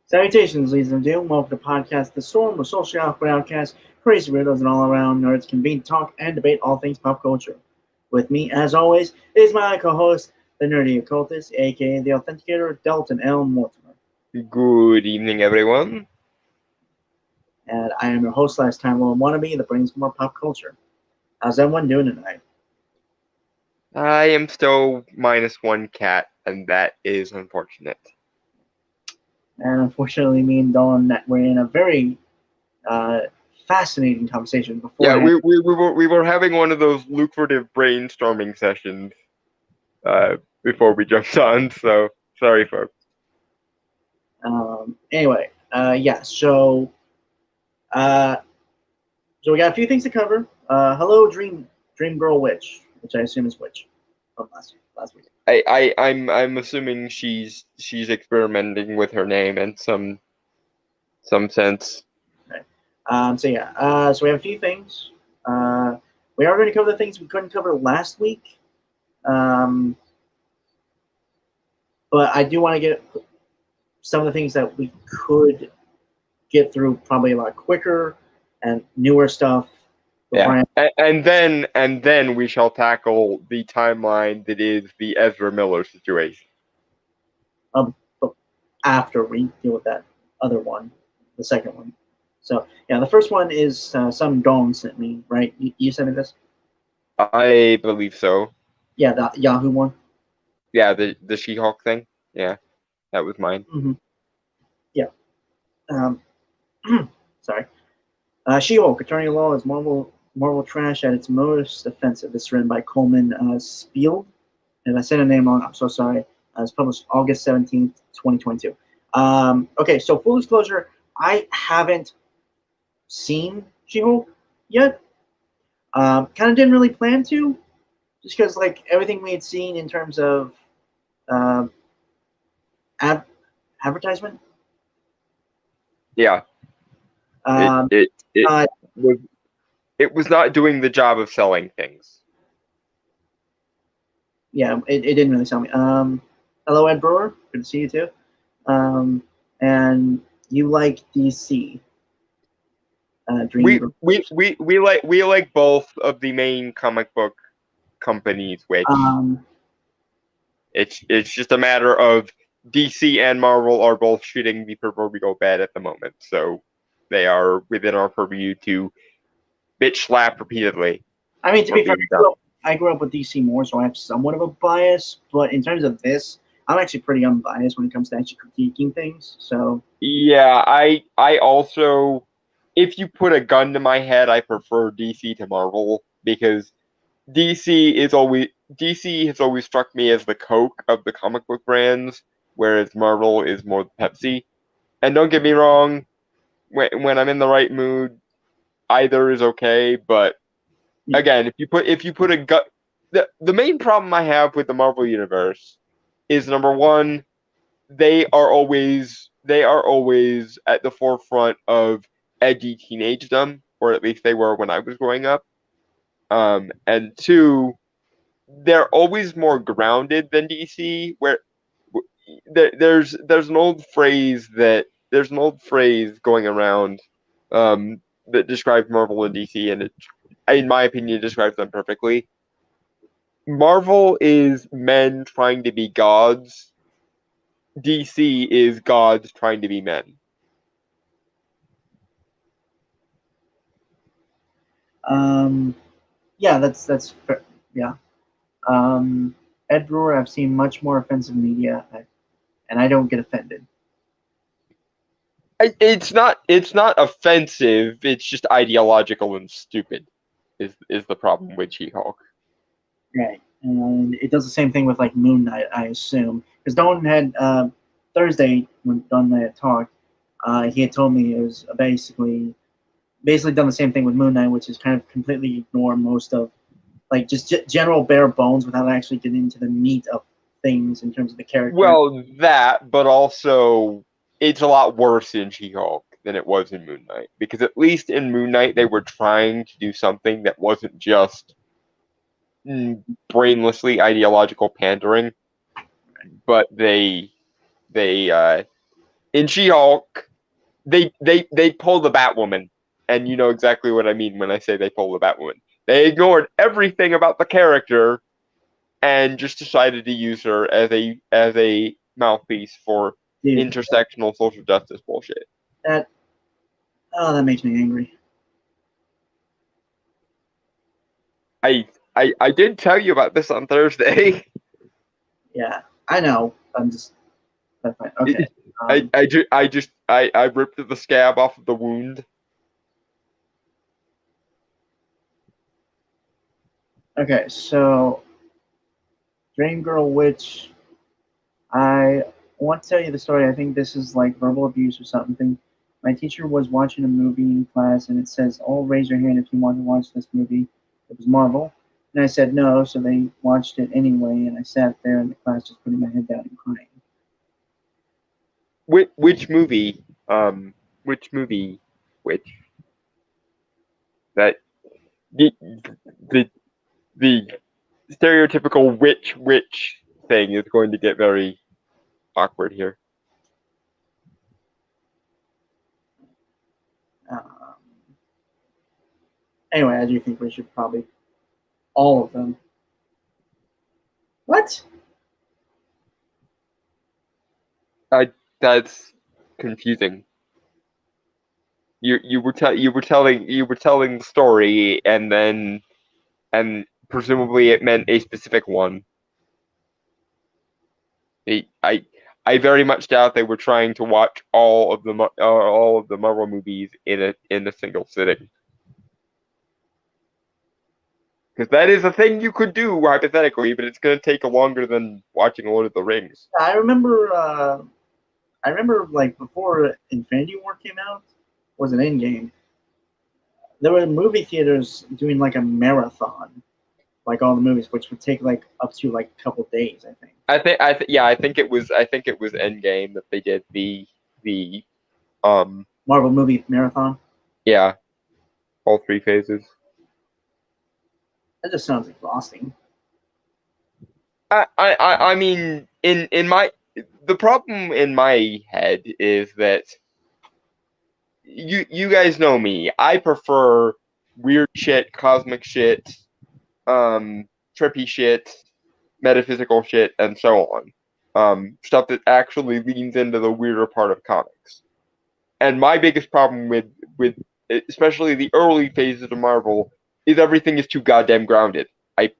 Salutations, ladies and gentlemen. Welcome to Podcast The Storm, where social awkward outcasts, crazy weirdos, and all-around nerds convene to talk and debate all things pop culture. With me, as always, is my co-host, the Nerdy Occultist, aka the Authenticator, Dalton L. Mortimer. Good evening, everyone. And I am your host last time Lone Wannabe, that brings more pop culture. How's everyone doing tonight? I am still -1 cat, and that is unfortunate. And unfortunately, me and Dawn were in a very fascinating conversation before. Yeah, we were having one of those lucrative brainstorming sessions before we jumped on. So sorry, folks. Anyway, yeah. So we got a few things to cover. Hello, Dream Girl Witch, which I assume is Witch from last week. I'm assuming she's experimenting with her name in some sense. Right. So yeah. So we have a few things. We are going to cover the things we couldn't cover last week. But I do want to get some of the things that we could get through probably a lot quicker and newer stuff. Yeah, and then we shall tackle the timeline that is the Ezra Miller situation. But after we deal with that other one, the second one. So yeah, the first one is some Dawn sent me, right? You sent me this? I believe so. Yeah, the Yahoo one. Yeah, the She-Hulk thing. Yeah, that was mine. Mm-hmm. Yeah. Sorry. She-Hulk, Attorney at Law is Marvel trash at its most offensive. It's written by Coleman Spield. And I said a name wrong. I'm so sorry. It's published August 17th, 2022. Okay, so full disclosure, I haven't seen She-Hulk yet. Kind of didn't really plan to, just because like everything we had seen in terms of advertisement. Yeah. It was not doing the job of selling things. Yeah, it didn't really sell me. Hello, Ed Brewer. Good to see you too. And you like DC? We like both of the main comic book companies, which it's just a matter of DC and Marvel are both shooting the proverbial bed at the moment, so they are within our purview to bitch slap repeatedly. I mean, to be fair, I grew up with DC more, so I have somewhat of a bias. But in terms of this, I'm actually pretty unbiased when it comes to actually critiquing things. So yeah, I also, if you put a gun to my head, I prefer DC to Marvel because DC has always struck me as the Coke of the comic book brands, whereas Marvel is more Pepsi. And don't get me wrong, when I'm in the right mood, either is okay. But again, if you put a gun, the main problem I have with the Marvel universe is number one, they are always at the forefront of edgy teenagedom, or at least they were when I was growing up. And two, they're always more grounded than DC. Where there's an old phrase going around that describes Marvel and DC, and it, in my opinion, describes them perfectly. Marvel is men trying to be gods. DC is gods trying to be men. Yeah, that's fair. Yeah. Ed Brewer, I've seen much more offensive media, and I don't get offended. It's not offensive. It's just ideological and stupid. Is the problem with She-Hulk? Right, and it does the same thing with like Moon Knight, I assume, because Don had Thursday when Don and I had talked, he had told me it was basically done the same thing with Moon Knight, which is kind of completely ignore most of like just general bare bones without actually getting into the meat of things in terms of the character. Well, that, but also it's a lot worse in She-Hulk than it was in Moon Knight, because at least in Moon Knight they were trying to do something that wasn't just brainlessly ideological pandering, but they in She-Hulk they pull the Batwoman, and you know exactly what I mean when I say they pull the Batwoman. They ignored everything about the character and just decided to use her as a mouthpiece for Dude, intersectional social justice bullshit. that that makes me angry. I did tell you about this on Thursday. Yeah, I know. I'm just that's fine. Okay. I ripped the scab off of the wound. Okay, so Dream Girl Witch. I want to tell you the story. I think this is like verbal abuse or something. My teacher was watching a movie in class, and it says, "Oh, raise your hand if you want to watch this movie." It was Marvel, and I said no, so they watched it anyway. And I sat there in the class, just putting my head down and crying. Which movie? Which movie? Which that the the the stereotypical witch thing is going to get very awkward here. Um, anyway, I do think we should probably all of them. What? That's confusing. You were telling the story, and presumably it meant a specific one. I I very much doubt they were trying to watch all of the Marvel movies in a single sitting. Because that is a thing you could do hypothetically, but it's going to take longer than watching Lord of the Rings. I remember. I remember like before Infinity War came out, was an Endgame. There were movie theaters doing like a marathon, like all the movies, which would take like up to like a couple days, I think. I think it was Endgame that they did the Marvel movie marathon. yeah, all three phases. That just sounds exhausting. I mean, in my the problem in my head is that you guys know me. I prefer weird shit, cosmic shit, trippy shit, metaphysical shit, and so on. Stuff that actually leans into the weirder part of comics. And my biggest problem with especially the early phases of Marvel is everything is too goddamn grounded. I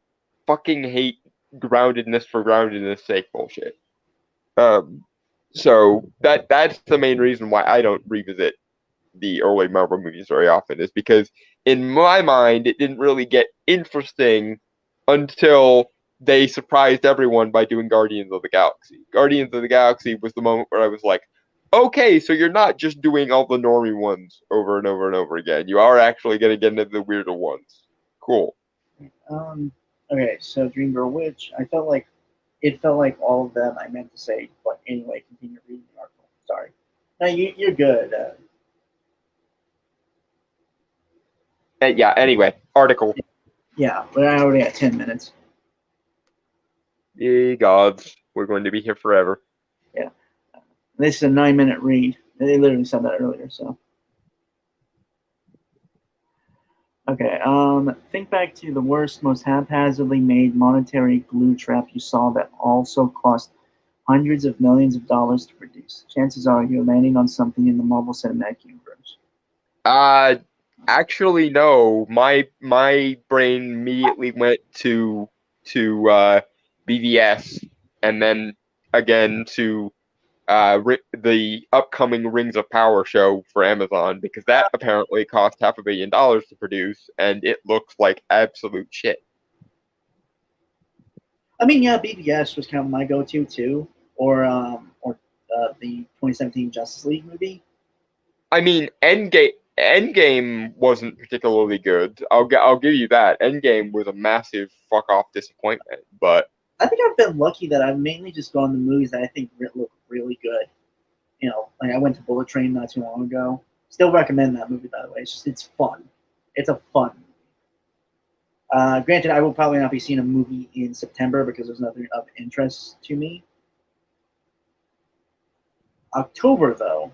fucking hate groundedness for groundedness sake bullshit. So that's the main reason why I don't revisit the early Marvel movies very often, is because in my mind it didn't really get interesting until they surprised everyone by doing Guardians of the Galaxy. Guardians of the Galaxy was the moment where I was like, okay, so you're not just doing all the normie ones over and over and over again. You are actually going to get into the weirder ones. Cool. Okay, so Dream Girl Witch. It felt like all of them I meant to say, but anyway, continue reading the article. Sorry. No, you're good. Yeah, anyway, article. Yeah, we're already at 10 minutes. Ye gods, we're going to be here forever. Yeah. This is a 9-minute read. They literally said that earlier, so. Okay, think back to the worst, most haphazardly made monetary glue trap you saw that also cost hundreds of millions of dollars to produce. Chances are you're landing on something in the Marvel Cinematic Universe. Actually, no. My brain immediately went to BVS, and then again to the upcoming Rings of Power show for Amazon, because that apparently cost $500 million to produce, and it looks like absolute shit. I mean, yeah, BBS was kind of my go-to too, or the 2017 Justice League movie. I mean, Endgame wasn't particularly good. I'll give you that. Endgame was a massive fuck off disappointment, but I think I've been lucky that I've mainly just gone to movies that I think look really good. You know, like I went to Bullet Train not too long ago. Still recommend that movie, by the way. It's fun. It's a fun movie. Granted, I will probably not be seeing a movie in September because there's nothing of interest to me. October, though,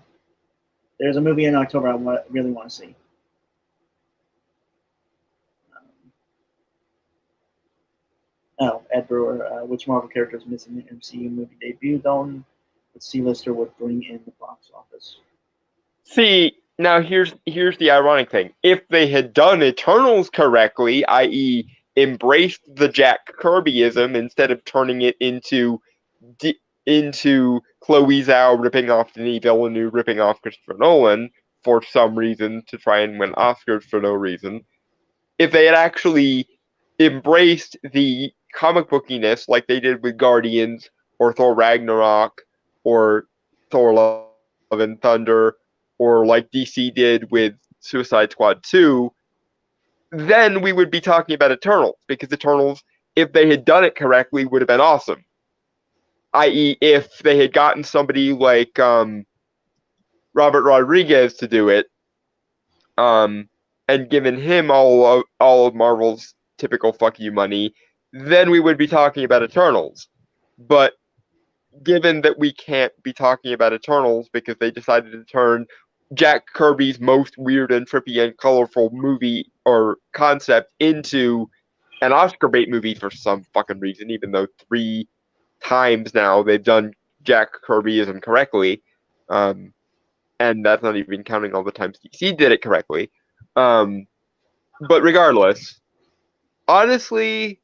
there's a movie in October I really want to see. Ed Brewer, which Marvel character is missing the MCU movie debut? Dalton, what C-lister would bring in the box office? see, now here's the ironic thing. If they had done Eternals correctly, i.e., embraced the Jack Kirbyism instead of turning it into Chloe Zhao ripping off Denis Villeneuve, ripping off Christopher Nolan for some reason to try and win Oscars for no reason. If they had actually embraced the comic bookiness like they did with Guardians or Thor Ragnarok or Thor Love and Thunder or like DC did with Suicide Squad 2, then we would be talking about Eternals, because Eternals, if they had done it correctly, would have been awesome. I.e., if they had gotten somebody like Robert Rodriguez to do it, and given him all of Marvel's typical fuck you money, then we would be talking about Eternals. But given that we can't be talking about Eternals because they decided to turn Jack Kirby's most weird and trippy and colorful movie or concept into an Oscar bait movie for some fucking reason, even though 3 times now they've done Jack Kirbyism correctly, and that's not even counting all the times DC did it correctly. But regardless, honestly,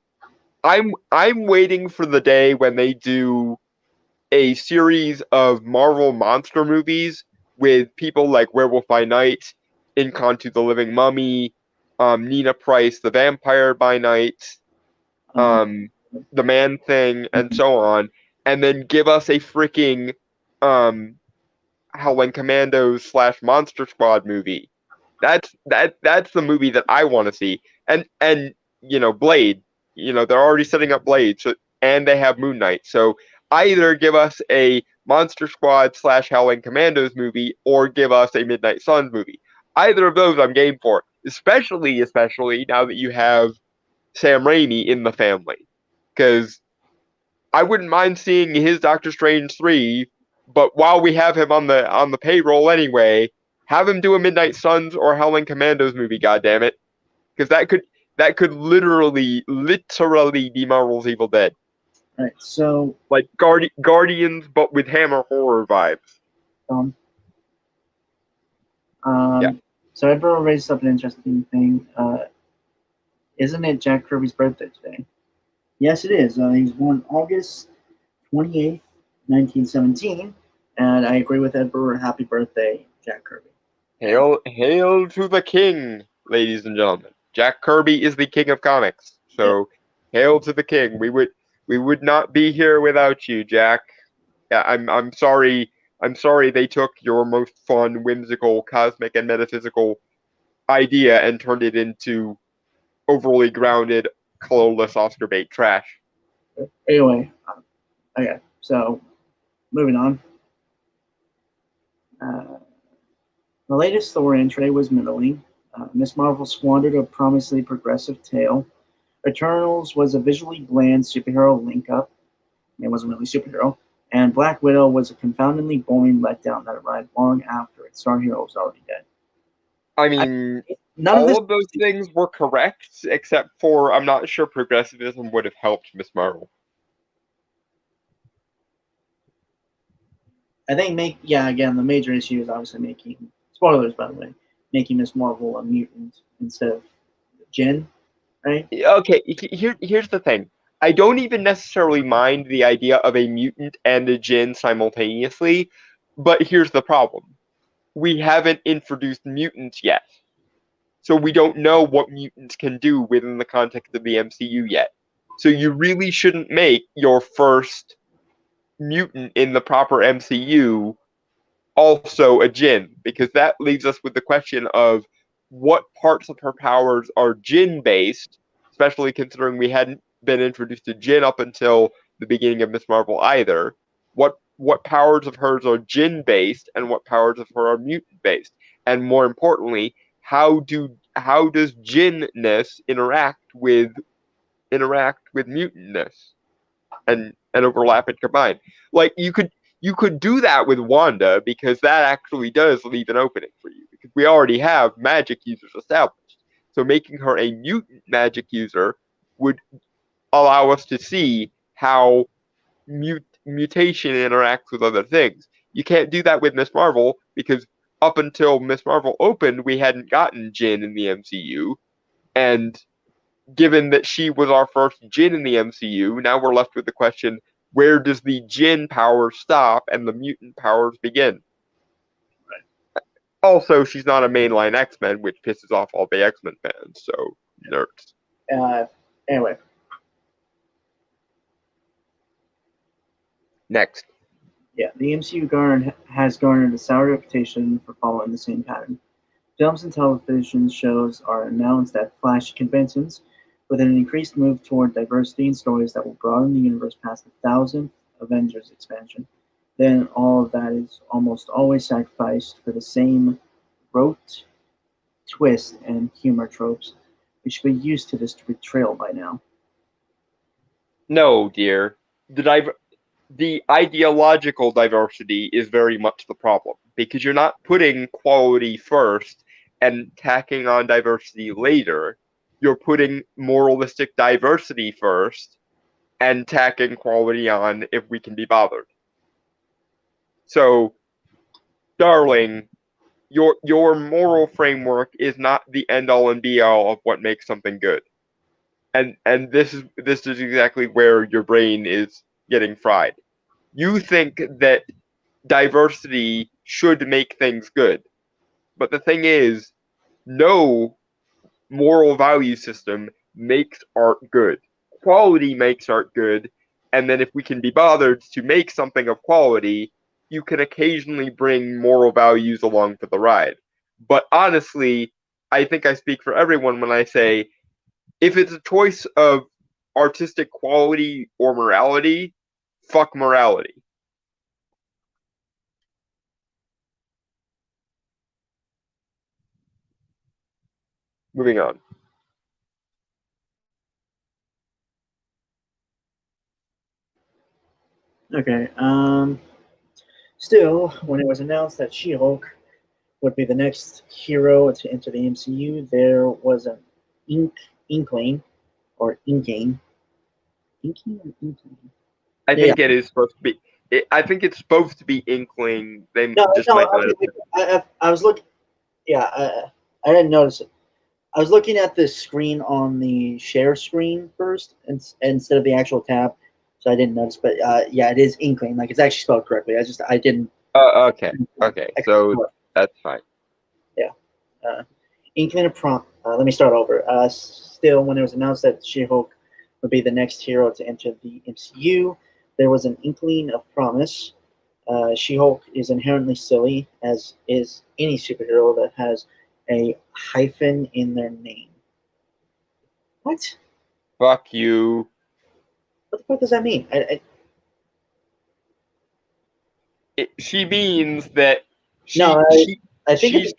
I'm waiting for the day when they do a series of Marvel monster movies with people like Werewolf by Night, Into the Living Mummy, Nina Price, The Vampire by Night, The Man Thing, and so on, and then give us a freaking Howling Commandos / Monster Squad movie. That's the movie that I want to see. And Blade, they're already setting up Blade, so, and they have Moon Knight. So either give us a Monster Squad / Howling Commandos movie, or give us a Midnight Suns movie. Either of those I'm game for. Especially now that you have Sam Raimi in the family, because I wouldn't mind seeing his Doctor Strange 3, but while we have him on the payroll anyway, have him do a Midnight Suns or Howling Commandos movie, goddammit. Because that could literally be Marvel's Evil Dead. Right, so like Guardians, but with Hammer horror vibes. Yeah. So Edinburgh raised up an interesting thing. Isn't it Jack Kirby's birthday today? Yes, it is. He was born August 28th, 1917, and I agree with Ed Brewer. Happy birthday, Jack Kirby. Hail to the king, ladies and gentlemen. Jack Kirby is the king of comics. So hail to the king. We would not be here without you, Jack. Yeah, I'm sorry. I'm sorry they took your most fun, whimsical, cosmic, and metaphysical idea and turned it into overly grounded, colorless Oscar bait trash. Anyway, okay, so moving on. The latest Thor entry was middling. Miss Marvel squandered a promisingly progressive tale. Eternals was a visually bland superhero link-up. It wasn't really superhero. And Black Widow was a confoundingly boring letdown that arrived long after its star hero was already dead. I mean, all of those things were correct, except for I'm not sure progressivism would have helped Miss Marvel. I think again, the major issue is obviously making, spoilers by the way, making Miss Marvel a mutant instead of Jen, right? Okay, here's the thing. I don't even necessarily mind the idea of a mutant and a Jin simultaneously, but here's the problem. We haven't introduced mutants yet. So we don't know what mutants can do within the context of the MCU yet. So you really shouldn't make your first mutant in the proper MCU also a Jin, because that leaves us with the question of what parts of her powers are Jin based, especially considering we hadn't been introduced to Jin up until the beginning of Miss Marvel either. What powers of hers are Jin based and what powers of her are mutant based? And more importantly, how does Jinness interact with mutantness and overlap and combine? Like you could do that with Wanda because that actually does leave an opening for you because we already have magic users established. So making her a mutant magic user would allow us to see how mutation interacts with other things. You can't do that with Miss Marvel because up until Miss Marvel opened, we hadn't gotten Jin in the MCU, and given that she was our first Jin in the MCU, now we're left with the question: where does the Jin power stop and the mutant powers begin? Right. Also, she's not a mainline X-Men, which pisses off all the X-Men fans. So nerds. Anyway, Next. yeah, the MCU has garnered a sour reputation for following the same pattern. Films and television shows are announced at flashy conventions, with an increased move toward diversity in stories that will broaden the universe past the thousandth Avengers expansion. Then all of that is almost always sacrificed for the same rote twist and humor tropes. We should be used to this betrayal by now. No, dear. The ideological diversity is very much the problem because you're not putting quality first and tacking on diversity later. You're putting moralistic diversity first and tacking quality on if we can be bothered. So, darling, your moral framework is not the end all and be all of what makes something good. And this is exactly where your brain is getting fried. You think that diversity should make things good. But the thing is, no moral value system makes art good. Quality makes art good, and then if we can be bothered to make something of quality, you can occasionally bring moral values along for the ride. But honestly, I think I speak for everyone when I say if it's a choice of artistic quality or morality, fuck morality. Moving on. Okay. Still, when it was announced that She-Hulk would be the next hero to enter the MCU, there was an inkling or inking. Inking or inkling? I Yeah. think it is supposed to be. I think it's supposed to be Inkling. They No, just no. might not. I was looking. Yeah, I didn't notice it. I was looking at the screen on the share screen first, instead of the actual tab, so I didn't notice. But yeah, it is Inkling. Like it's actually spelled correctly. I didn't. Okay. Okay. So that's fine. Yeah. Inkling of Prom. Let me start over. Still, when it was announced that She-Hulk would be the next hero to enter the MCU, there was an inkling of promise. She-Hulk is inherently silly, as is any superhero that has a hyphen in their name. What? Fuck you. What the fuck does that mean? She means that No, I think she's.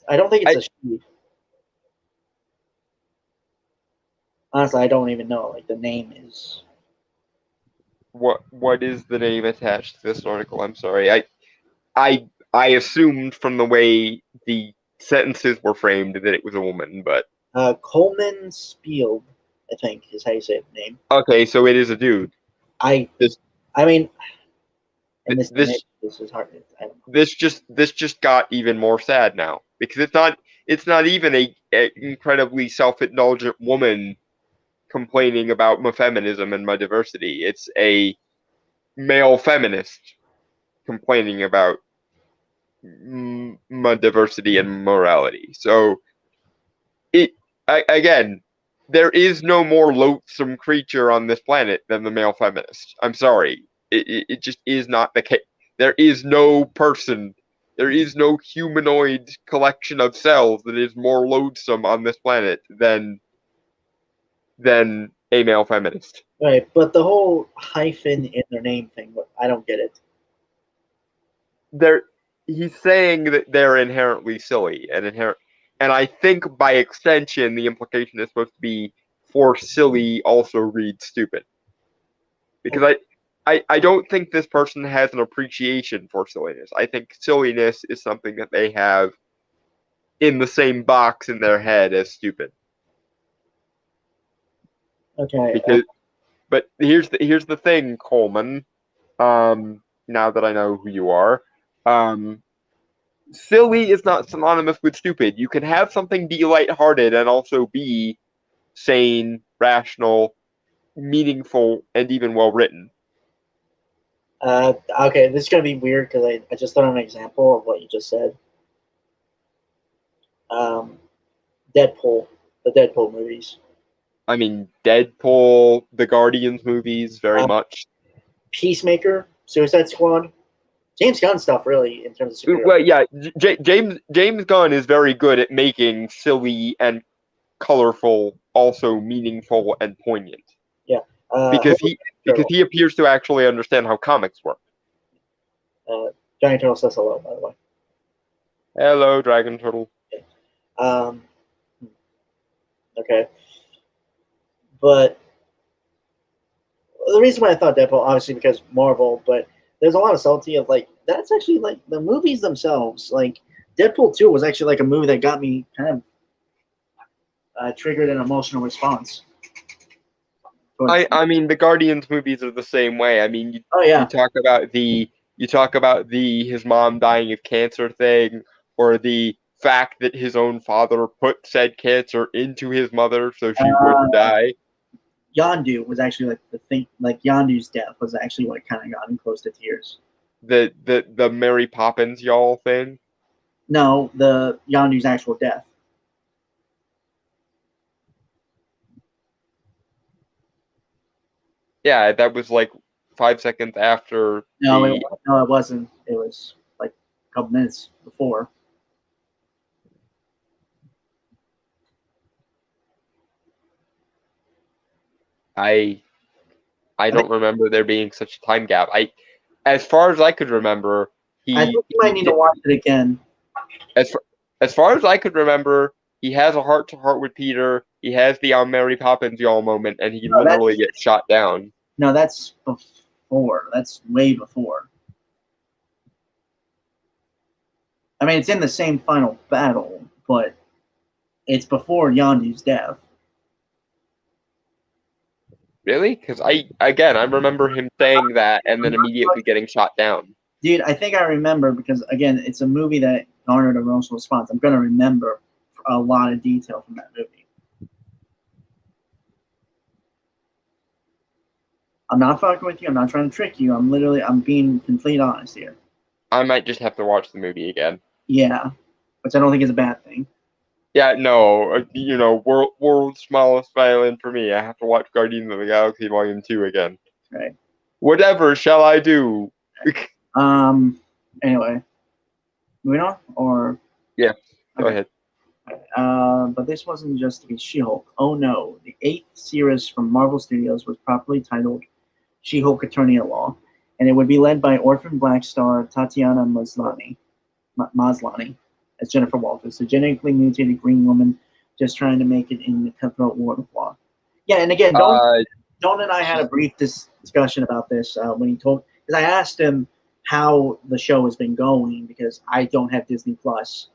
I don't think it's a she. Honestly, I don't even know. Like the name is. What is the name attached to this article? I'm sorry. I assumed from the way the sentences were framed that it was a woman, but Coleman Spield, I think is how you say the name. okay, so it is a dude. I mean, and this is hard. This just got even more sad now because it's not even a incredibly self-indulgent woman complaining about my feminism and my diversity. It's a male feminist complaining about my diversity and morality. So again, there is no more loathsome creature on this planet than the male feminist. I'm sorry. It just is not the case. There is no person, there is no humanoid collection of cells that is more loathsome on this planet than a male feminist. Right, but the whole hyphen in their name thing, I don't get it. He's saying that they're inherently silly and I think by extension the implication is supposed to be for silly also read stupid. Because I don't think this person has an appreciation for silliness. I think silliness is something that they have in the same box in their head as stupid. Okay. But here's the thing, Coleman. Now that I know who you are, silly is not synonymous with stupid. You can have something be lighthearted and also be sane, rational, meaningful, and even well written. Okay, this is gonna be weird because I just thought of an example of what you just said. Deadpool, the Deadpool movies. I mean, Deadpool, the Guardians movies, very much. Peacemaker, Suicide Squad, James Gunn stuff, really, in terms of superhero. Well, yeah, James Gunn is very good at making silly and colorful, also meaningful and poignant. Yeah, because he appears to actually understand how comics work. Giant Turtle says hello, by the way. Hello, Dragon Turtle. Okay, but the reason why I thought Deadpool, obviously because Marvel, but there's a lot of subtlety of like that's actually like the movies themselves. Like Deadpool 2 was actually like a movie that got me kind of triggered an emotional response. I mean, the Guardians movies are the same way. I mean, you talk about the his mom dying of cancer thing, or the fact that his own father put said cancer into his mother so she wouldn't die. Yondu was actually like the thing. Like Yondu's death was actually what kind of got me close to tears. The Mary Poppins y'all thing. No, the Yondu's actual death. Yeah, that was like 5 seconds after. No, it wasn't. It was like a couple minutes before. I don't remember there being such a time gap. As far as I could remember, I think you might need to watch it again. As far as I could remember, he has a heart-to-heart with Peter. He has the Mary Poppins y'all moment, and he literally gets shot down. No, that's before. That's way before. I mean, it's in the same final battle, but it's before Yondu's death. Really? Because I remember him saying that and then immediately getting shot down. Dude, I think I remember because, again, it's a movie that garnered a emotional response. I'm going to remember a lot of detail from that movie. I'm not fucking with you. I'm not trying to trick you. I'm being complete honest here. I might just have to watch the movie again. Yeah, which I don't think is a bad thing. Yeah, no, world's smallest violin for me. I have to watch Guardians of the Galaxy Volume 2 again. Right. Whatever shall I do? Anyway, moving on, or yeah, go ahead. But this wasn't just to be She-Hulk. Oh no, the 8th series from Marvel Studios was properly titled She-Hulk Attorney at Law, and it would be led by Orphan Black star Tatiana Maslany as Jennifer Walters, a genetically mutated green woman just trying to make it in the cutthroat world of law. Yeah, and again, Don and I had a brief discussion about this when he told, because I asked him how the show has been going because I don't have Disney Plus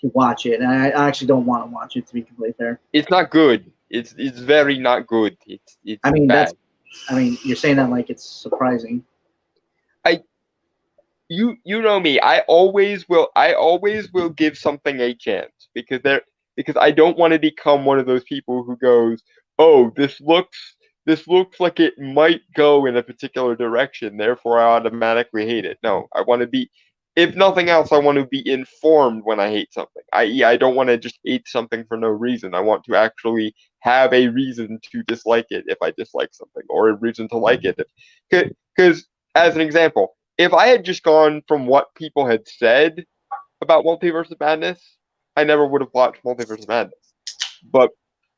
to watch it, and I actually don't want to watch it, to be completely fair. It's not good. It's very not good. It's bad. You're saying that like it's surprising. You know me. I always will give something a chance because because I don't want to become one of those people who goes, "Oh, this looks like it might go in a particular direction, therefore I automatically hate it." No, I want to be, if nothing else, I want to be informed when I hate something. I.e., I don't want to just hate something for no reason. I want to actually have a reason to dislike it if I dislike something, or a reason to like it. Because, as an example, if I had just gone from what people had said about Multiverse of Madness, I never would have watched Multiverse of Madness. But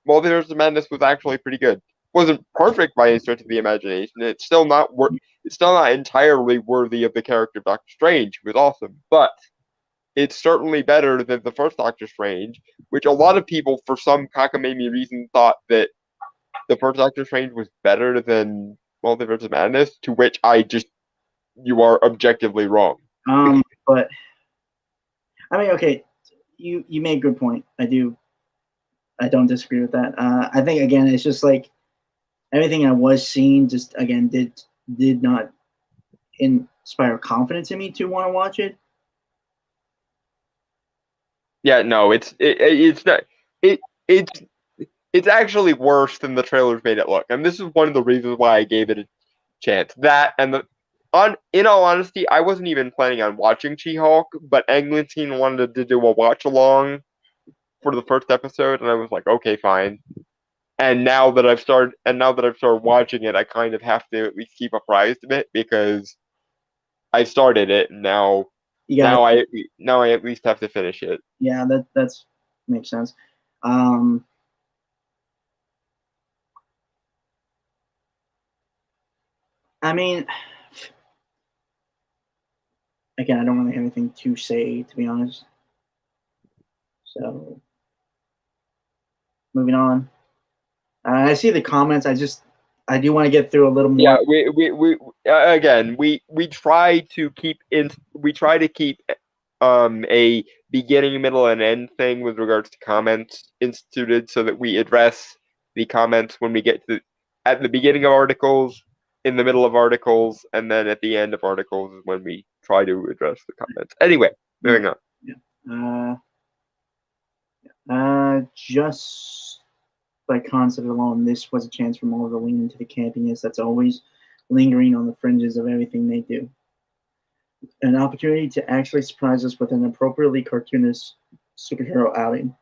Multiverse of Madness was actually pretty good. Wasn't perfect by any stretch of the imagination. It's still not entirely worthy of the character of Doctor Strange, who was awesome. But it's certainly better than the first Doctor Strange, which a lot of people, for some cockamamie reason, thought that the first Doctor Strange was better than Multiverse of Madness. To which you are objectively wrong. But I mean, okay, you made a good point. I don't disagree with that. I think again, it's just like everything I was seeing just again did not inspire confidence in me to want to watch it. Yeah, no, it's not it it's actually worse than the trailers made it look, and this is one of the reasons why I gave it a chance. That and in all honesty, I wasn't even planning on watching She-Hulk, but Eglinton wanted to do a watch along for the first episode, and I was like, okay, fine. Now that I've started watching it, I kind of have to at least keep apprised of it because I started it, and now I at least have to finish it. Yeah, that's makes sense. I mean, again, I don't really have anything to say, to be honest. So, moving on. I see the comments. I do want to get through a little more. Yeah, we again we try to keep a beginning, middle, and end thing with regards to comments instituted, so that we address the comments when we get to at the beginning of articles, in the middle of articles, and then at the end of articles is when we try to address the comments. Anyway, moving on. Just by concept alone, this was a chance for Marvel to lean into the campiness that's always lingering on the fringes of everything they do. An opportunity to actually surprise us with an appropriately cartoonish superhero outing.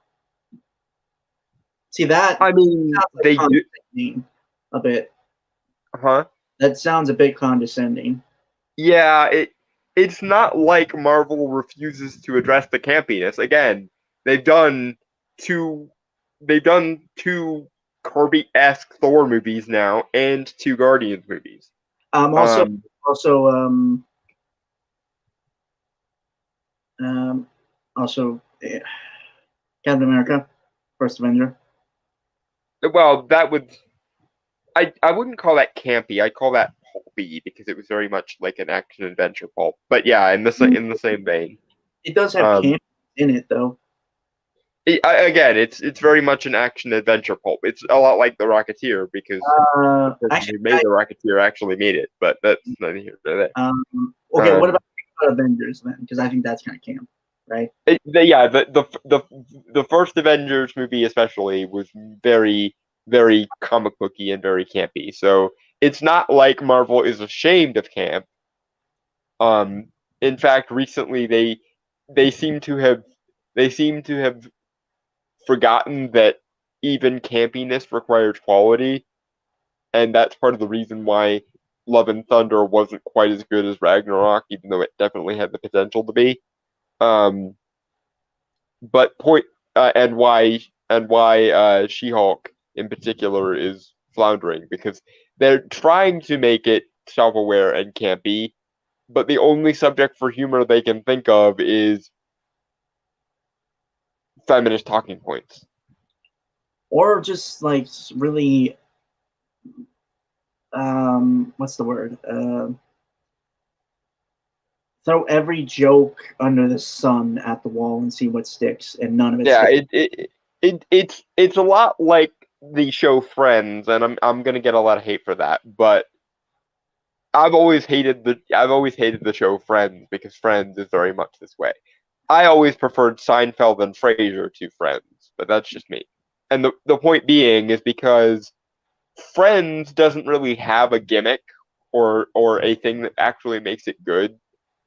See that? I mean, like they do a bit. Huh? That sounds a bit condescending. Yeah, it's not like Marvel refuses to address the campiness. Again, they've done two Kirby-esque Thor movies now and two Guardians movies. Also Captain America, First Avenger. Well, that would I wouldn't call that campy. I'd call that pulpy because it was very much like an action adventure pulp. But yeah, in the same vein. It does have camp in it though. Again, it's very much an action adventure pulp. It's a lot like The Rocketeer because the person who made The Rocketeer actually made it, but that's neither here nor there. Okay, what about Avengers then? Because I think that's kind of camp, right? The first Avengers movie especially was very, very comic booky and very campy. So it's not like Marvel is ashamed of camp. In fact, recently they seem to have forgotten that even campiness requires quality, and that's part of the reason why Love and Thunder wasn't quite as good as Ragnarok, even though it definitely had the potential to be. But why She-Hulk in particular is floundering because they're trying to make it self-aware and campy, but the only subject for humor they can think of is feminist talking points. Or just like really, what's the word? Throw every joke under the sun at the wall and see what sticks, and none of it. Yeah, it's a lot like the show Friends, and I'm gonna get a lot of hate for that, but I've always hated the show Friends because Friends is very much this way. I always preferred Seinfeld and Frasier to Friends. but that's just me. And the point being is because Friends doesn't really have a gimmick or a thing that actually makes it good.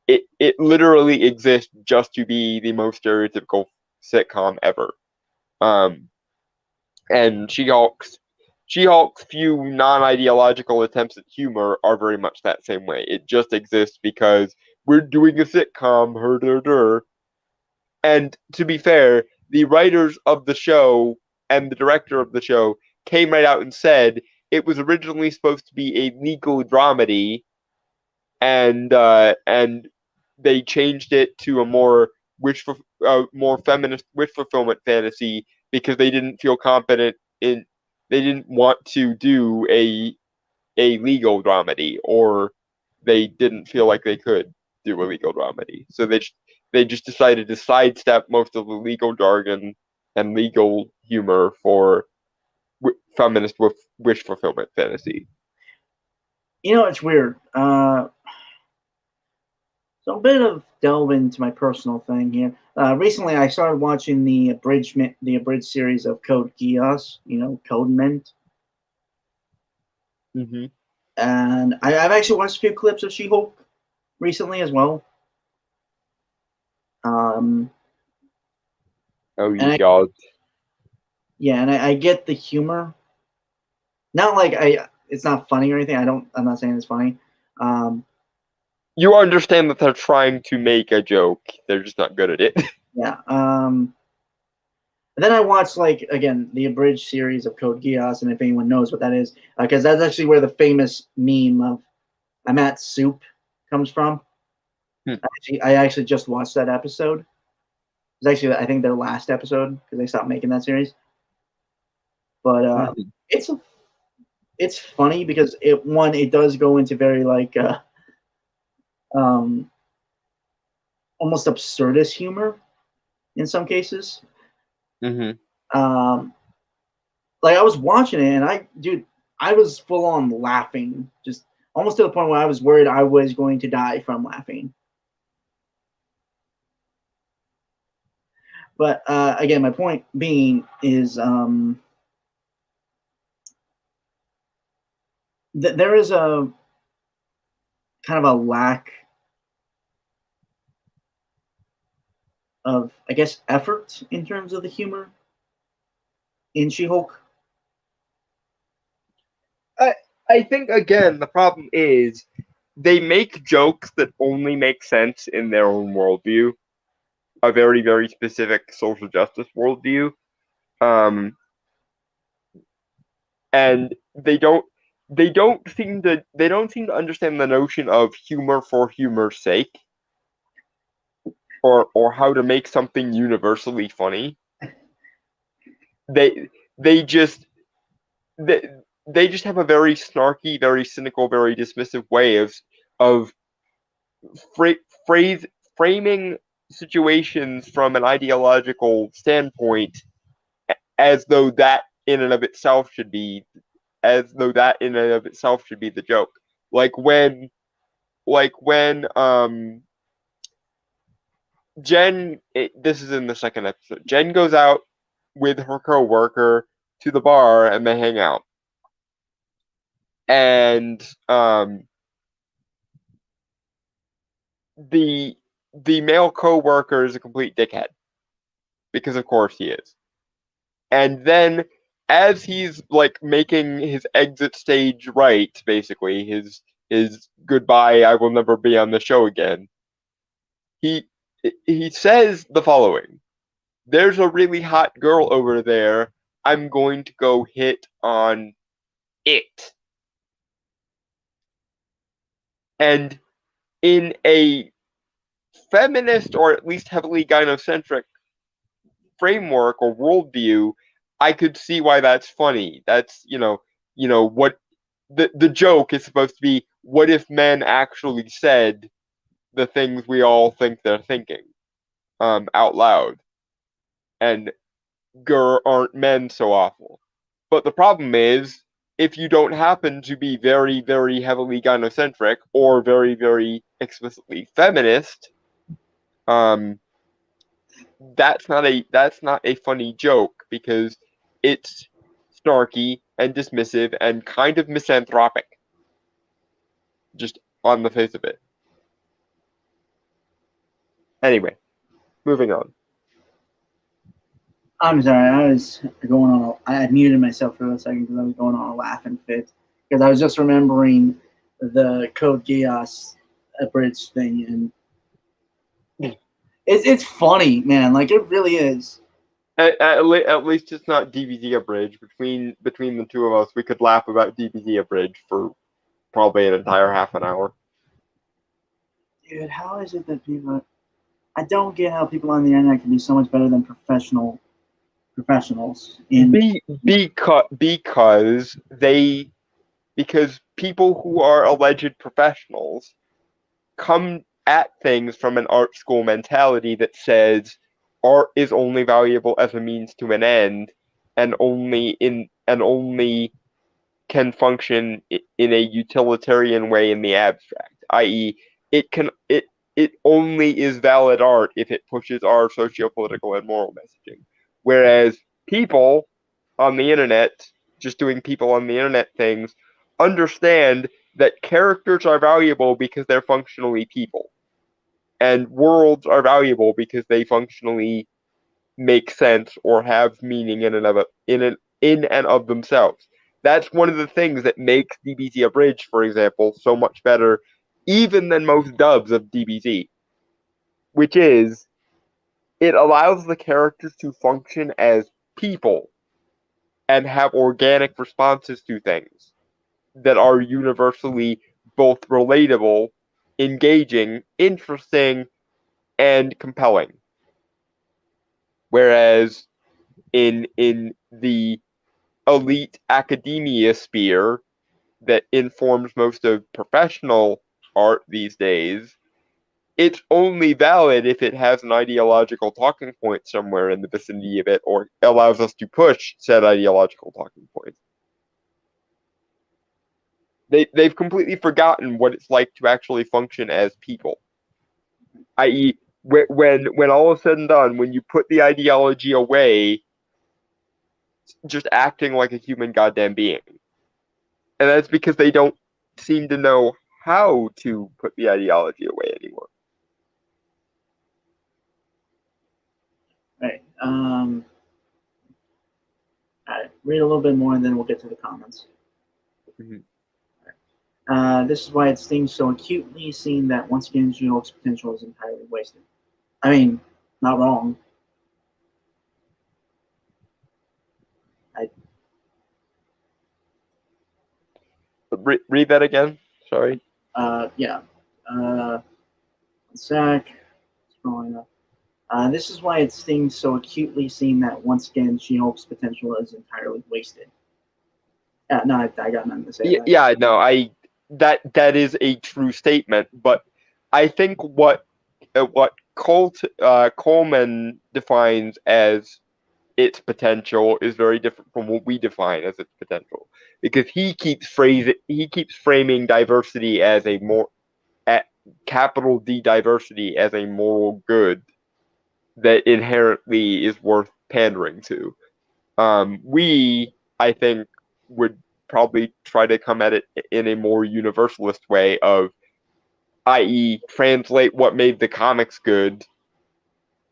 It literally exists just to be the most stereotypical sitcom ever. Um, and She-Hulk's few non-ideological attempts at humor are very much that same way. It just exists because we're doing a sitcom, her. And to be fair, the writers of the show and the director of the show came right out and said it was originally supposed to be a legal dramedy, and they changed it to a more feminist wish fulfillment fantasy because they didn't feel confident in they didn't want to do a legal dramedy, or they didn't feel like they could do a legal dramedy. So they just decided to sidestep most of the legal jargon and legal humor for feminist wish fulfillment fantasy. It's weird. So a bit of delve into my personal thing here. Recently, I started watching the abridged series of Code Geass. Code Mint. Mm-hmm. And I've actually watched a few clips of She-Hulk recently as well. Oh, you God. Yeah, and I get the humor. Not like it's not funny or anything. I'm not saying it's funny. You understand that they're trying to make a joke. They're just not good at it. Yeah. And then I watched again the abridged series of Code Geass, and if anyone knows what that is, because that's actually where the famous meme of "I'm at soup" comes from. I actually just watched that episode. It's actually, I think, their last episode because they stopped making that series. But it's funny because it does go into very almost absurdist humor in some cases. Mm-hmm. I was watching it and I was full on laughing, just almost to the point where I was worried I was going to die from laughing. But again, my point being is there is a kind of a lack of, I guess, effort in terms of the humor in She-Hulk. I think, again, the problem is they make jokes that only make sense in their own worldview, a very, very specific social justice worldview. And they don't seem to understand the notion of humor for humor's sake, or how to make something universally funny. They just they just have a very snarky, very cynical, very dismissive way of phrase framing situations from an ideological standpoint as though that in and of itself should be the joke. Like when this is in the second episode. Jen goes out with her coworker to the bar and they hang out. And the male coworker is a complete dickhead, because of course he is. And then as he's making his exit stage right, basically his goodbye, I will never be on the show again, he says the following: "There's a really hot girl over there. I'm going to go hit on it." And in a feminist, or at least heavily gynocentric framework or worldview, I could see why that's funny. That's what the joke is supposed to be. What if men actually said the things we all think they're thinking out loud? And aren't men so awful? But the problem is, if you don't happen to be very, very heavily gynocentric or very, very explicitly feminist, that's not a funny joke because it's snarky and dismissive and kind of misanthropic, just on the face of it. Anyway, moving on. I'm sorry, I was going on. I had muted myself for a second because I was going on a laughing fit because I was just remembering the Code Geass abridged thing, and it's funny, man. Like it really is. At least it's not DBZ Abridged. Between the two of us, we could laugh about DBZ Abridged for probably an entire half an hour. Dude, how is it that people? I don't get how people on the internet can be so much better than professionals in. Because people who are alleged professionals come at things from an art school mentality that says art is only valuable as a means to an end and only can function in a utilitarian way in the abstract, i.e. it only is valid art if it pushes our socio-political and moral messaging. Whereas people on the internet, just doing people on the internet things, understand that characters are valuable because they're functionally people. And worlds are valuable because they functionally make sense or have meaning in and of themselves. That's one of the things that makes DBZ Abridged, for example, so much better even than most dubs of DBZ, which is it allows the characters to function as people and have organic responses to things that are universally both relatable, engaging, interesting, and compelling. Whereas in the elite academia sphere that informs most of professional art these days, it's only valid if it has an ideological talking point somewhere in the vicinity of it or allows us to push said ideological talking point. They've completely forgotten what it's like to actually function as people. I.e., when all is said and done, when you put the ideology away, just acting like a human goddamn being. And that's because they don't seem to know how to put the ideology away anymore. Right. All right. Read a little bit more, and then we'll get to the comments. Mm-hmm. This is why it stings so acutely, seeing that once again, She-Hulk's potential is entirely wasted. I mean, not wrong. Read that again. Sorry. Yeah. Zach, scrolling up. This is why it stings so acutely, seeing that once again, She-Hulk's potential is entirely wasted. No, I got nothing to say. Yeah, no, that is a true statement, but I think what Coleman defines as its potential is very different from what we define as its potential, because he keeps framing diversity as a more at capital D diversity as a moral good that inherently is worth pandering to. We, I think, would probably try to come at it in a more universalist way of, i.e., translate what made the comics good,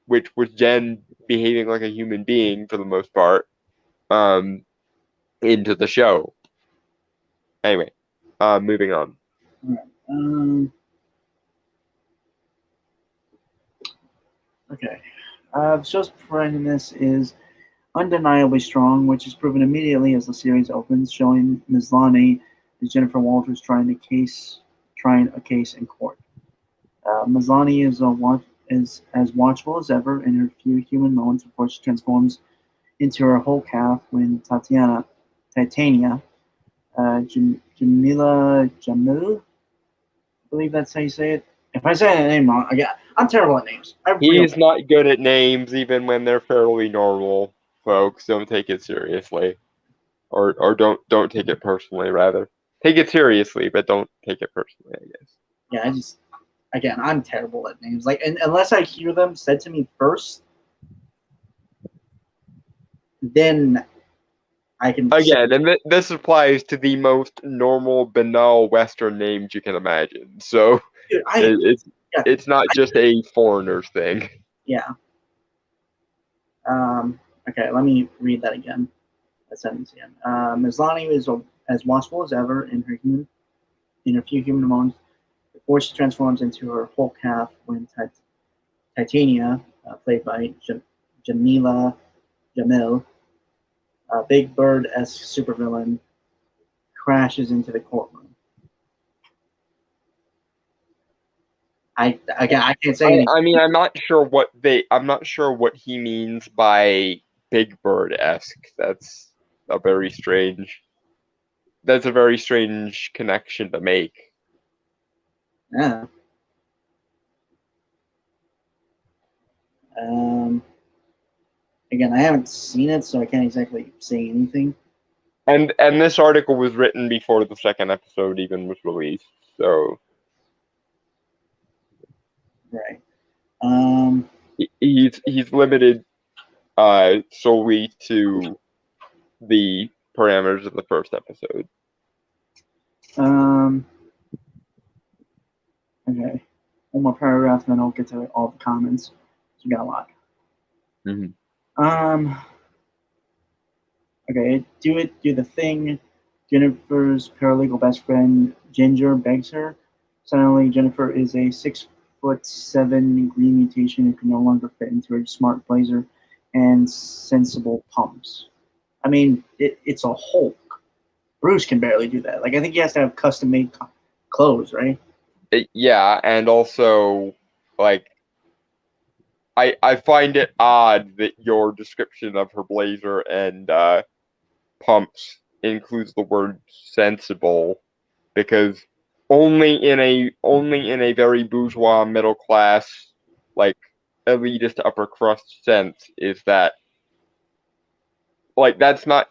which was Jen behaving like a human being for the most part, into the show. Anyway, moving on. Okay. The show's protagonist is undeniably strong, which is proven immediately as the series opens, showing Maslany as Jennifer Walters trying a case in court. Maslany is as watchful as ever in her few human moments before she transforms into her whole calf when Titania, Jamila Jamil, I believe that's how you say it. If I say that name wrong, I'm terrible at names. He's not good at names, even when they're fairly normal. Folks, don't take it seriously, or don't take it personally. Rather, take it seriously, but don't take it personally. I guess. Yeah, I'm terrible at names. Like, and unless I hear them said to me first, then I can say, Again, and this applies to the most normal, banal Western names you can imagine. So dude, it, it's yeah, it's not just a foreigner's thing. yeah. Okay, let me read that again. That sentence again. Maslany is as watchful as ever in her few human moments before she transforms into her Hulk half when Titania, played by Jamila Jamil, a Big Bird-esque supervillain, crashes into the courtroom. I can't say anything. I mean, I'm not sure what he means by Big Bird-esque. A very strange. That's a very strange connection to make. Yeah. Um, Again, I haven't seen it, so I can't exactly say anything. And this article was written before the second episode even was released. So Right. he's limited solely to the parameters of the first episode. Okay. One more paragraph, and then I'll get to all the comments. So we got a lot. Mm-hmm. Okay. Do the thing. Jennifer's paralegal best friend Ginger begs her. Suddenly, Jennifer is a 6'7" green mutation who can no longer fit into her smart blazer and sensible pumps. I mean, it's a Hulk. Bruce can barely do that. Like, I think he has to have custom made clothes, right? Yeah, and also like I find it odd that your description of her blazer and pumps includes the word sensible because only in a very bourgeois middle class like elitist upper crust sense is that like that's not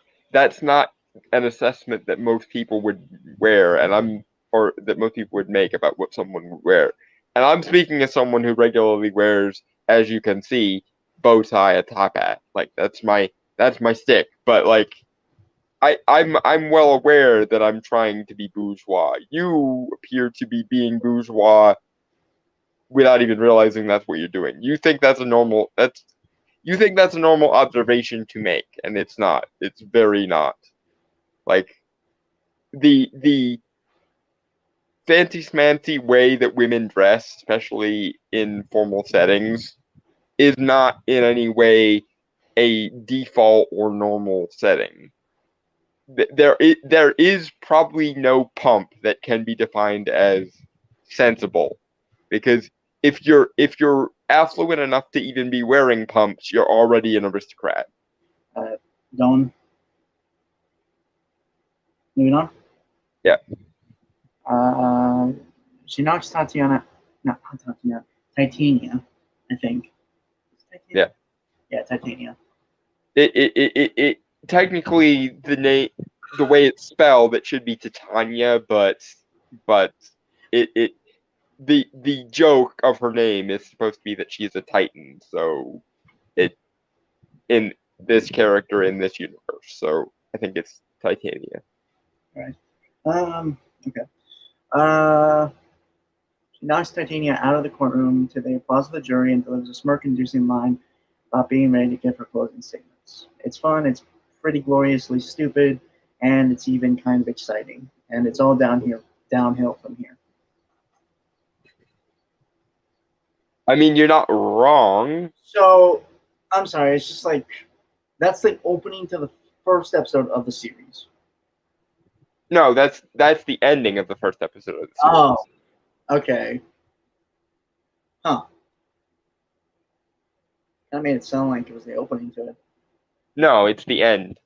an assessment that most people would wear and I'm or that most people would make about what someone would wear. And I'm speaking as someone who regularly wears, as you can see, bow tie, a top hat. Like that's my stick. But like I'm well aware that I'm trying to be bourgeois. You appear to be being bourgeois without even realizing that's what you're doing. You think that's a normal observation to make, and it's not. It's very not. Like the fancy smancy way that women dress, especially in formal settings, is not in any way a default or normal setting. There is probably no pump that can be defined as sensible because if you're affluent enough to even be wearing pumps, you're already an aristocrat. Going, moving on. Yeah. She knocks Tatiana, not Tatiana, Titania, I think. Yeah. Yeah, Titania. It technically the way it's spelled it should be Titania, but it the joke of her name is supposed to be that she's a Titan, so it in this character in this universe. So I think it's Titania. Right. Okay. Uh, she knocks Titania out of the courtroom to the applause of the jury and delivers a smirk-inducing line about being ready to give her closing statements. It's fun. It's pretty gloriously stupid, and it's even kind of exciting. And it's all downhill from here. I mean, you're not wrong. So, I'm sorry. It's just like that's the opening to the first episode of the series. No, that's the ending of the first episode of the series. Oh, okay. Huh. That made it sound like it was the opening to it. No, it's the end.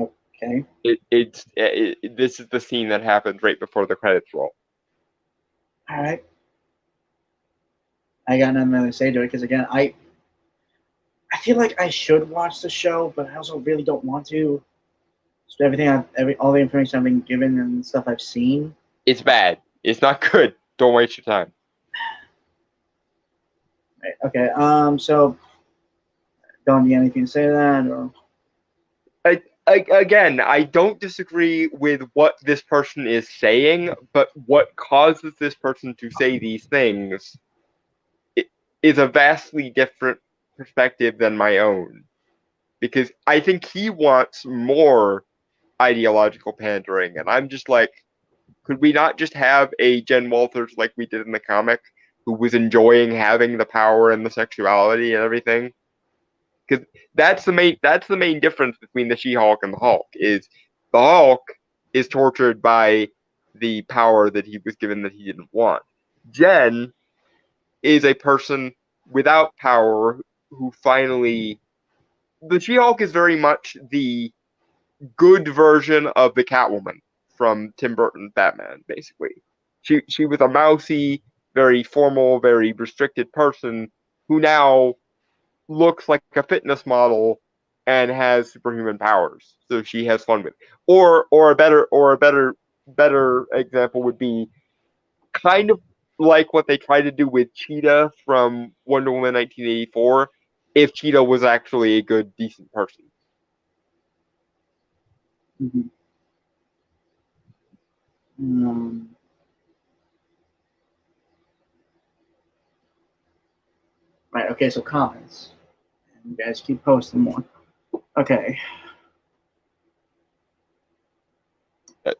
Okay. This is the scene that happens right before the credits roll. All right. I got nothing really to say to it because again, I feel like I should watch the show, but I also really don't want to. So all the information I've been given and stuff I've seen. It's bad. It's not good. Don't waste your time. Right. Okay. So, Don, do you have anything to say to that, or? again, I don't disagree with what this person is saying, but what causes this person to say these things is a vastly different perspective than my own. Because I think he wants more ideological pandering, and I'm just like, could we not just have a Jen Walters like we did in the comic, who was enjoying having the power and the sexuality and everything? Because that's the main difference between the She-Hulk and the Hulk is the Hulk is tortured by the power that he was given that he didn't want. Jen is a person without power who finally the She-Hulk is very much the good version of the Catwoman from Tim Burton's Batman, basically. She was a mousy, very formal, very restricted person who now looks like a fitness model and has superhuman powers. So she has fun with it. Or a better example would be kind of like what they tried to do with Cheetah from Wonder Woman 1984 if Cheetah was actually a good, decent person. Mhm. Um, right. Okay. So comments. You guys keep posting more. Okay.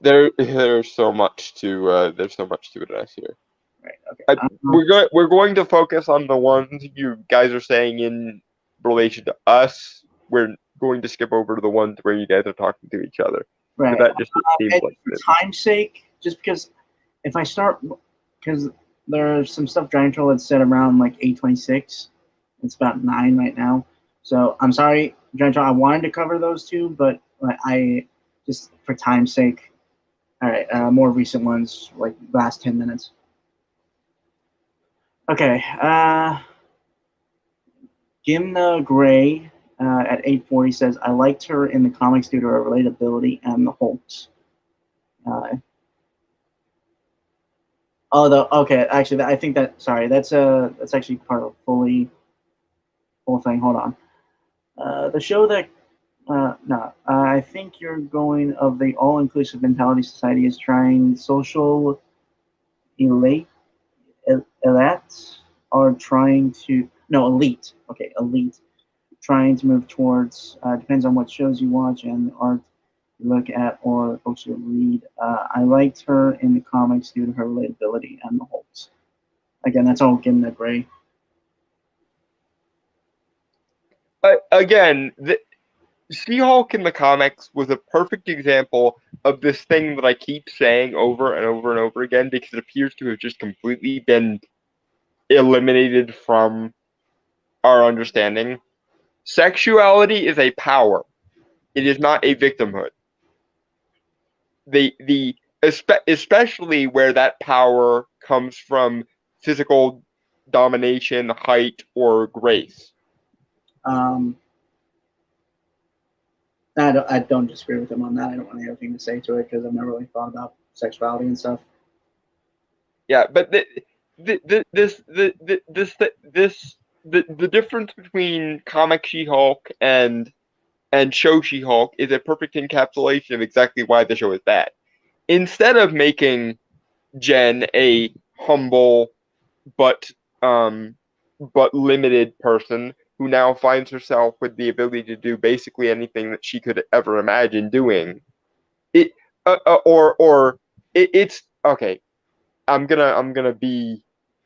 There's so much to address here. Right. Okay. We're going to focus on the ones you guys are saying in relation to us. We're going to skip over to the ones where you guys are talking to each other. Right. That just seems And like for time's sake, just because if I start, because there's some stuff Giant Troll had said around like 8:26. It's about 9 right now. So I'm sorry, Giant Troll. I wanted to cover those two, but I just for time's sake. All right. More recent ones, like last 10 minutes. Okay. Gimna Gray at 8:40 says, I liked her in the comics due to her relatability and the Hulks. Okay, actually, I think that, sorry, that's actually part of a full thing. Hold on. The show that, no, I think you're going of the all-inclusive mentality society is trying social elite, elite, or trying to, no, elite, okay, elite, trying to move towards, depends on what shows you watch and art you look at or books you read. I liked her in the comics due to her relatability and the Hulks. Again, that's all Gimna Gray. again, the She-Hulk in the comics was a perfect example of this thing that I keep saying over and over and over again because it appears to have just completely been eliminated from our understanding. Sexuality is a power. It is not a victimhood. The especially where that power comes from physical domination, height, or grace. I don't disagree with him on that. I don't want anything to say to it because I've never really thought about sexuality and stuff. Yeah, but the difference between comic She-Hulk and show She-Hulk is a perfect encapsulation of exactly why the show is bad. Instead of making Jen a humble but um but limited person who now finds herself with the ability to do basically anything that she could ever imagine doing, it or it's okay. I'm gonna be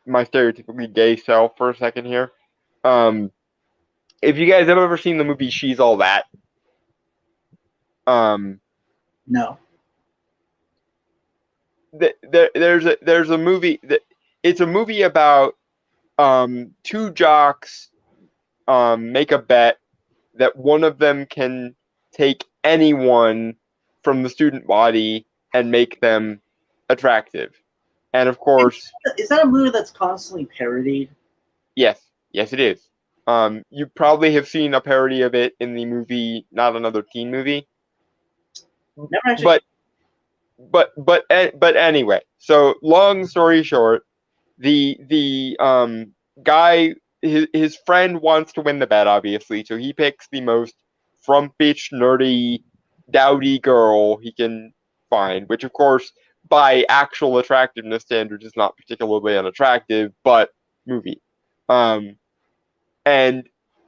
my stereotypically gay self for a second here. Um, if you guys have ever seen the movie She's All That, um, No. there's a movie that it's a movie about two jocks make a bet that one of them can take anyone from the student body and make them attractive. And of course, Is that a movie that's constantly parodied? yes, it is. You probably have seen a parody of it in the movie Not Another Teen Movie. Never actually. But but anyway, so long story short, the guy his friend wants to win the bet obviously, so he picks the most frumpish, nerdy dowdy girl he can find, which of course by actual attractiveness standards is not particularly unattractive, but movie. And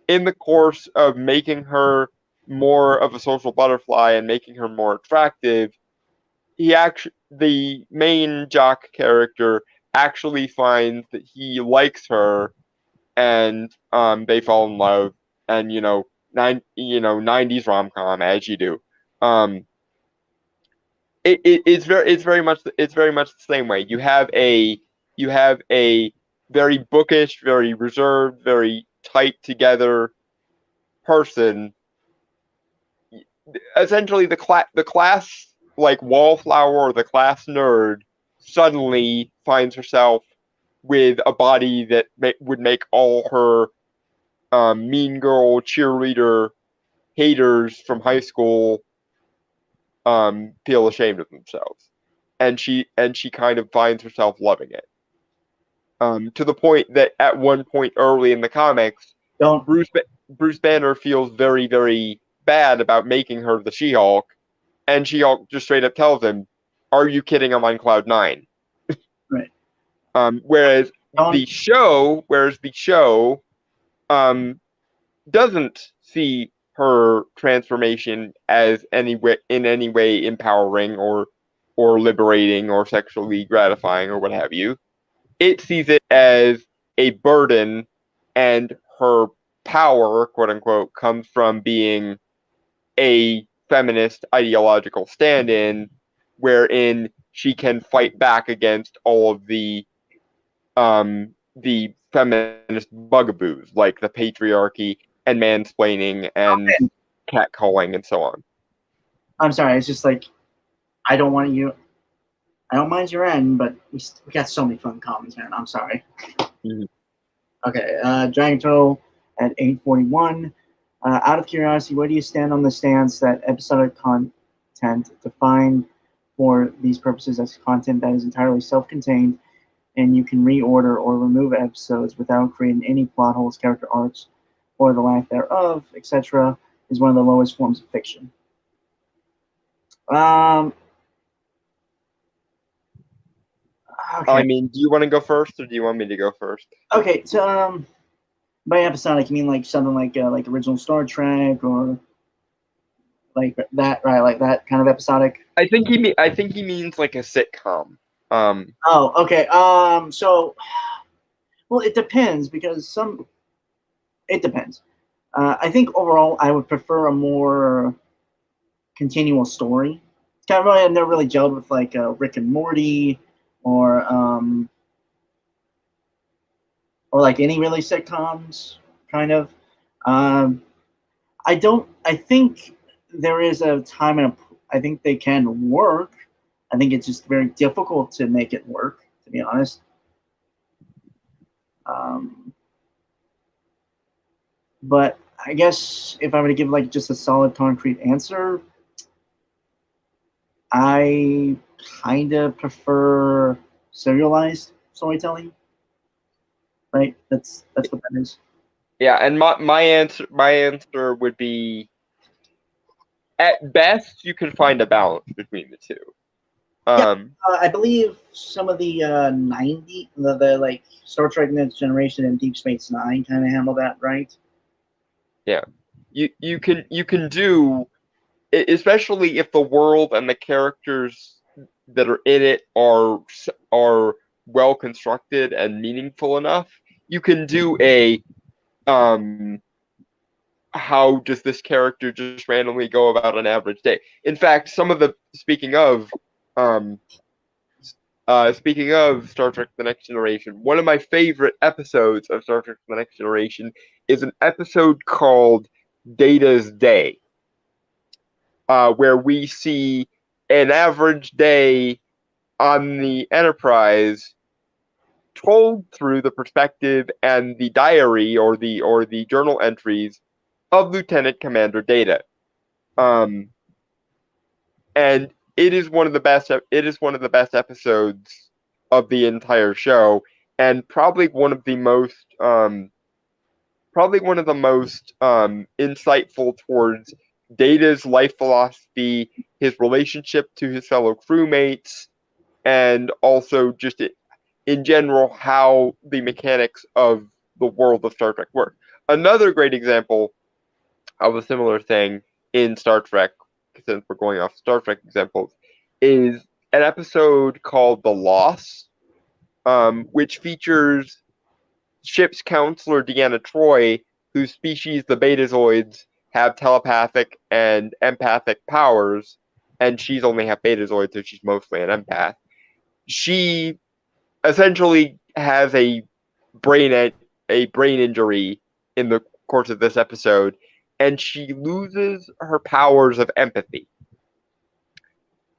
in the course of making her more of a social butterfly and making her more attractive, the main jock character actually finds that he likes her, and they fall in love, and 90s rom com as you do. Um, it's very much the same way. You have a very bookish, very reserved, very tight together person. Essentially, the class like wallflower or the class nerd suddenly finds herself with a body that would make all her mean girl cheerleader haters from high school feel ashamed of themselves, and she kind of finds herself loving it. To the point that at one point early in the comics, Don't. Bruce Banner feels very, very bad about making her the She-Hulk, and She-Hulk just straight up tells him, "Are you kidding? I'm on cloud nine." Right. Whereas Don't. the show doesn't see her transformation as in any way empowering or liberating or sexually gratifying or what have you. It sees it as a burden, and her power, quote unquote, comes from being a feminist ideological stand-in, wherein she can fight back against all of the feminist bugaboos like the patriarchy and mansplaining and catcalling and so on. I'm sorry. It's just like I don't want you. I don't mind your end, but we got so many fun comments, man. I'm sorry. Mhm. Okay, Dragon Turtle at 841. Out of curiosity, where do you stand on the stance that episodic content defined for these purposes as content that is entirely self-contained and you can reorder or remove episodes without creating any plot holes, character arcs, or the lack thereof, etc., is one of the lowest forms of fiction? Um, okay. I mean, do you want to go first, or do you want me to go first? Okay, so by episodic, you mean like something like original Star Trek or like that, right? Like that kind of episodic. I think he means like a sitcom. Oh, okay. So, well, it depends because it depends. I think overall, I would prefer a more continual story. I've never really gelled with like Rick and Morty or or like any really sitcoms, kind of. Um, I don't. I think there is a time and I think they can work. I think it's just very difficult to make it work, to be honest. Um, but I guess if I were to give like just a solid, concrete answer, I kind of prefer serialized storytelling. Right? That's what that is. Yeah, and my answer would be, at best you can find a balance between the two. I believe some of the the like Star Trek Next Generation and Deep Space Nine kind of handle that, right? Yeah, you can do, especially if the world and the characters that are in it are well constructed and meaningful enough. You can do a how does this character just randomly go about an average day? In fact, some of the um, speaking of Star Trek: The Next Generation, one of my favorite episodes of Star Trek: The Next Generation is an episode called Data's Day, where we see an average day on the Enterprise told through the perspective and the diary or the journal entries of Lieutenant Commander Data. Um, and it is one of the best. It is one of the best episodes of the entire show, and probably one of the most insightful towards Data's life philosophy, his relationship to his fellow crewmates, and also just in general how the mechanics of the world of Star Trek work. Another great example of a similar thing in Star Trek, since we're going off Star Trek examples, is an episode called The Loss, which features ship's counselor Deanna Troi, whose species, the Betazoids, have telepathic and empathic powers, and she's only half Betazoid, so she's mostly an empath. She essentially has a brain injury in the course of this episode, and she loses her powers of empathy.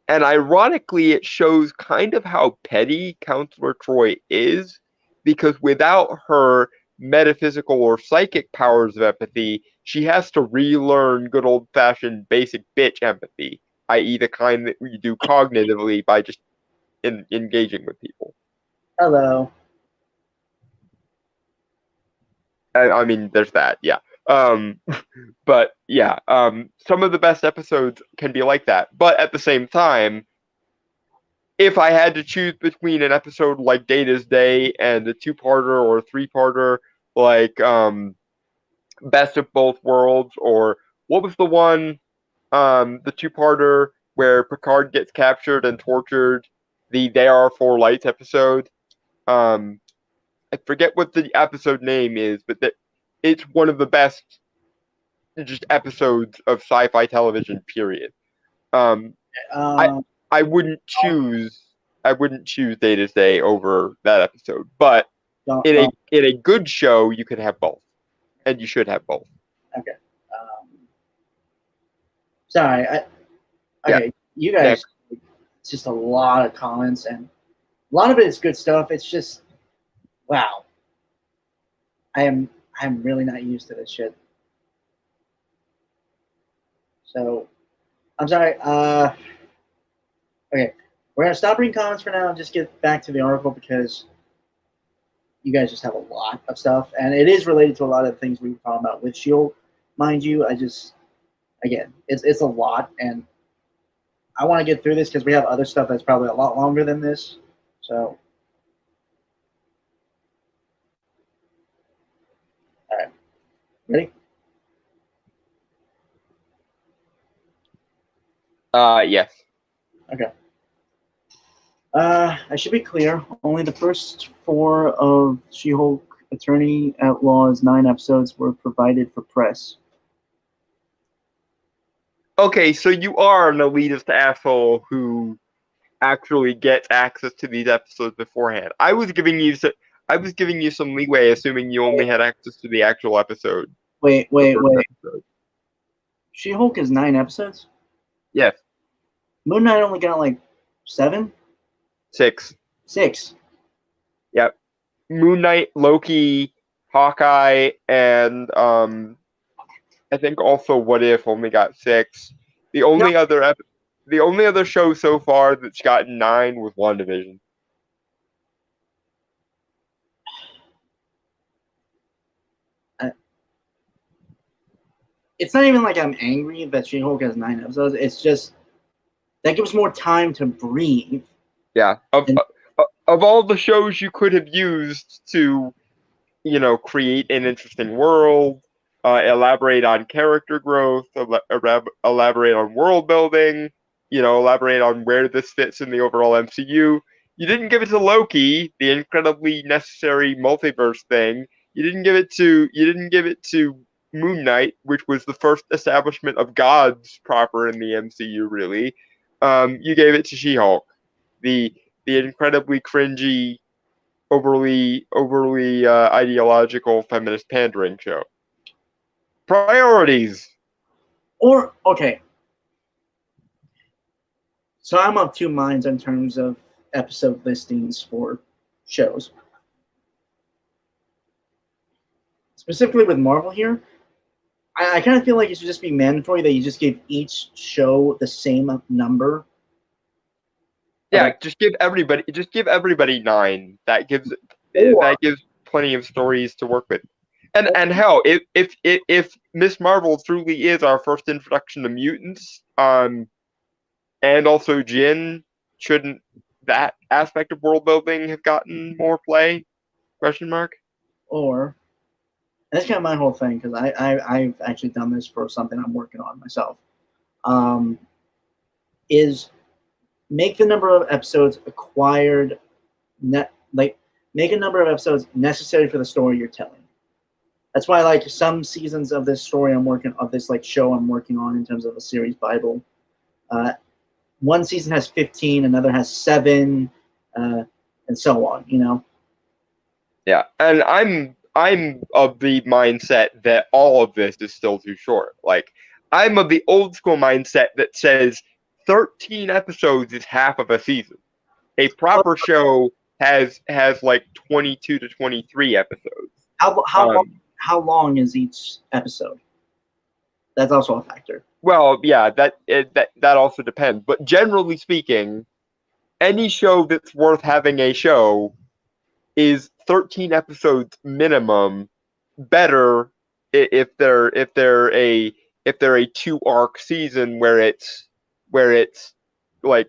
And ironically, it shows kind of how petty Counselor Troi is, because without her metaphysical or psychic powers of empathy, she has to relearn good old fashioned basic bitch empathy, i.e., the kind that we do cognitively by just engaging with people. Hello. I mean, there's that, yeah. But yeah, some of the best episodes can be like that. But at the same time, if I had to choose between an episode like Data's Day and a two-parter or a three-parter like Best of Both Worlds, or what was the one, the two-parter where Picard gets captured and tortured, the There Are Four Lights episode. I forget what the episode name is, but it's one of the best just episodes of sci-fi television. Period. I I wouldn't choose Data's Day over that episode, but in a good show, you can have both, and you should have both. Okay. Sorry. Okay. You guys, it's just a lot of comments, and a lot of it is good stuff. It's just, wow. I'm really not used to this shit. So, I'm sorry. Okay, we're gonna stop reading comments for now and just get back to the article because you guys just have a lot of stuff, and it is related to a lot of the things we were talking about with Shield, mind you. Again, it's a lot, and I want to get through this because we have other stuff that's probably a lot longer than this. So, all right, ready? Yes. Okay. I should be clear. Only the first 4 of She-Hulk Attorney Outlaw's 9 episodes were provided for press. Okay, so you are an elitist asshole who actually gets access to these episodes beforehand. I was giving you some leeway, assuming you only had access to the actual episode. Wait. She-Hulk is 9 episodes? Yes. Moon Knight only got like 7? 6. 6. Yep. Moon Knight, Loki, Hawkeye, and I think also What If only got 6. The only other show so far that's gotten 9 was WandaVision. It's not even like I'm angry that She-Hulk has 9 episodes. It's just that gives more time to breathe. Yeah. Of all the shows you could have used to, create an interesting world, elaborate on character growth, elaborate on world building, elaborate on where this fits in the overall MCU, you didn't give it to Loki, the incredibly necessary multiverse thing. You didn't give it to Moon Knight, which was the first establishment of gods proper in the MCU, really. You gave it to She-Hulk, the incredibly cringy, overly ideological feminist pandering show. Priorities. Or, okay. So I'm of 2 minds in terms of episode listings for shows. Specifically with Marvel here, I kind of feel like it should just be mandatory that you just give each show the same number. Yeah, just give everybody 9. That gives plenty of stories to work with. And hell, if Miss Marvel truly is our first introduction to mutants, and also Jin, shouldn't that aspect of world building have gotten more play? Question mark. Or that's kind of my whole thing because I've actually done this for something I'm working on myself. Um, is make the number of episodes acquired like make a number of episodes necessary for the story you're telling. That's why like some seasons of this story of this like show I'm working on in terms of a series Bible. One season has 15, another has 7, and so on. You know. Yeah, and I'm of the mindset that all of this is still too short. Like I'm of the old school mindset that says 13 episodes is half of a season. A proper show has like 22 to 23 episodes. How long is each episode? That's also a factor. Well, yeah, that also depends. But generally speaking, any show that's worth having a show is 13 episodes minimum. Better if they're a 2 arc season where it's like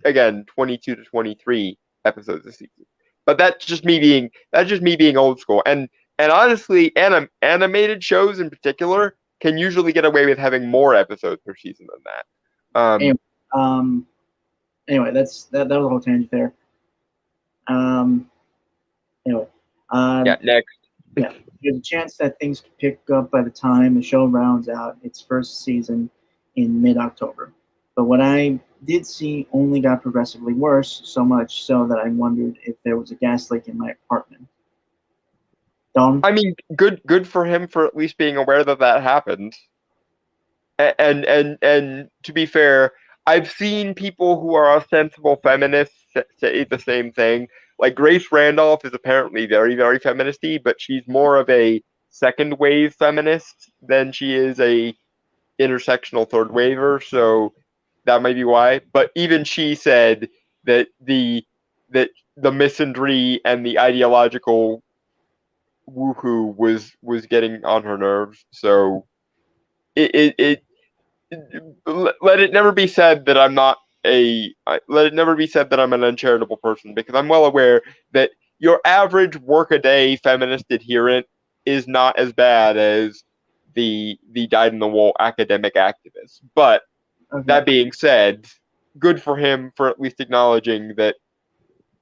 again 22 to 23 episodes a season. But that's just me being old school. And honestly, animated shows in particular can usually get away with having more episodes per season than that. Anyway, anyway, that was a whole tangent there. Anyway, Yeah, next. yeah, there's a chance that things could pick up by the time the show rounds out its first season in mid-October. But what I did see only got progressively worse, so much so that I wondered if there was a gas leak in my apartment. Don? I mean, good for him for at least being aware that that happened. And to be fair, I've seen people who are ostensible feminists say the same thing. Like Grace Randolph is apparently very, very feministy, but she's more of a second wave feminist than she is a intersectional third waver. So that might be why. But even she said that the misandry and the ideological woohoo was getting on her nerves. So it let it never be said that let it never be said that I'm an uncharitable person, because I'm well aware that your average workaday feminist adherent is not as bad as the dyed in the wool academic activist. But Okay. that being said, good for him for at least acknowledging that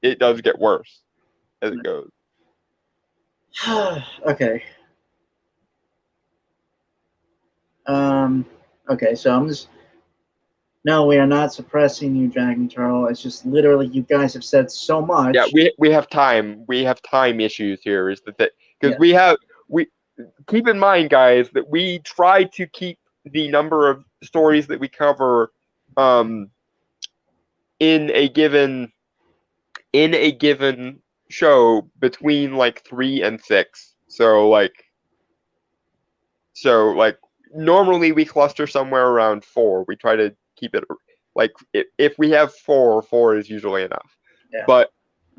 it does get worse as it goes. Okay. Okay, so I'm just. No, we are not suppressing you, Dragon Turtle. It's just literally you guys have said so much. Yeah, we have time. We have time issues here. Is that because Yeah. we keep in mind, guys, that we try to keep the number of stories that we cover in a given show between like 3 and 6. So normally we cluster somewhere around 4. We try to keep it like if we have 4 is usually enough. Yeah. But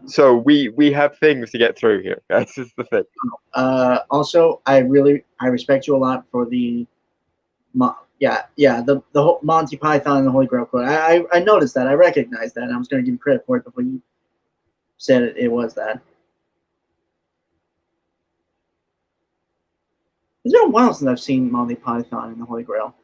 so we have things to get through here. That's just the thing. Also, I respect you a lot for the the whole Monty Python and the Holy Grail quote. I noticed that. I recognized that. And I was going to give you credit for it before you said it was that. It's been a while since I've seen Monty Python and the Holy Grail.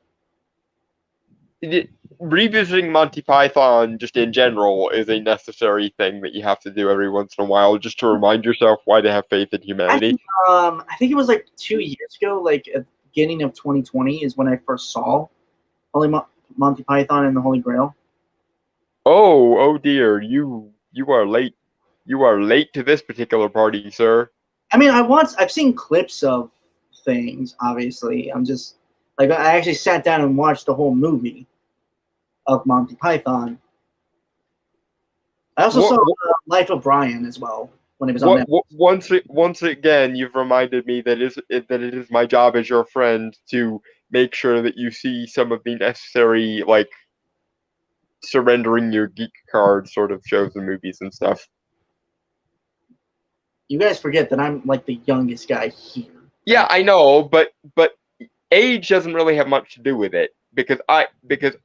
Revisiting Monty Python just in general is a necessary thing that you have to do every once in a while, just to remind yourself why to have faith in humanity. I think it was like 2 years ago, like at the beginning of 2020 is when I first saw Monty Python and the Holy Grail. Oh dear, you are late. You are late to this particular party, sir. I mean, I've seen clips of things, obviously. I'm just like, I actually sat down and watched the whole movie of Monty Python. I also saw Life of Brian as well when it was on Netflix. Once again, you've reminded me that it is my job as your friend to make sure that you see some of the necessary, like, surrendering your geek card sort of shows and movies and stuff. You guys forget that I'm like the youngest guy here. Yeah, I know, but age doesn't really have much to do with it because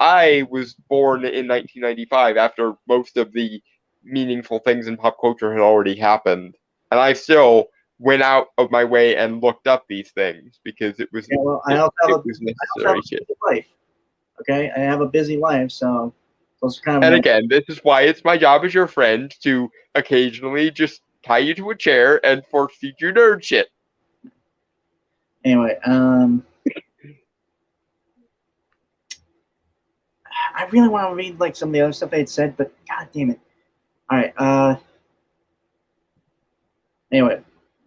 I was born in 1995 after most of the meaningful things in pop culture had already happened, and I still went out of my way and looked up these things because it was Yeah, well, it was I also have necessary a shit. busy life. Okay, I have a busy life, so those are kind of And important. again, this is why it's my job as your friend to occasionally just tie you to a chair and force feed you nerd shit. Anyway, I really want to read like some of the other stuff they had said, but god damn it. All right. Anyway,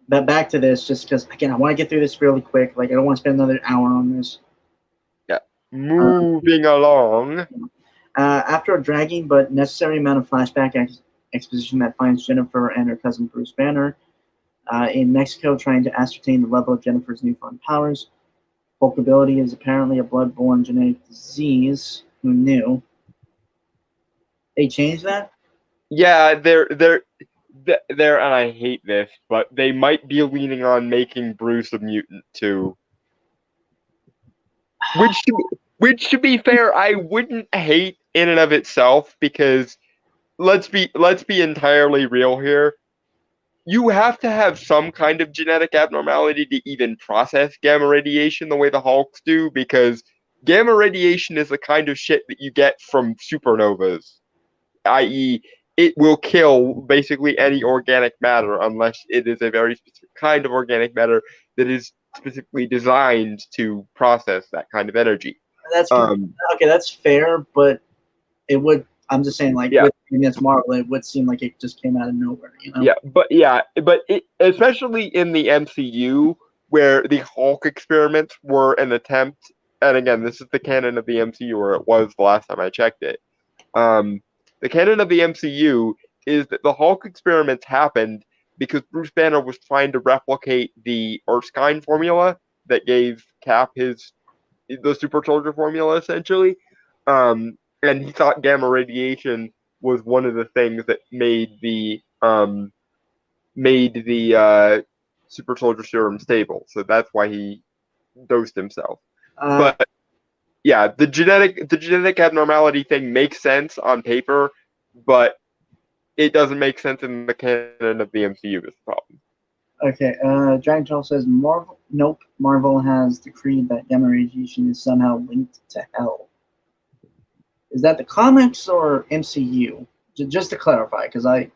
but back to this, just because again, I want to get through this really quick. Like, I don't want to spend another hour on this. Yeah. Um, Moving along. After a dragging but necessary amount of flashback exposition that finds Jennifer and her cousin Bruce Banner in Mexico trying to ascertain the level of Jennifer's newfound powers. Hulk ability is apparently a blood-borne genetic disease. Who knew? They changed that? Yeah, they're, and I hate this, but they might be leaning on making Bruce a mutant too. Which, to, which to be fair, I wouldn't hate in and of itself because let's be entirely real here. You have to have some kind of genetic abnormality to even process gamma radiation the way the Hulks do, because gamma radiation is the kind of shit that you get from supernovas, i.e., it will kill basically any organic matter unless it is a very specific kind of organic matter that is specifically designed to process that kind of energy. That's Um, okay. That's fair, but it would. I'm just saying, like yeah, with Miss Marvel, it would seem like it just came out of nowhere. You know? especially in the MCU where the Hulk experiments were an attempt, and again, this is the canon of the MCU, or it was the last time I checked it. Um, the canon of the MCU is that the Hulk experiments happened because Bruce Banner was trying to replicate the Erskine formula that gave Cap the super soldier formula essentially. And he thought gamma radiation was one of the things that made the super soldier serum stable. So that's why he dosed himself. Uh, But yeah, the genetic abnormality thing makes sense on paper, but it doesn't make sense in the canon of the MCU is the problem. okay. Dragon Troll says Marvel. Nope. Marvel has decreed that gamma radiation is somehow linked to hell. Is that the comics or MCU? Just to clarify, because I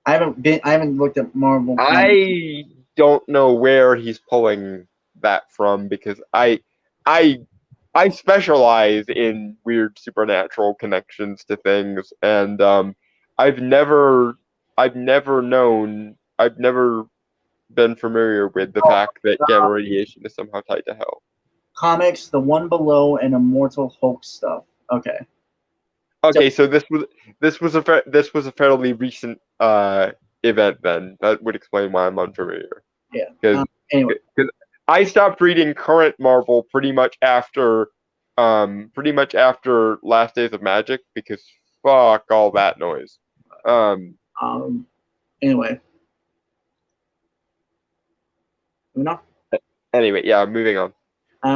haven't looked at Marvel comics. I don't know where he's pulling that from because I I specialize in weird supernatural connections to things, and I've never I've never been familiar with the fact that gamma radiation is somehow tied to hell. Comics, the one below, and Immortal Hulk stuff. Okay. So Okay, so this was a fairly recent event then. That would explain why I'm unfamiliar. yeah. Because Anyway, I stopped reading current Marvel pretty much after Last Days of Magic because fuck all that noise. Um, um, anyway, moving on. anyway, yeah, moving on.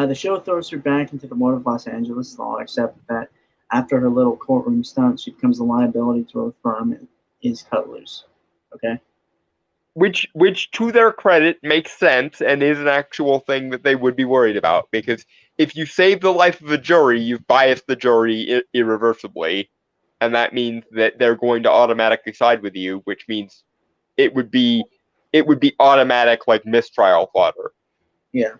The show throws her back into the world of Los Angeles law, except that after her little courtroom stunt, she becomes a liability to her firm and is cut loose. Okay. Which to their credit makes sense and is an actual thing that they would be worried about, because if you save the life of a jury, you've biased the jury irreversibly, and that means that they're going to automatically side with you, which means it would be it would be automatic like mistrial fodder, Yeah.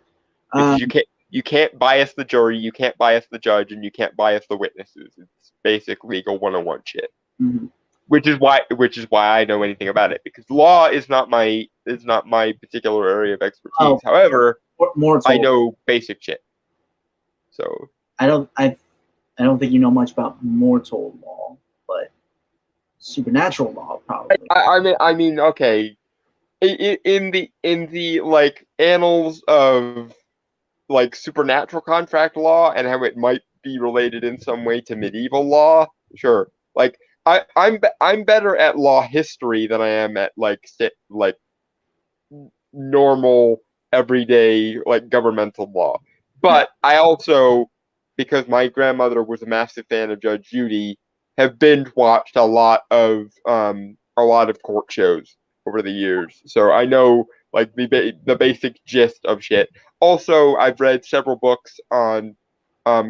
because Um, you can't bias the jury, you can't bias the judge, and you can't bias the witnesses. It's basic legal 101 shit. mhm. Which is why I know anything about it, because law is not my particular area of expertise. Oh, However, I Mortal. know basic shit. So I don't. I don't think you know much about mortal law, but supernatural law probably. I mean, okay, in the like annals of like supernatural contract law and how it might be related in some way to medieval law, sure. Like I'm better at law history than I am at like normal everyday like governmental law. But I also, because my grandmother was a massive fan of Judge Judy, have binge watched a lot of court shows over the years. So I know like the basic gist of shit. Also, I've read several books on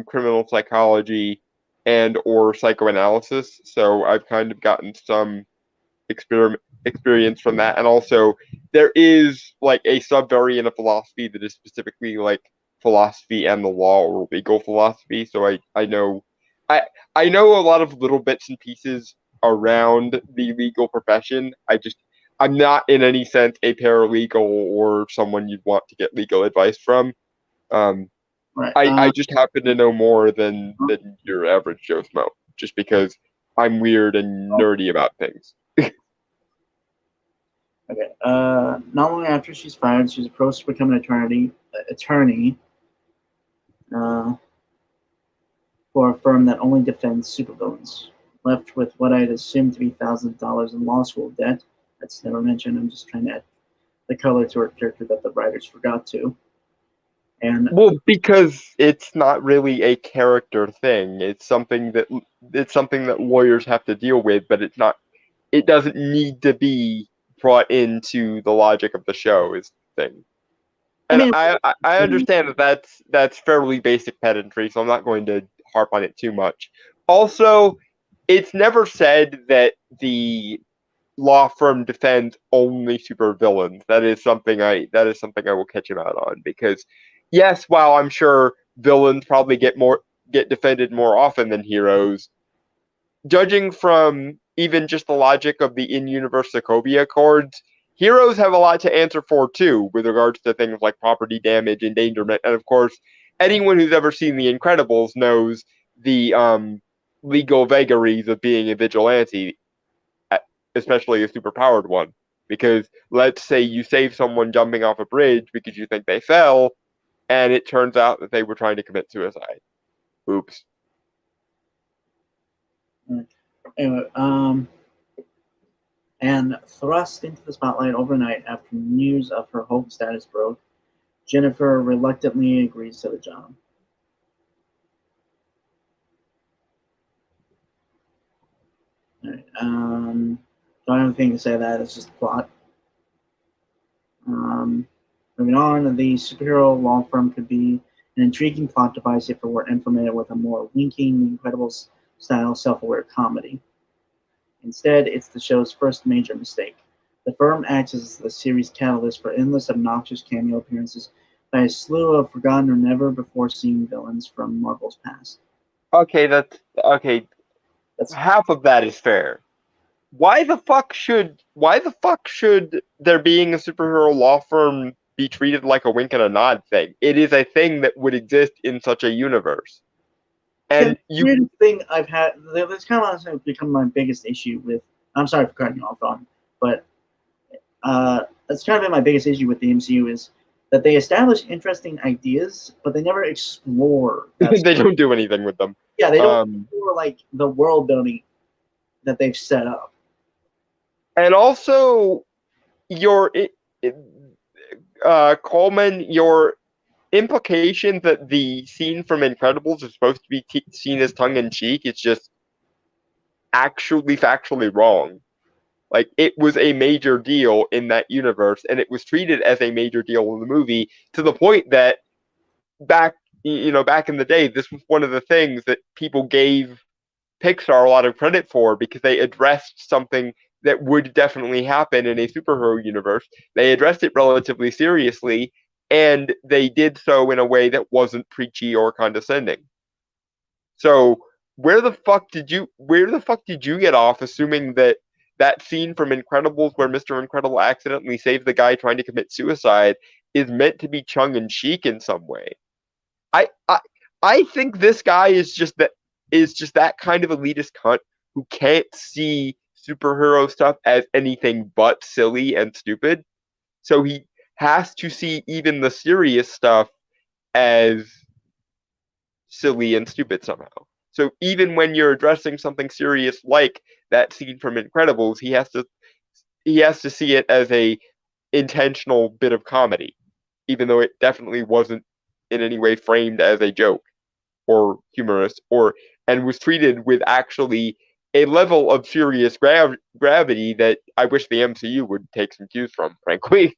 criminal psychology and or psychoanalysis, so I've kind of gotten some experience from that. And also, there is like a subvariant of philosophy that is specifically like philosophy and the law or legal philosophy. So I I know a lot of little bits and pieces around the legal profession. I'm not in any sense a paralegal or someone you'd want to get legal advice from. Um, Right. I just happen to know more than your average Joe Smo, just because I'm weird and nerdy about things. Okay. Not long after she's fired, she's approached to become an attorney for a firm that only defends supervillains. Left with what I'd assumed to be thousands of dollars in law school debt. That's never mentioned. I'm just trying to add the color to her character that the writers forgot to. And Well, because it's not really a character thing. It's something that lawyers have to deal with, but it's not. It doesn't need to be brought into the logic of the show. Is the thing. I And mean, I understand that that's fairly basic pedantry, so I'm not going to harp on it too much. Also, it's never said that the law firm defends only supervillains. That is something I will catch him out on because yes, while I'm sure villains probably get defended more often than heroes, judging from even just the logic of the in-universe Sokovia Accords, heroes have a lot to answer for too, with regards to things like property damage, endangerment, and of course, anyone who's ever seen The Incredibles knows the legal vagaries of being a vigilante, especially a superpowered one. Because let's say you save someone jumping off a bridge because you think they fell, and it turns out that they were trying to commit suicide. Oops. anyway, and thrust into the spotlight overnight after news of her Hope status broke, Jennifer reluctantly agrees to the job. All right, don't have anything to say that. It's just the plot. Moving on, the superhero law firm could be an intriguing plot device if it were implemented with a more winking, Incredibles style self-aware comedy. Instead, it's the show's first major mistake. The firm acts as the series' catalyst for endless obnoxious cameo appearances by a slew of forgotten or never before seen villains from Marvel's past. Okay, that's okay. That's Half of that is fair. Why the fuck should there being a superhero law firm be treated like a wink and a nod thing? It is a thing that would exist in such a universe. the And you weirdest thing I've had. That's kind of honestly become my biggest issue with. I'm sorry for cutting you off, Don, but that's kind of been my biggest issue with the MCU is that they establish interesting ideas, but they never explore. they don't do anything with them. Yeah, they don't explore like the world building that they've set up. And also your Coleman, your implication that the scene from Incredibles is supposed to be seen as tongue in cheek is just actually factually wrong. Like it was a major deal in that universe, and it was treated as a major deal in the movie to the point that back back in the day, this was one of the things that people gave Pixar a lot of credit for because they addressed something that would definitely happen in a superhero universe. They addressed it relatively seriously, and they did so in a way that wasn't preachy or condescending. So where the fuck did you get off assuming that that scene from Incredibles where Mr. Incredible accidentally saved the guy trying to commit suicide is meant to be tongue in cheek in some way? I I I think this guy is just that kind of elitist cunt who can't see superhero stuff as anything but silly and stupid. So he has to see even the serious stuff as silly and stupid somehow. So even when you're addressing something serious like that scene from Incredibles, he has to see it as a intentional bit of comedy, even though it definitely wasn't in any way framed as a joke or humorous, and was treated with actually a level of serious gravity that I wish the MCU would take some cues from, frankly.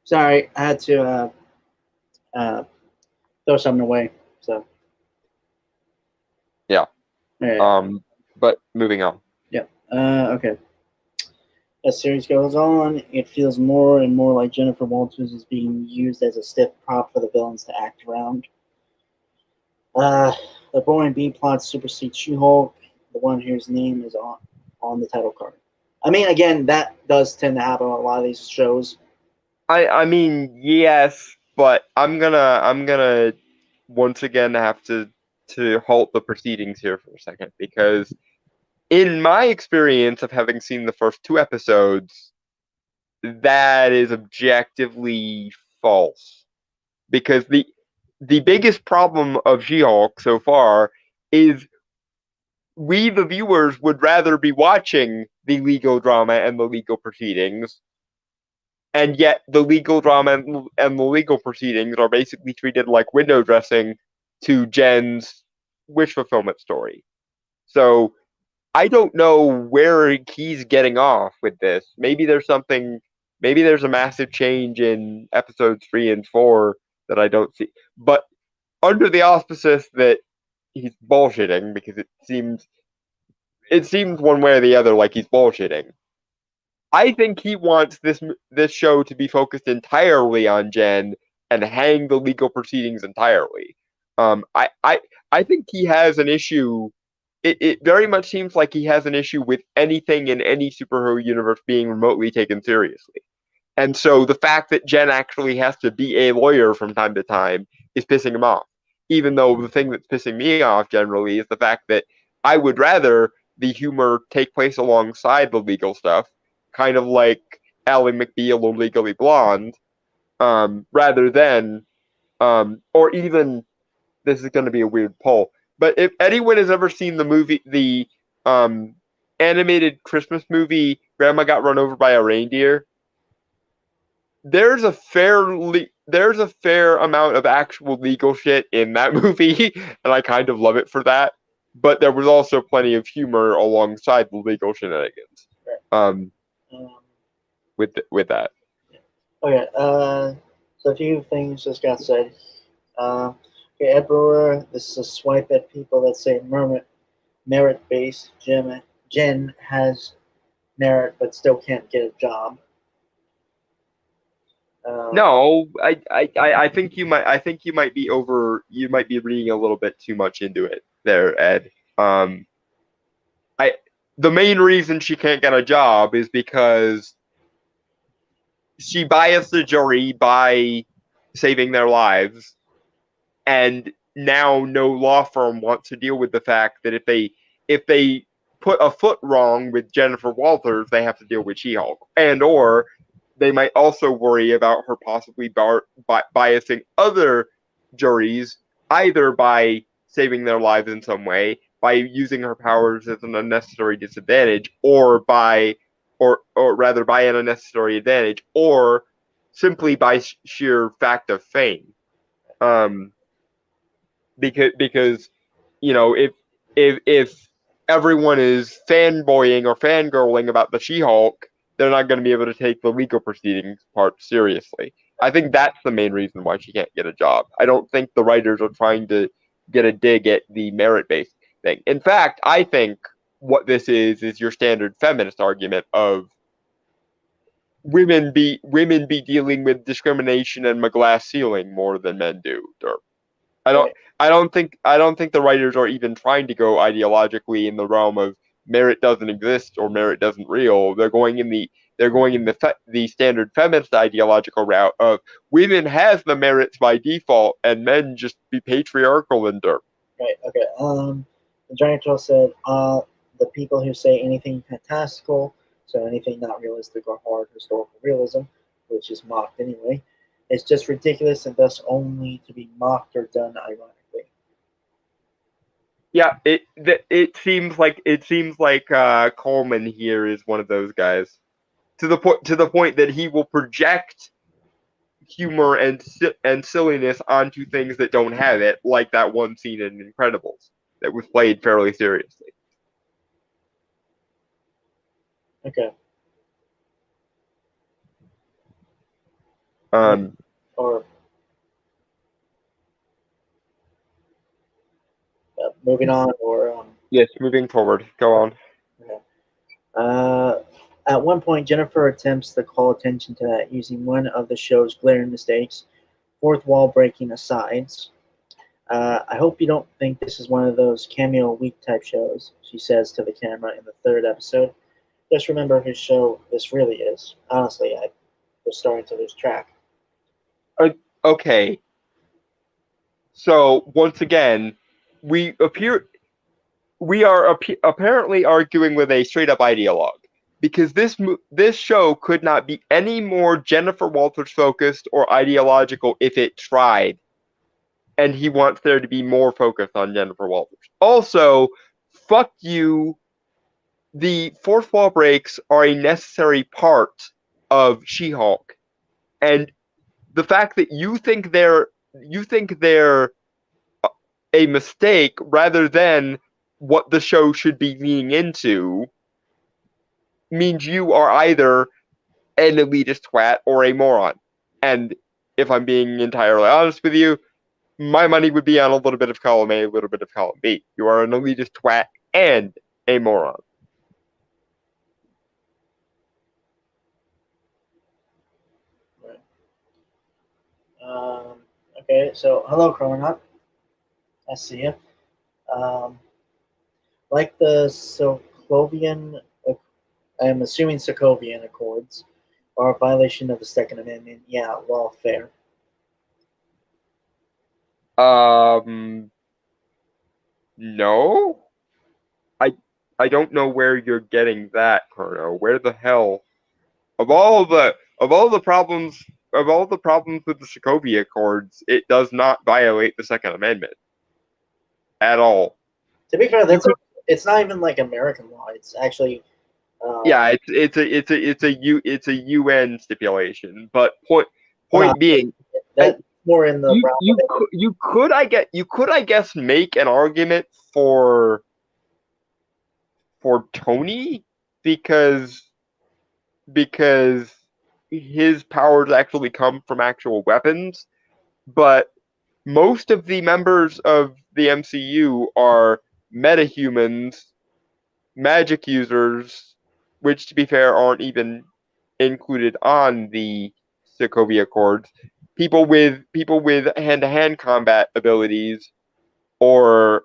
Sorry, I had to uh, throw something away. So Yeah. yeah, But moving on. yeah. Okay. As series goes on, it feels more and more like Jennifer Walters is being used as a stiff prop for the villains to act around. Uh, the boring B plot supersedes She-Hulk, the one whose name is on the title card. I mean, again, that does tend to happen on a lot of these shows. I mean, yes, but I'm gonna once again have to halt the proceedings here for a second because in my experience of having seen the first two episodes, that is objectively false. Because the biggest problem of She-Hulk so far is we the viewers would rather be watching the legal drama and the legal proceedings, and yet the legal drama and the legal proceedings are basically treated like window dressing to Jen's wish fulfillment story. So I don't know where he's getting off with this. Maybe there's something. Maybe there's a massive change in episodes 3 and 4 that I don't see. But under the auspices that he's bullshitting, because it seems one way or the other like he's bullshitting. I think he wants this show to be focused entirely on Jen and hang the legal proceedings entirely. I think he has an issue. It very much seems like he has an issue with anything in any superhero universe being remotely taken seriously. And so the fact that Jen actually has to be a lawyer from time to time is pissing him off. Even though the thing that's pissing me off generally is the fact that I would rather the humor take place alongside the legal stuff, kind of like Ally McBeal or Legally Blonde, rather than, or even, this is going to be a weird poll, but if anyone has ever seen the movie, the um, animated Christmas movie, Grandma Got Run Over by a Reindeer, there's a fair amount of actual legal shit in that movie, and I kind of love it for that. But there was also plenty of humor alongside the legal shenanigans. Um, Um, with that. okay, so a few things just got said. Okay, Emperor, this is a swipe at people that say merit-based. Jen has merit but still can't get a job. No, I think you might be over. You might be reading a little bit too much into it there, Ed. Um, I the main reason she can't get a job is because she biased the jury by saving their lives, and now no law firm wants to deal with the fact that if they put a foot wrong with Jennifer Walters, they have to deal with She-Hulk, and or they might also worry about her possibly biasing other juries, either by saving their lives in some way, by using her powers as an unnecessary disadvantage, or rather by an unnecessary advantage, or simply by sheer fact of fame. Um, because if everyone is fanboying or fangirling about the She-Hulk, they're not going to be able to take the legal proceedings part seriously. I think that's the main reason why she can't get a job. I don't think the writers are trying to get a dig at the merit-based thing. In fact, I think what this is your standard feminist argument of women be dealing with discrimination and a glass ceiling more than men do. I don't Right. I don't think the writers are even trying to go ideologically in the realm of merit doesn't exist or merit doesn't real. They're going in the standard feminist ideological route of women has the merits by default and men just be patriarchal and dirt. Right. Okay. The Giant Troll said, the people who say anything fantastical So anything not realistic or hard historical realism, which is mocked anyway, is just ridiculous and thus only to be mocked or done ironically. Yeah, it seems like Coleman here is one of those guys to the point that he will project humor and silliness onto things that don't have it, like that one scene in Incredibles that was played fairly seriously. Okay. Or moving on, or Yes, moving forward. Go on. okay. At one point, Jennifer attempts to call attention to that using one of the show's glaring mistakes, fourth wall breaking asides. I hope you don't think this is one of those cameo week type shows, she says to the camera in the third episode. Just remember whose show this really is. Honestly, I was starting to lose track. Okay. So once again, we are apparently arguing with a straight up ideologue because this show could not be any more Jennifer Walters focused or ideological if it tried, and he wants there to be more focus on Jennifer Walters. Also, fuck you. The fourth wall breaks are a necessary part of She-Hulk, and the fact that you think they're a mistake rather than what the show should be leaning into means you are either an elitist twat or a moron. And if I'm being entirely honest with you, my money would be on a little bit of column A, a little bit of column B. You are an elitist twat and a moron. Right. Okay, so hello, Chrononaut. I see you. Um, like the Sokovian, I am assuming Sokovian Accords, are a violation of the Second Amendment. Yeah, well, fair. No, I don't know where you're getting that, Chrono. Where the hell of all the problems with the Sokovia Accords, it does not violate the Second Amendment at all. To be fair, it's not even like American law. It's actually Yeah, it's a UN stipulation. But point being, that's more in the you could I guess make an argument for Tony because his powers actually come from actual weapons, but most of the members of the MCU are metahumans, magic users, which to be fair aren't even included on the Sokovia Accords. People with hand-to-hand combat abilities, or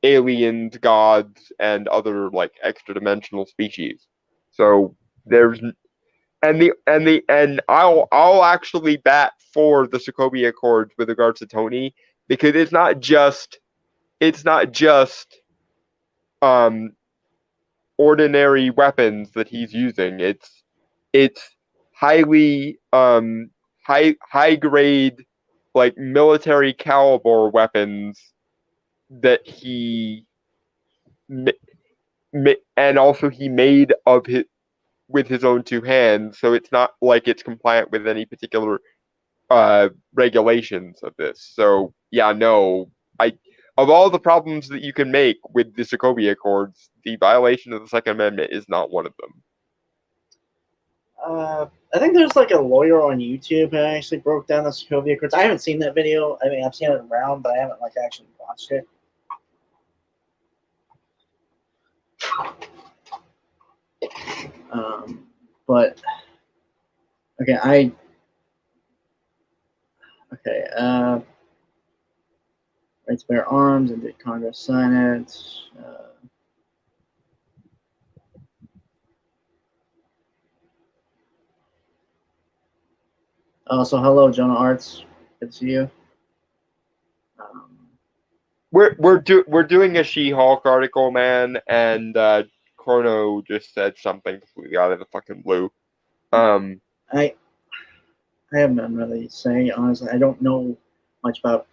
aliens, gods, and other like extra-dimensional species. So there's and I'll actually bat for the Sokovia Accords with regards to Tony because it's not just um ordinary weapons that he's using. It's highly high grade like military caliber weapons that he and also he made of his with his own two hands, so it's not like it's compliant with any particular regulations of this. So yeah, no, I of all the problems that you can make with the Sokovia Accords, the violation of the Second Amendment is not one of them. I think there's like a lawyer on YouTube who actually broke down the Sokovia Accords. I haven't seen that video. I mean, I've seen it around, but I haven't like actually watched it. But okay, right to bear arms, and did Congress sign it? So hello, Jonah Arts. Good to see you. We're doing a She-Hulk article, man, and Chrono just said something completely out of the fucking blue. I have nothing really to say, honestly. I don't know much about.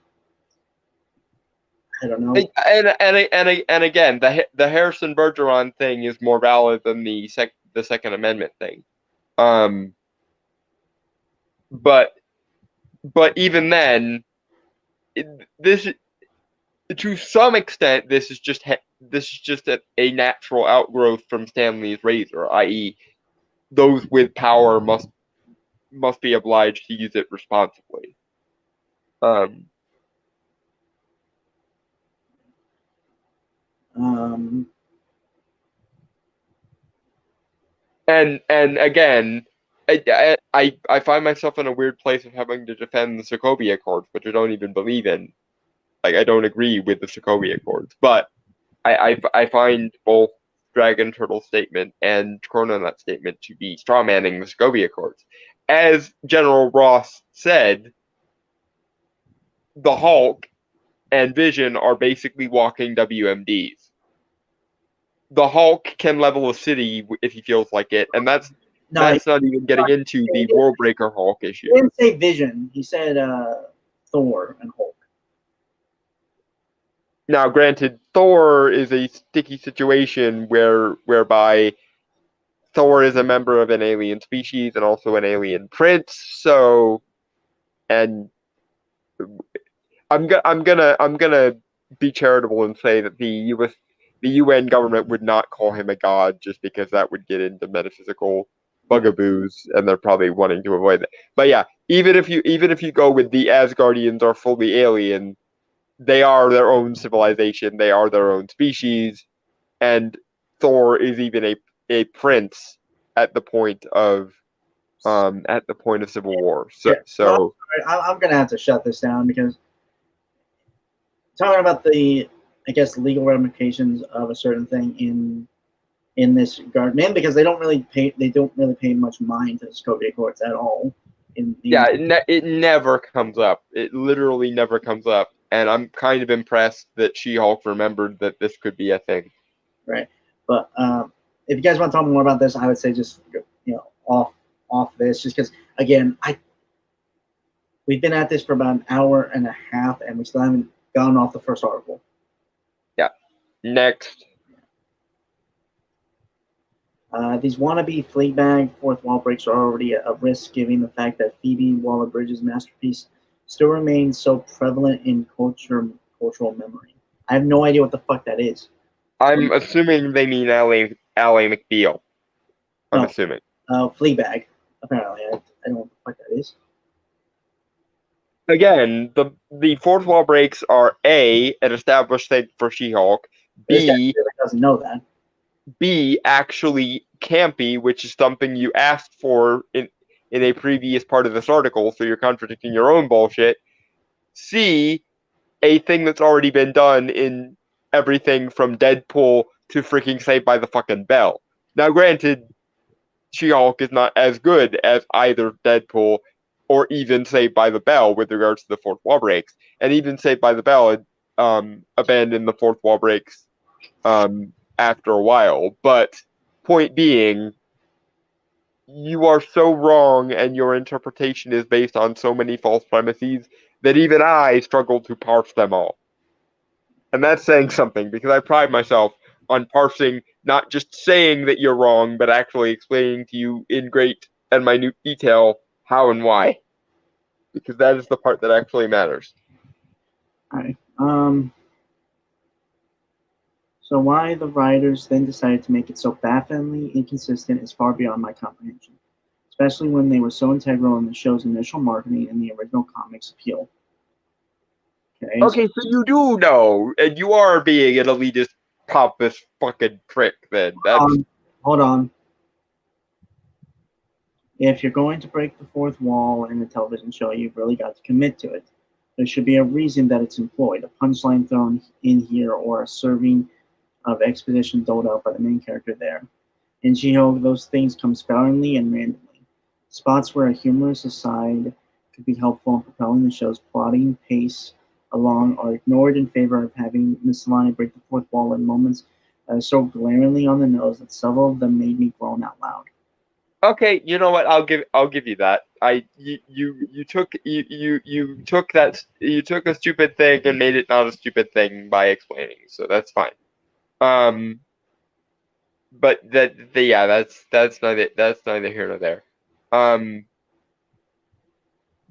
I don't know. And again, the Harrison Bergeron thing is more valid than the Second Amendment thing. But even then, this to some extent this is just a natural outgrowth from Stanley's razor, i.e., those with power must be obliged to use it responsibly. Um, and again, I find myself in a weird place of having to defend the Sokovia Accords, which I don't even believe in. Like, I don't agree with the Sokovia Accords, but I find both Dragon Turtle's statement and Chrononut's statement to be strawmanning the Sokovia Accords. As General Ross said, the Hulk and Vision are basically walking WMDs. The Hulk can level a city if he feels like it, and that's not even getting into the World Breaker Hulk issue. He didn't say Vision. He said Thor and Hulk. Now, granted, Thor is a sticky situation whereby Thor is a member of an alien species and also an alien prince. So, and I'm gonna be charitable and say that the UN government would not call him a god just because that would get into metaphysical bugaboos, and they're probably wanting to avoid that. But yeah, even if you go with the Asgardians are fully alien, they are their own civilization, they are their own species, and Thor is even a prince at the point of Civil War. So I'm gonna have to shut this down because talking about the, I guess, legal ramifications of a certain thing in this regard, man, because they don't really pay much mind to the Sokovia Accords at all. It never comes up. It literally never comes up, and I'm kind of impressed that She-Hulk remembered that this could be a thing. Right, but if you guys want to talk more about this, I would say just off this, just because again, we've been at this for about an hour and a half, and we still haven't gotten off the first article. Yeah. Next. These wannabe Fleabag fourth wall breaks are already a risk, given the fact that Phoebe Waller-Bridge's masterpiece still remains so prevalent in cultural memory. I have no idea what the fuck that is. I'm assuming they mean Ally McBeal. I'm assuming. Fleabag, apparently. I don't know what the fuck that is. Again, the fourth wall breaks are A, an established thing for She-Hulk, B, really doesn't know that. B, actually campy, which is something you asked for in a previous part of this article, so you're contradicting your own bullshit. C, a thing that's already been done in everything from Deadpool to freaking Saved by the fucking Bell. Now, granted, She-Hulk is not as good as either Deadpool or even Saved by the Bell with regards to the fourth wall breaks. And even Saved by the Bell abandoned the fourth wall breaks after a while. But point being, you are so wrong and your interpretation is based on so many false premises that even I struggle to parse them all. And that's saying something, because I pride myself on parsing, not just saying that you're wrong, but actually explaining to you in great and minute detail how and why. Because that is the part that actually matters. All right. So why the writers then decided to make it so bafflingly inconsistent is far beyond my comprehension, especially when they were so integral in the show's initial marketing and the original comics appeal. Okay, so you do know, and you are being an elitist, pompous fucking prick, then. Hold on. If you're going to break the fourth wall in a television show, you've really got to commit to it. There should be a reason that it's employed, a punchline thrown in here, or a serving of exposition doled out by the main character there. In She-Hulk, those things come sparingly and randomly. Spots where a humorous aside could be helpful in propelling the show's plotting pace along are ignored in favor of having Miss Lana break the fourth wall in moments so glaringly on the nose that several of them made me groan out loud. Okay, you know what? I'll give you that. You took a stupid thing and made it not a stupid thing by explaining, so that's fine. Um, but yeah, that's neither here nor there. Um,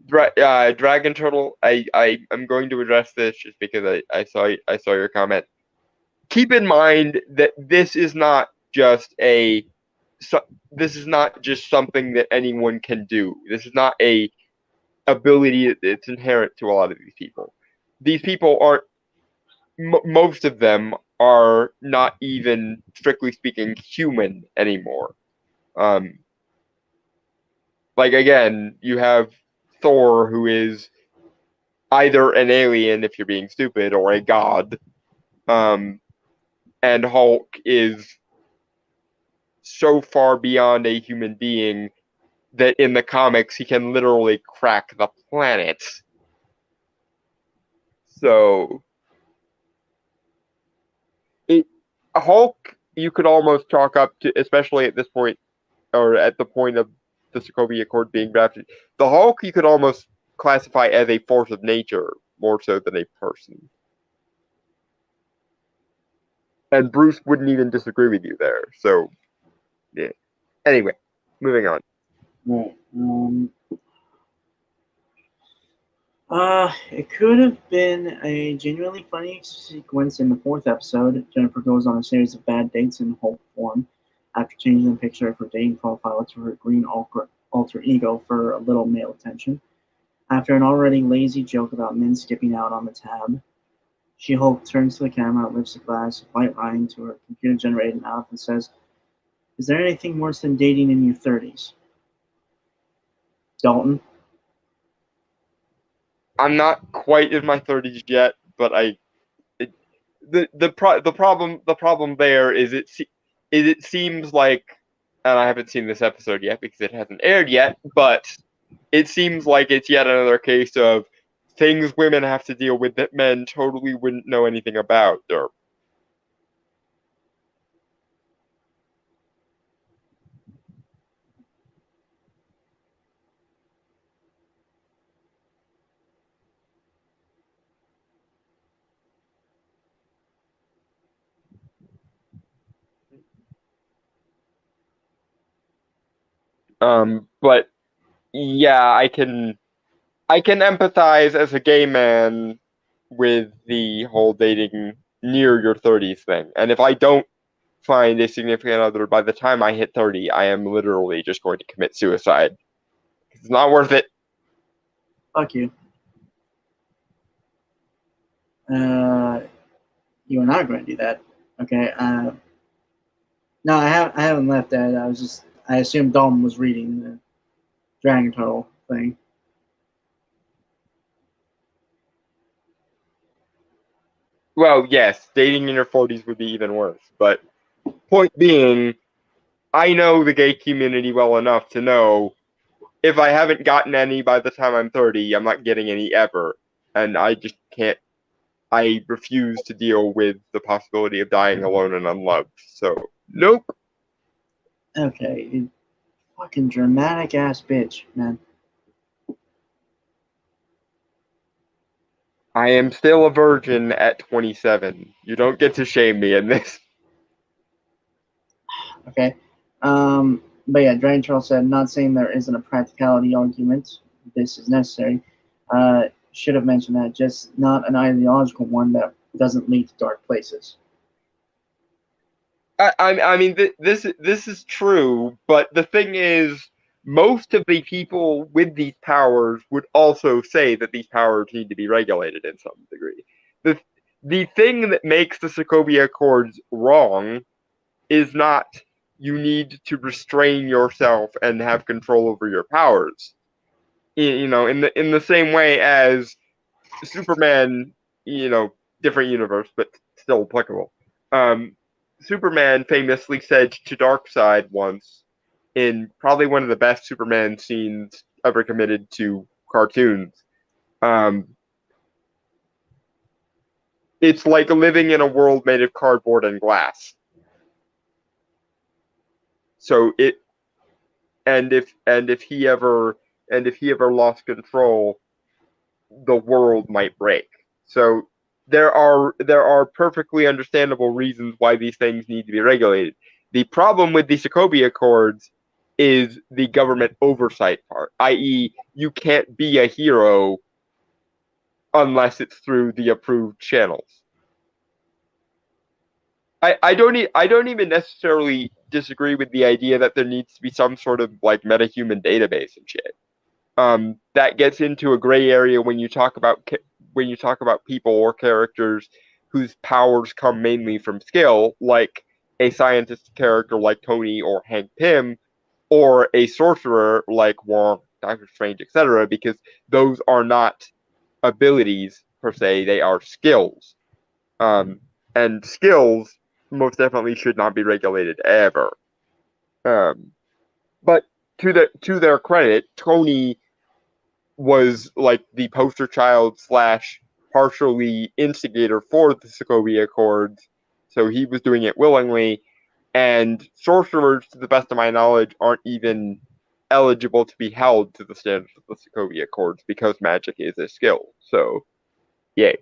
Dragon Turtle. I'm going to address this just because I saw your comment. Keep in mind that so, this is not just something that anyone can do. This is not a ability that's inherent to a lot of these people. These people aren't. Most of them are not even, strictly speaking, human anymore. Um, like again, you have Thor, who is either an alien if you're being stupid, or a god. Um, and Hulk is so far beyond a human being that in the comics he can literally crack the planet. So it Hulk you could almost chalk up to, especially at this point, or at the point of the Sokovia Accord being drafted, the Hulk you could almost classify as a force of nature more so than a person. And Bruce wouldn't even disagree with you there. So yeah. Anyway, moving on. Right. It could have been a genuinely funny sequence in the fourth episode. Jennifer goes on a series of bad dates in Hulk form after changing the picture of her dating profile to her green alter ego for a little male attention. After an already lazy joke about men skipping out on the tab, She-Hulk turns to the camera, lifts a glass of white wine to her computer-generated mouth, and says, "Is there anything worse than dating in your 30s?" Dalton? I'm not quite in my 30s yet, but it, the problem there is it seems like, and I haven't seen this episode yet because it hasn't aired yet, but it seems like it's yet another case of things women have to deal with that men totally wouldn't know anything about. Or but yeah, I can empathize as a gay man with the whole dating near your 30s thing. And if I don't find a significant other by the time I hit 30, I am literally just going to commit suicide. It's not worth it. Fuck you. Uh, you are not going to do that. Okay. No, I haven't left that. I assumed Dalton was reading the Dragon Turtle thing. Well, yes, dating in your 40s would be even worse. But point being, I know the gay community well enough to know if I haven't gotten any by the time I'm 30, I'm not getting any ever. And I just can't, I refuse to deal with the possibility of dying alone and unloved. So, nope. Okay, you fucking dramatic ass bitch, man. I am still a virgin at 27. You don't get to shame me in this. Okay. But yeah, Dragon Turtle said, not saying there isn't a practicality argument. This is necessary. Should have mentioned that, just not an ideological one that doesn't lead to dark places. I mean, this is true, but the thing is, most of the people with these powers would also say that these powers need to be regulated in some degree. The the thing that makes the Sokovia Accords wrong is not you need to restrain yourself and have control over your powers. In the same way as Superman, different universe, but still applicable. Um, Superman famously said to Darkseid once, in probably one of the best Superman scenes ever committed to cartoons, um, it's like living in a world made of cardboard and glass. So it and if he ever lost control, the world might break. So there are perfectly understandable reasons why these things need to be regulated. The problem with the Sokovia Accords is the government oversight part, i.e., you can't be a hero unless it's through the approved channels. I don't even necessarily disagree with the idea that there needs to be some sort of like metahuman database and shit. That gets into a gray area when you talk about people or characters whose powers come mainly from skill, like a scientist character like Tony or Hank Pym, or a sorcerer like Wong, Doctor Strange, etc. Because those are not abilities per se; they are skills. Um, and skills most definitely should not be regulated ever. Um, but to their credit, Tony was like the poster child slash partially instigator for the Sokovia Accords, so he was doing it willingly. And sorcerers, to the best of my knowledge, aren't even eligible to be held to the standards of the Sokovia Accords because magic is a skill. So, yay.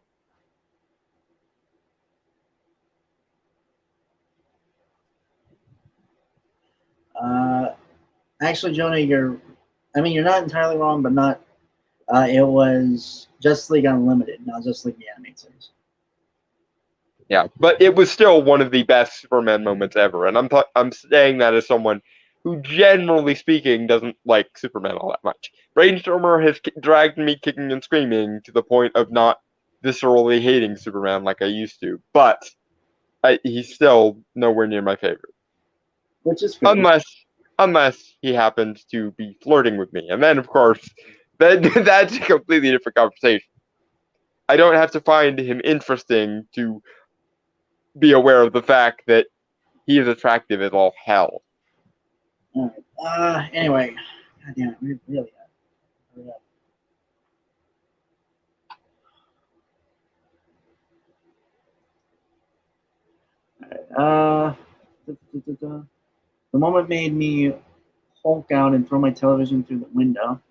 Actually, Jonah, you're not entirely wrong, but not. It was Justice League Unlimited, not Justice League the animated series. Yeah, but it was still one of the best Superman moments ever, and I'm saying that as someone who, generally speaking, doesn't like Superman all that much. Brainstormer has dragged me kicking and screaming to the point of not viscerally hating Superman like I used to, but he's still nowhere near my favorite, Which is fair. unless he happens to be flirting with me, and then of course, that's a completely different conversation. I don't have to find him interesting to be aware of the fact that he is attractive as all hell. All right. Anyway, God damn it, we really got The moment made me hulk out and throw my television through the window.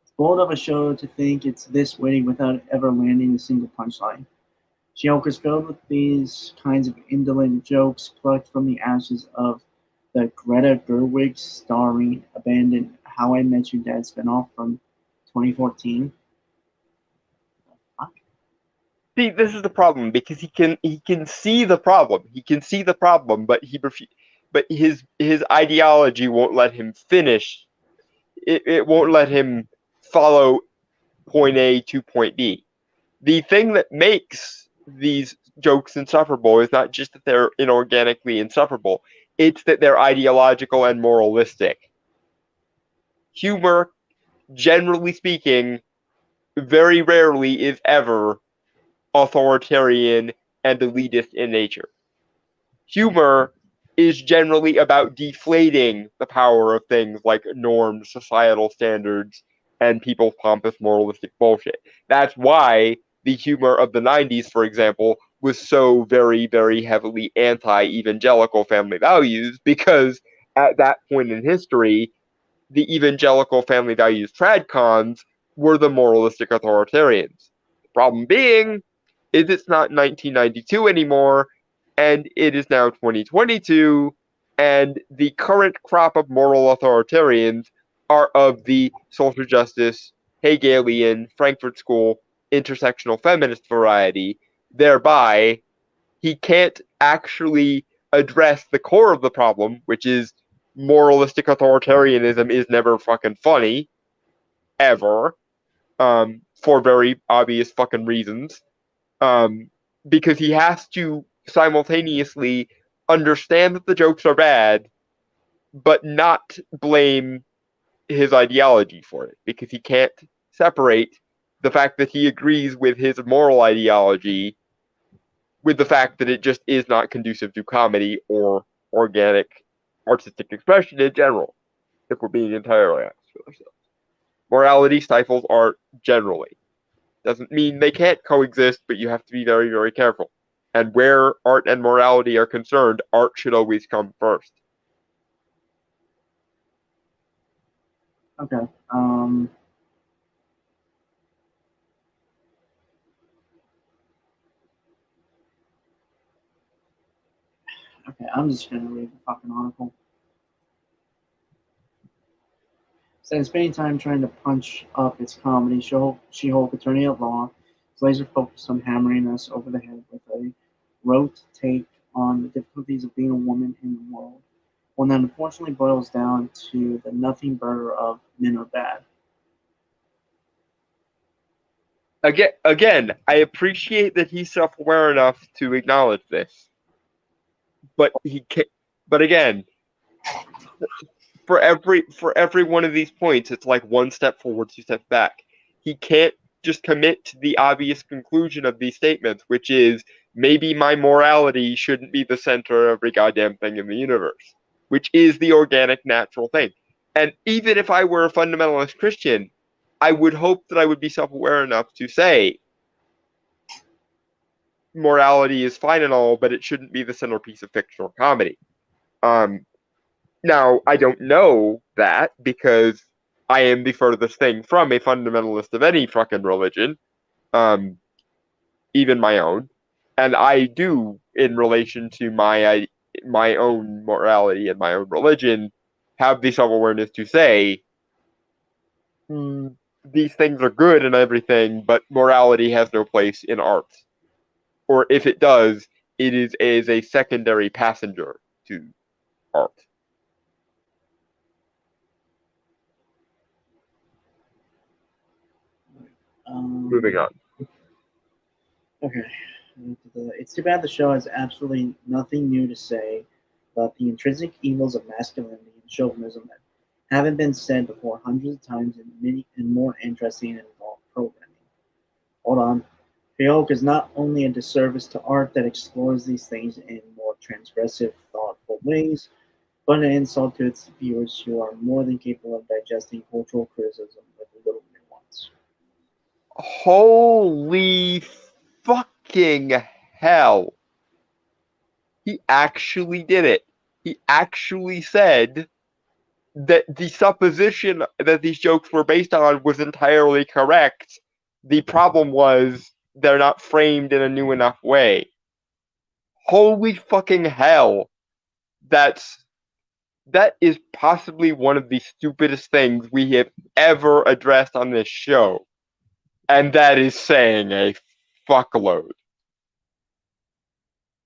It's bold of a show to think it's this witty without ever landing a single punchline. She-Hulk is filled with these kinds of indolent jokes plucked from the ashes of the Greta Gerwig starring abandoned How I Met Your Dad spinoff from 2014. See, this is the problem because he can see the problem. He can see the problem, but but his ideology won't let him finish. It won't let him follow point A to point B. The thing that makes these jokes insufferable is not just that they're inorganically insufferable, it's that they're ideological and moralistic. Humor, generally speaking, very rarely, if ever, authoritarian and elitist in nature. Humor is generally about deflating the power of things like norms, societal standards, and people's pompous moralistic bullshit. That's why the humor of the 90s, for example, was so very, very heavily anti evangelical family values, because at that point in history, the evangelical family values tradcons were the moralistic authoritarians. The problem being is it's not 1992 anymore, and it is now 2022, and the current crop of moral authoritarians are of the social justice, Hegelian, Frankfurt School, intersectional feminist variety. Thereby, he can't actually address the core of the problem, which is moralistic authoritarianism is never fucking funny, ever, for very obvious fucking reasons. Um, because he has to simultaneously understand that the jokes are bad, but not blame his ideology for it, because he can't separate the fact that he agrees with his moral ideology with the fact that it just is not conducive to comedy or organic artistic expression in general, if we're being entirely honest with ourselves. Morality stifles art generally. Doesn't mean they can't coexist, but you have to be very, very careful. And where art and morality are concerned, art should always come first. Okay. Okay, I'm just gonna read the fucking article. Instead of spending time trying to punch up its comedy, She-Hulk Attorney at Law is laser focused on hammering us over the head with a rote take on the difficulties of being a woman in the world. One that unfortunately boils down to the nothing burger of men are bad. Again, I appreciate that he's self-aware enough to acknowledge this, but he can But again, for every one of these points, it's like one step forward, two steps back. He can't just commit to the obvious conclusion of these statements, which is maybe my morality shouldn't be the center of every goddamn thing in the universe, which is the organic, natural thing. And even if I were a fundamentalist Christian, I would hope that I would be self-aware enough to say morality is fine and all, but it shouldn't be the centerpiece of fictional comedy. Um, Now, I don't know that because I am the furthest thing from a fundamentalist of any fucking religion, um, even my own. And I do, in relation to my own morality and my own religion, have the self awareness to say, these things are good and everything, but morality has no place in art. Or if it does, it is as a secondary passenger to art. Moving on. Okay. It's too bad the show has absolutely nothing new to say about the intrinsic evils of masculinity and chauvinism that haven't been said before hundreds of times in many and more interesting and involved programming. Hold on. She-Hulk is not only a disservice to art that explores these things in more transgressive, thoughtful ways, but an insult to its viewers who are more than capable of digesting cultural criticism with a little nuance. Holy fucking hell. He actually did it. He actually said that the supposition that these jokes were based on was entirely correct. The problem was they're not framed in a new enough way. Holy fucking hell. That is possibly one of the stupidest things we have ever addressed on this show. And that is saying a fuckload.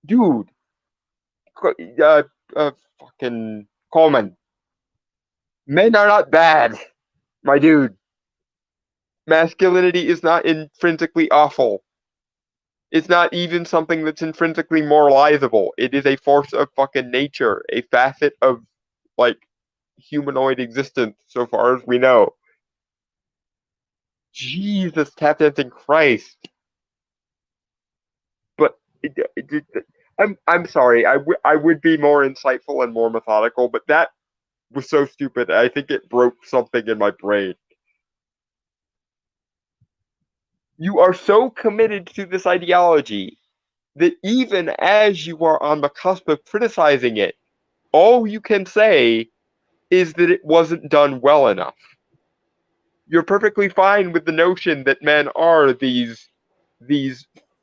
Dude, uh, fucking Coleman. Men are not bad, my dude. Masculinity is not intrinsically awful. It's not even something that's intrinsically moralizable. It is a force of fucking nature, a facet of, like, humanoid existence, so far as we know. Jesus, tap dancing Christ. But I'm sorry. I would be more insightful and more methodical, but that was so stupid. I think it broke something in my brain. You are so committed to this ideology that even as you are on the cusp of criticizing it, all you can say is that it wasn't done well enough. You're perfectly fine with the notion that men are these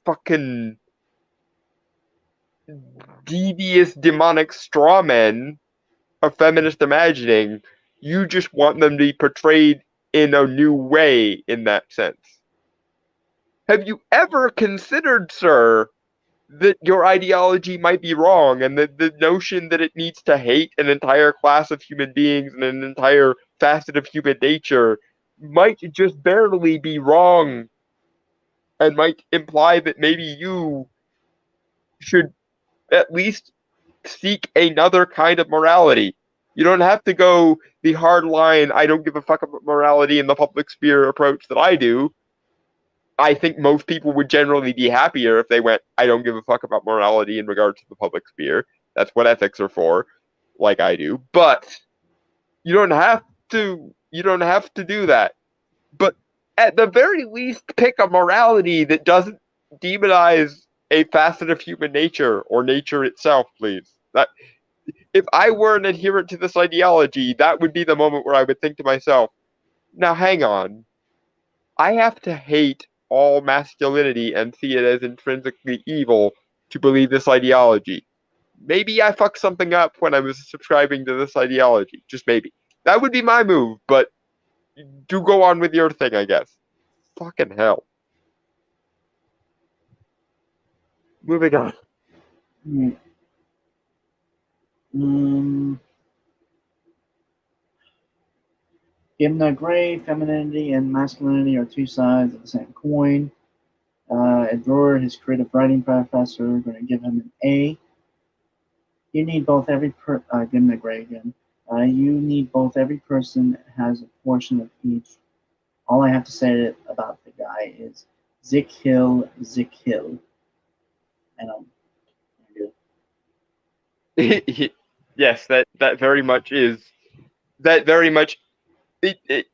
fucking devious demonic straw men of feminist imagining. You just want them to be portrayed in a new way in that sense. Have you ever considered, sir, that your ideology might be wrong and that the notion that it needs to hate an entire class of human beings and an entire facet of human nature might just barely be wrong and might imply that maybe you should at least seek another kind of morality? You don't have to go the hard line, I don't give a fuck about morality in the public sphere approach that I do. I think most people would generally be happier if they went, I don't give a fuck about morality in regards to the public sphere. That's what ethics are for, like I do. But you don't have to do that. But at the very least, pick a morality that doesn't demonize a facet of human nature or nature itself, please. If I were an adherent to this ideology, that would be the moment where I would think to myself, Now hang on. I have to hate all masculinity and see it as intrinsically evil to believe this ideology. Maybe I fucked something up when I was subscribing to this ideology. Just maybe. That would be my move, but do go on with your thing, I guess. Fucking hell. Moving on. Hmm. Um, Gimna Gray, femininity and masculinity are two sides of the same coin. Ed Brewer, his creative writing professor, going to give him an A. You need both Gimna Gray again. You need both. Every person has a portion of each. All I have to say about the guy is Zick Hill, Zick Hill. And Yes, that very much is. That very much. It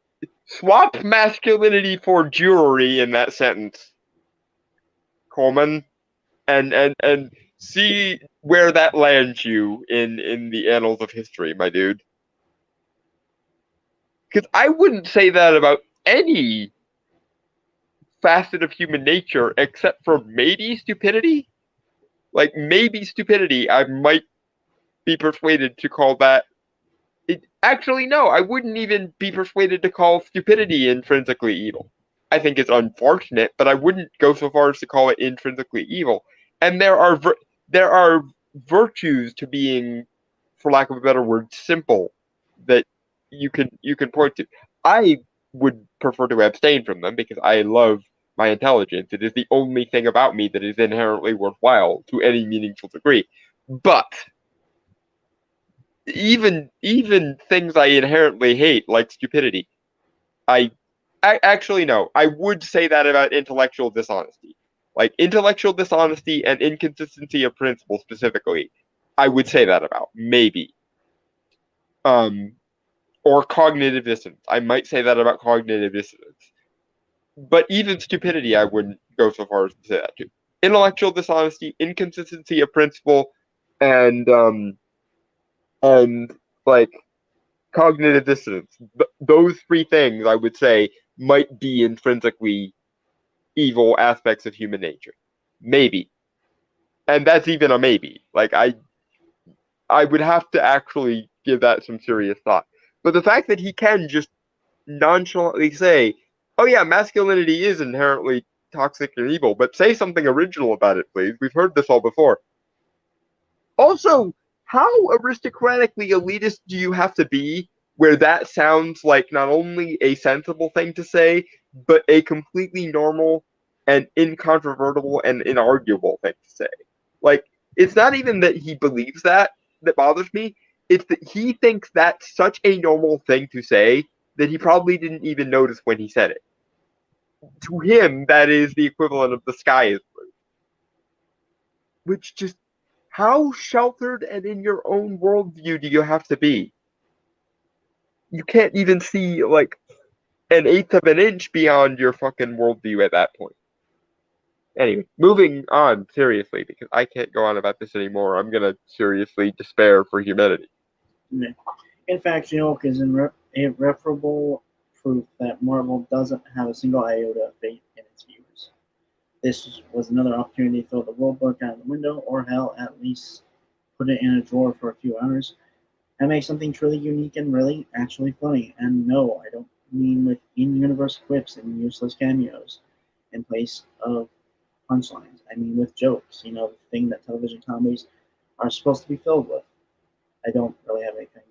swap masculinity for jewelry in that sentence, Coleman, and see where that lands you in the annals of history, my dude. Because I wouldn't say that about any facet of human nature except for maybe stupidity. Like maybe stupidity, I might be persuaded to call that. Actually, no, I wouldn't even be persuaded to call stupidity intrinsically evil. I think it's unfortunate, but I wouldn't go so far as to call it intrinsically evil. And there are virtues to being, for lack of a better word, simple that you can point to. I would prefer to abstain from them because I love my intelligence. It is the only thing about me that is inherently worthwhile to any meaningful degree. But even things I inherently hate, like stupidity, I, I actually no, I would say that about intellectual dishonesty, like intellectual dishonesty and inconsistency of principle specifically. I would say that about maybe, um, or cognitive dissonance. I might say that about cognitive dissonance, but even stupidity, I wouldn't go so far as to say that too. Intellectual dishonesty, inconsistency of principle, and and like cognitive dissonance. Those three things, I would say, might be intrinsically evil aspects of human nature. Maybe, and that's even a maybe. Like I would have to actually give that some serious thought. But the fact that he can just nonchalantly say, "Oh yeah, masculinity is inherently toxic and evil," but say something original about it, please. We've heard this all before. Also, how aristocratically elitist do you have to be where that sounds like not only a sensible thing to say, but a completely normal and incontrovertible and inarguable thing to say? Like, it's not even that he believes that bothers me. It's that he thinks that's such a normal thing to say that he probably didn't even notice when he said it. To him, that is the equivalent of the sky is blue. Which just how sheltered and in your own worldview do you have to be? You can't even see like an eighth of an inch beyond your fucking worldview at that point. Anyway, moving on seriously because I can't go on about this anymore. I'm gonna seriously despair for humanity. in fact, She-Hulk is irreparable proof that Marvel doesn't have a single iota of faith in its viewers. This was another opportunity to throw the rule book out of the window, or hell, at least put it in a drawer for a few hours and make something truly unique and really actually funny. And no, I don't mean with in-universe quips and useless cameos in place of punchlines. I mean with jokes, the thing that television comedies are supposed to be filled with. I don't really have anything.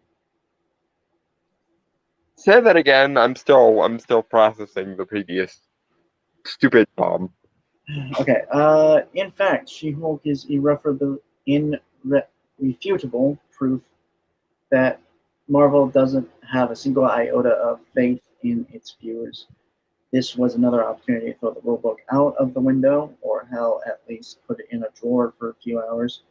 Say that again. I'm still processing the previous stupid bomb. Okay. In fact, She-Hulk is irrefutable proof that Marvel doesn't have a single iota of faith in its viewers. This was another opportunity to throw the rulebook out of the window, or hell, at least put it in a drawer for a few hours,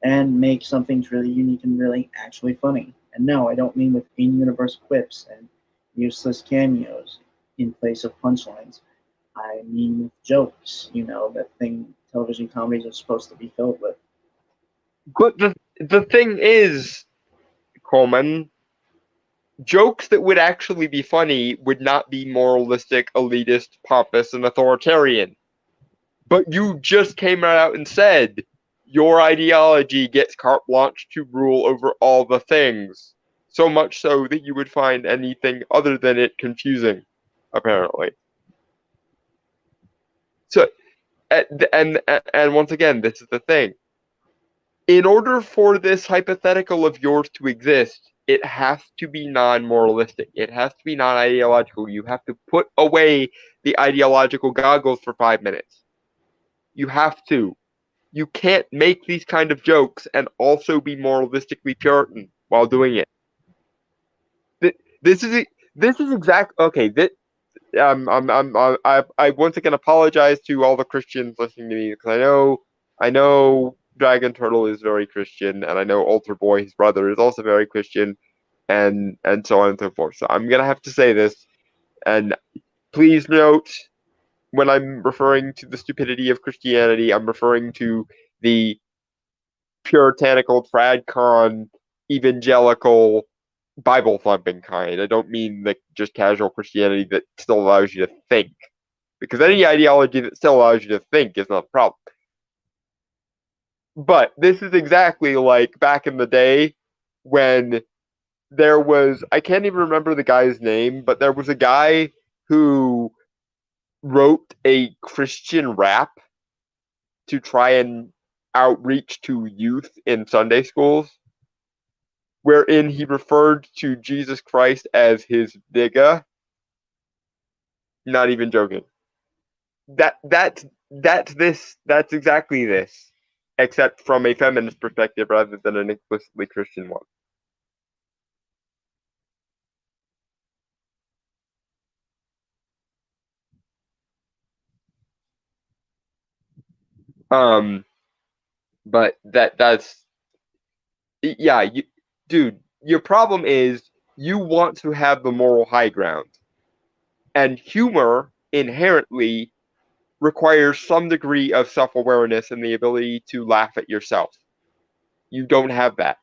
and make something really unique and really actually funny. And no, I don't mean with in-universe quips and useless cameos in place of punchlines. I mean with jokes, that thing television comedies are supposed to be filled with. But the thing is, Coleman, jokes that would actually be funny would not be moralistic, elitist, pompous, and authoritarian. But you just came right out and said your ideology gets carte blanche to rule over all the things. So much so that you would find anything other than it confusing, apparently. So, and once again, this is the thing. In order for this hypothetical of yours to exist, it has to be non-moralistic. It has to be non-ideological. You have to put away the ideological goggles for 5 minutes. You have to. You can't make these kind of jokes and also be moralistically Puritan while doing it. This is exact. Okay, I once again apologize to all the Christians listening to me because I know Dragon Turtle is very Christian, and I know Altar Boy, his brother, is also very Christian, and so on and so forth. So I'm gonna have to say this, and please note when I'm referring to the stupidity of Christianity, I'm referring to the puritanical, tradcon, evangelical, Bible thumping kind. I don't mean like just casual Christianity that still allows you to think, because any ideology that still allows you to think is not a problem. But this is exactly like back in the day when there was, I can't even remember the guy's name, but there was a guy who wrote a Christian rap to try and outreach to youth in Sunday schools, wherein he referred to Jesus Christ as his nigga. Not even joking. That's exactly this, except from a feminist perspective rather than an explicitly Christian one. Um, but that's yeah, dude. Your problem is you want to have the moral high ground, and humor inherently requires some degree of self-awareness and the ability to laugh at yourself. You don't have that.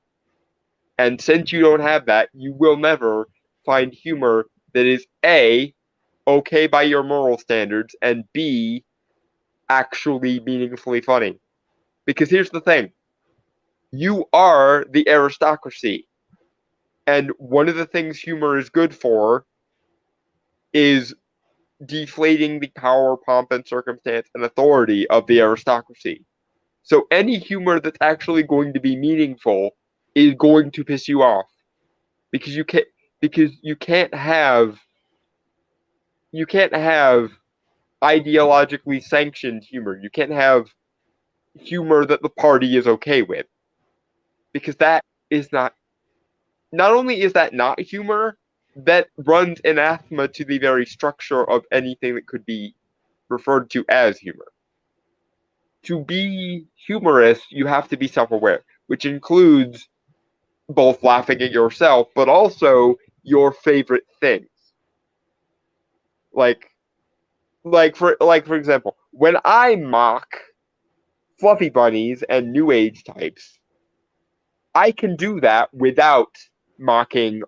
And since you don't have that, you will never find humor that is A, okay by your moral standards, and B, actually meaningfully funny. Because here's the thing, you are the aristocracy. And one of the things humor is good for is deflating the power, pomp, and circumstance and authority of the aristocracy. So any humor that's actually going to be meaningful is going to piss you off because you can't have ideologically sanctioned humor. You can't have humor that the party is okay with because that is not only is that not humor, that runs anathema to the very structure of anything that could be referred to as humor. To be humorous, you have to be self-aware, which includes both laughing at yourself but also your favorite things. Like for example, when I mock fluffy bunnies and new age types, I can do that without mocking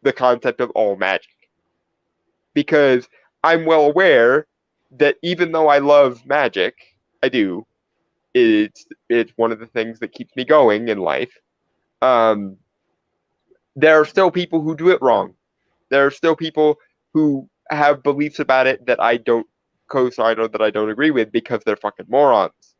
the concept of all magic. Because I'm well aware that even though I love magic, I do. It's one of the things that keeps me going in life. Um, there are still people who do it wrong. There are still people who have beliefs about it that I don't co-sign or that I don't agree with because they're fucking morons.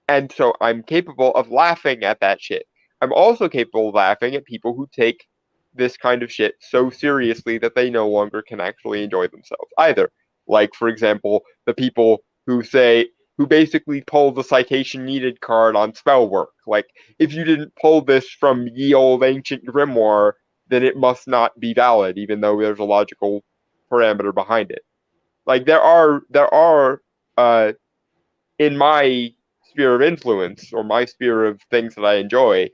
And so I'm capable of laughing at that shit. I'm also capable of laughing at people who take this kind of shit so seriously that they no longer can actually enjoy themselves either. Like, for example, the people who basically pull the citation needed card on spell work. Like, if you didn't pull this from ye old ancient grimoire, then it must not be valid, even though there's a logical parameter behind it. Like, there are, in my sphere of influence or my sphere of things that I enjoy,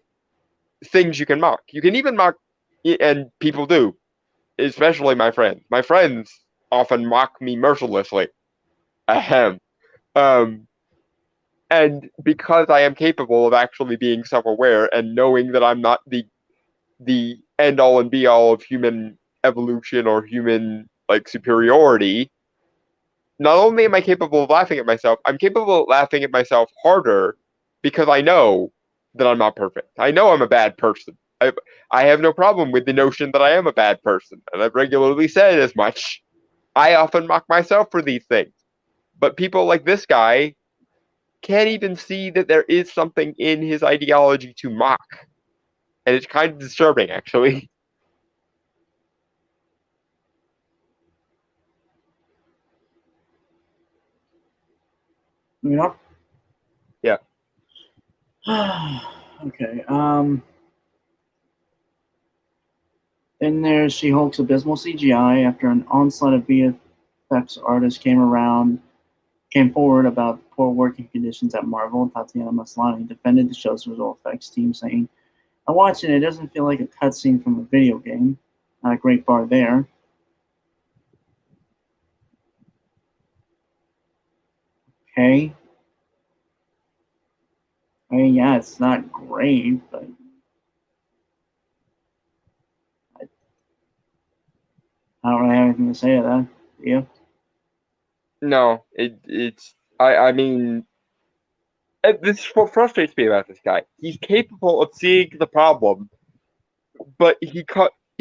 things you can mock. You can even mock, and people do, especially my friends. My friends often mock me mercilessly. Ahem. Um, and because I am capable of actually being self-aware and knowing that I'm not the end all and be all of human evolution or human like superiority, not only am I capable of laughing at myself, I'm capable of laughing at myself harder because I know that I'm not perfect. I know I'm a bad person. I have no problem with the notion that I am a bad person, and I've regularly said as much. I often mock myself for these things. But people like this guy can't even see that there is something in his ideology to mock. And it's kind of disturbing, actually. You know? Yeah. Okay. Then there's She-Hulk's abysmal CGI after an onslaught of VFX artists came forward about the poor working conditions at Marvel. Tatiana Maslany defended the show's visual effects team, saying, "I watched it. It doesn't feel like a cutscene from a video game. Not a great bar there." Okay. I mean, yeah, it's not great, but I don't really have anything to say to that. Do you? No, it's I mean this is what frustrates me about this guy. He's capable of seeing the problem, but he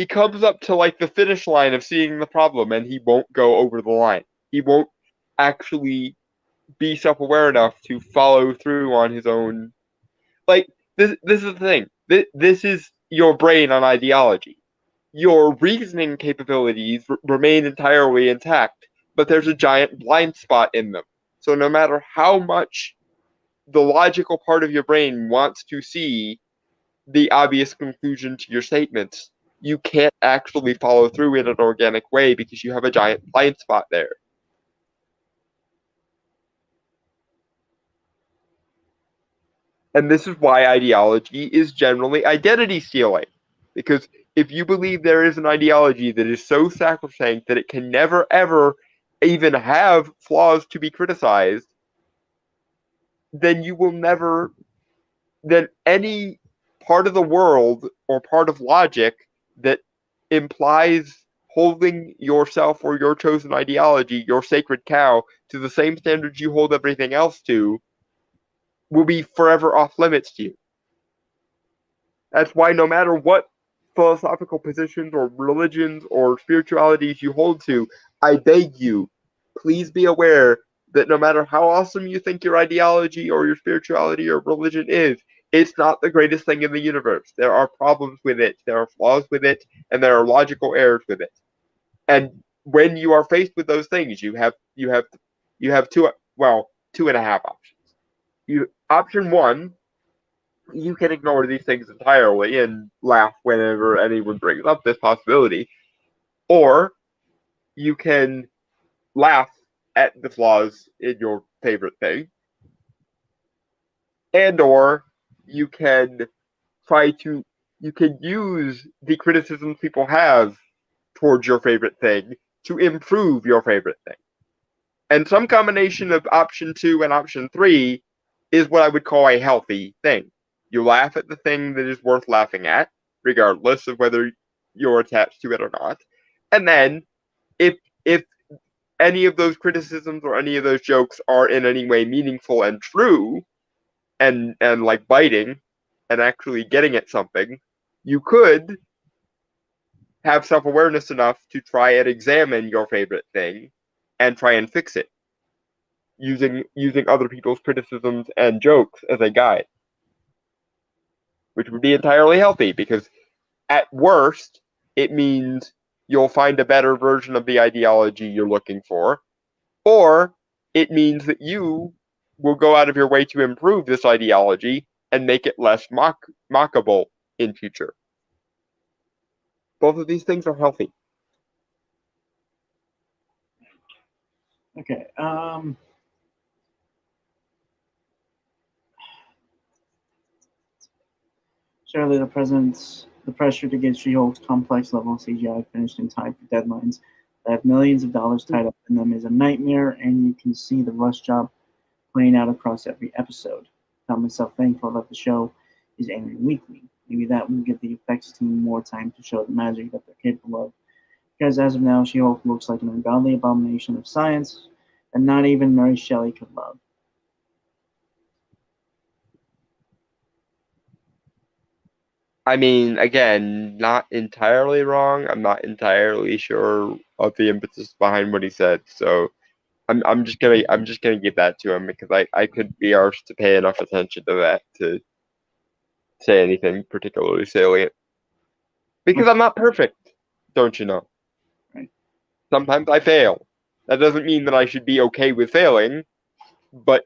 comes up to like the finish line of seeing the problem and he won't go over the line. He won't actually be self-aware enough to follow through on his own. Like this is the thing. This is your brain on ideology. Your reasoning capabilities remain entirely intact, but there's a giant blind spot in them. So no matter how much the logical part of your brain wants to see the obvious conclusion to your statements, you can't actually follow through in an organic way because you have a giant blind spot there. And this is why ideology is generally identity stealing. Because if you believe there is an ideology that is so sacrosanct that it can never, ever even have flaws to be criticized, then you will never, then any part of the world or part of logic that implies holding yourself or your chosen ideology, your sacred cow, to the same standards you hold everything else to, will be forever off limits to you. That's why no matter what philosophical positions or religions or spiritualities you hold to, I beg you, please be aware that no matter how awesome you think your ideology or your spirituality or religion is, it's not the greatest thing in the universe. There are problems with it, there are flaws with it, and there are logical errors with it. And when you are faced with those things, you have two and a half options. Option one, you can ignore these things entirely and laugh whenever anyone brings up this possibility, or you can laugh at the flaws in your favorite thing, and or you can try to you can use the criticisms people have towards your favorite thing to improve your favorite thing. And some combination of option two and option three is what I would call a healthy thing. You laugh at the thing that is worth laughing at, regardless of whether you're attached to it or not. And then if any of those criticisms or any of those jokes are in any way meaningful and true and like biting and actually getting at something, you could have self-awareness enough to try and examine your favorite thing and try and fix it using other people's criticisms and jokes as a guide, which would be entirely healthy because at worst it means you'll find a better version of the ideology you're looking for, or it means that you will go out of your way to improve this ideology and make it less mockable in future. Both of these things are healthy. Okay. Surely the pressure to get She-Hulk's complex level CGI finished in time for deadlines that have millions of dollars tied up in them is a nightmare, and you can see the rush job playing out across every episode. I found myself thankful that the show is airing weekly. Maybe that will give the effects team more time to show the magic that they're capable of. Because as of now, She-Hulk looks like an ungodly abomination of science that not even Mary Shelley could love. I mean, again, not entirely wrong. I'm not entirely sure of the impetus behind what he said, so I'm just gonna give that to him because I could be arsed to pay enough attention to that to say anything particularly salient. Because I'm not perfect, don't you know? Right. Sometimes I fail. That doesn't mean that I should be okay with failing, but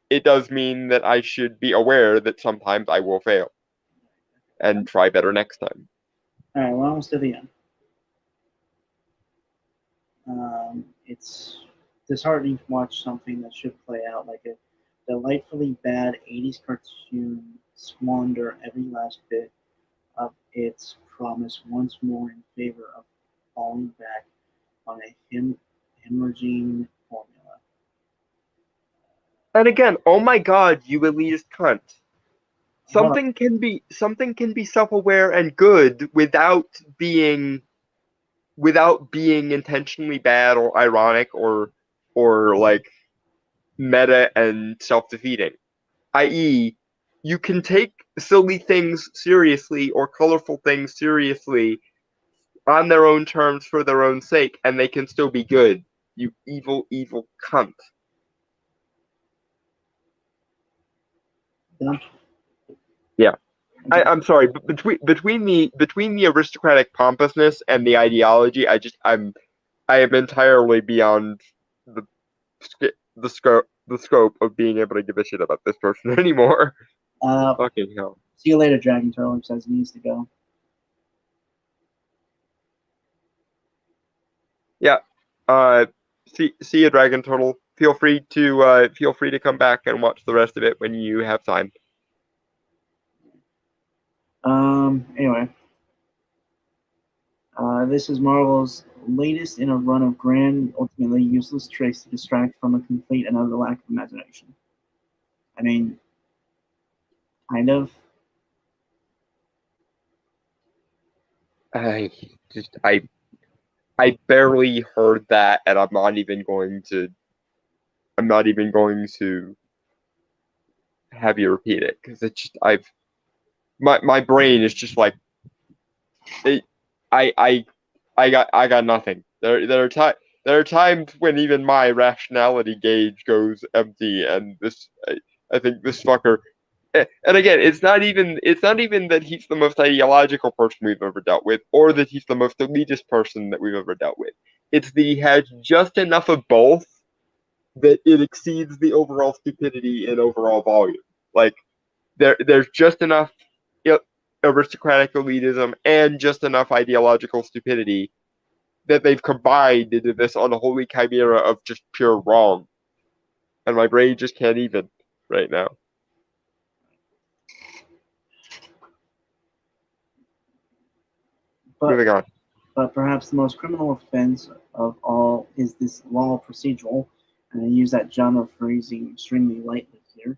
it does mean that I should be aware that sometimes I will fail and try better next time. All right, we're almost to the end. It's disheartening to watch something that should play out like a delightfully bad 80s cartoon squander every last bit of its promise once more in favor of falling back on a hemorrhaging formula. And again, oh my god, you elitist cunt. Hold on. Something can be self-aware and good without being intentionally bad or ironic or like meta and self-defeating. I.e., you can take silly things seriously or colorful things seriously on their own terms for their own sake, and they can still be good. You evil, evil cunt. Done? Yeah. Okay. I'm sorry, but between the aristocratic pompousness and the ideology, I am entirely beyond the the scope of being able to give a shit about this person anymore. Uh, Fucking hell. See you later, Dragon Turtle says he needs to go. Yeah. Uh, see you, Dragon Turtle. Feel free to come back and watch the rest of it when you have time. Anyway, this is Marvel's latest in a run of grand, ultimately useless tricks to distract from a complete and utter lack of imagination. I mean, kind of. I just I barely heard that, and I'm not even going to. I'm not even going to have you repeat it because it's just my brain is just like it, I I I got nothing. There are times when even my rationality gauge goes empty, and I think this fucker. And again, it's not even that he's the most ideological person we've ever dealt with, or that he's the most elitist person that we've ever dealt with. It's that he has just enough of both that it exceeds the overall stupidity and overall volume. Like there's just enough aristocratic elitism and just enough ideological stupidity that they've combined into this unholy chimera of just pure wrong. And my brain just can't even right now. But Moving on. but perhaps the most criminal offense of all is this law procedural, and I use that genre phrasing extremely lightly here,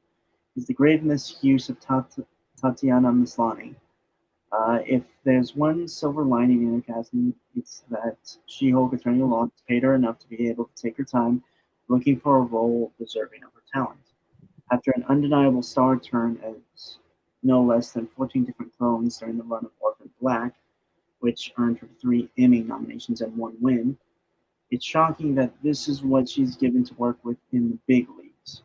is the grave misuse of Tatiana Maslany. If there's one silver lining in her casting, it's that She-Hulk Attorney Law has paid her enough to be able to take her time looking for a role deserving of her talent. After an undeniable star turn as no less than 14 different clones during the run of Orphan Black, which earned her 3 Emmy nominations and 1 win, it's shocking that this is what she's given to work with in the big leagues.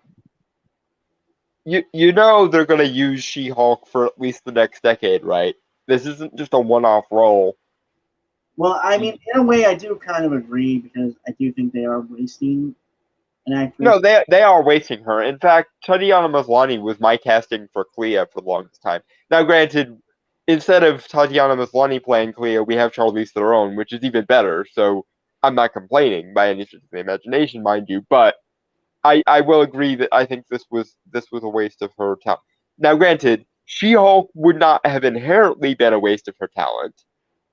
You know they're gonna use She-Hulk for at least the next decade, right? This isn't just a one-off role. Well, I mean, in a way, I do kind of agree because I do think they are wasting an actress. No, they are wasting her. In fact, Tatiana Maslany was my casting for Clea for the longest time. Now, granted, instead of Tatiana Maslany playing Clea, we have Charlize Theron, which is even better. So I'm not complaining by any stretch of the imagination, mind you. But I will agree that I think this was a waste of her talent. Now, granted, She-Hulk would not have inherently been a waste of her talent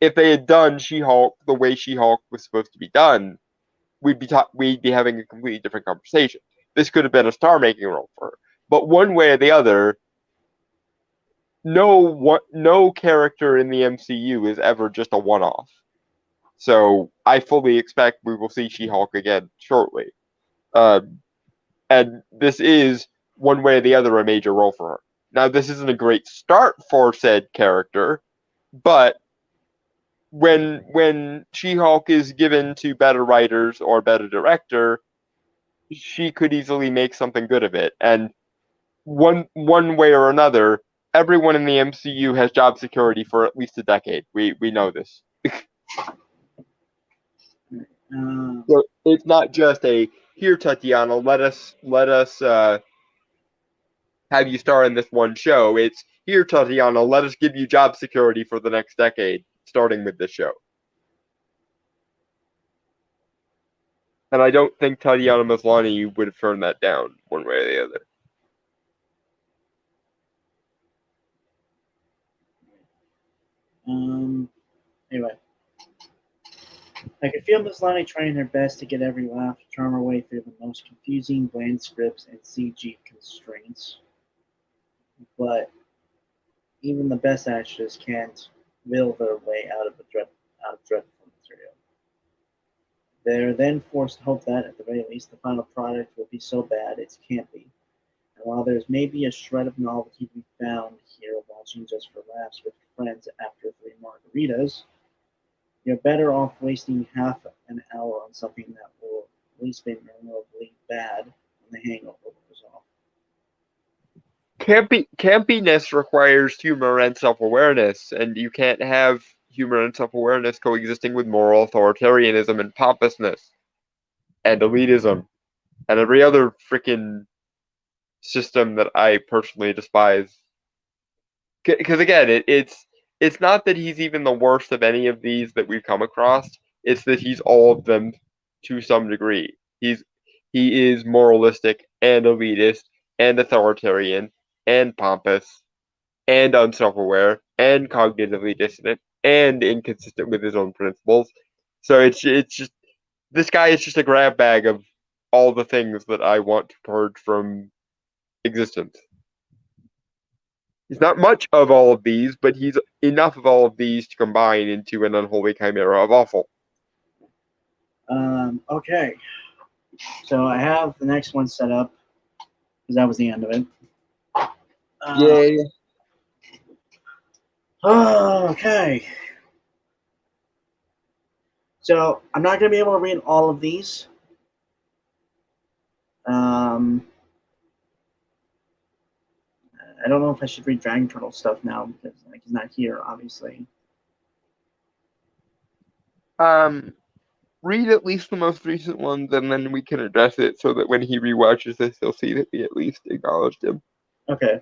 if they had done She-Hulk the way She-Hulk was supposed to be done. We'd be having a completely different conversation. This could have been a star-making role for her, but one way or the other, no character in the MCU is ever just a one-off. So I fully expect we will see She-Hulk again shortly. And this is one way or the other a major role for her. Now, this isn't a great start for said character, but when She-Hulk is given to better writers or better director, she could easily make something good of it. And one way or another, everyone in the MCU has job security for at least a decade. We know this. So it's not just a here, Tatiana, let us have you star in this one show. It's here, Tatiana, let us give you job security for the next decade, starting with this show. And I don't think Tatiana Maslany would have turned that down one way or the other. Anyway, I could feel Maslany trying her best to get every laugh, to charm her way through the most confusing, bland scripts and CG constraints. But even the best actors can't will their way out of dreadful material. They're then forced to hope that, at the very least, the final product will be so bad it can't be. And while there's maybe a shred of novelty to be found here watching just for laughs with friends after 3 margaritas, you're better off wasting half an hour on something that will at least be memorably bad when the hangover wears off. Campiness requires humor and self-awareness, and you can't have humor and self-awareness coexisting with moral authoritarianism and pompousness and elitism and every other freaking system that I personally despise. Because again, it's not that he's even the worst of any of these that we've come across. It's that he's all of them to some degree. He is moralistic and elitist and authoritarian and pompous and unself-aware and cognitively dissonant and inconsistent with his own principles. So it's just this guy is just a grab bag of all the things that I want to purge from existence. He's not much of all of these, but he's enough of all of these to combine into an unholy chimera of awful. Okay, so I have the next one set up because that was the end of it. Yay. Okay. So I'm not going to be able to read all of these. I don't know if I should read Dragon Turtle stuff now because he's not here, obviously. Read at least the most recent ones, and then we can address it so that when he rewatches this, he'll see that we at least acknowledged him. Okay.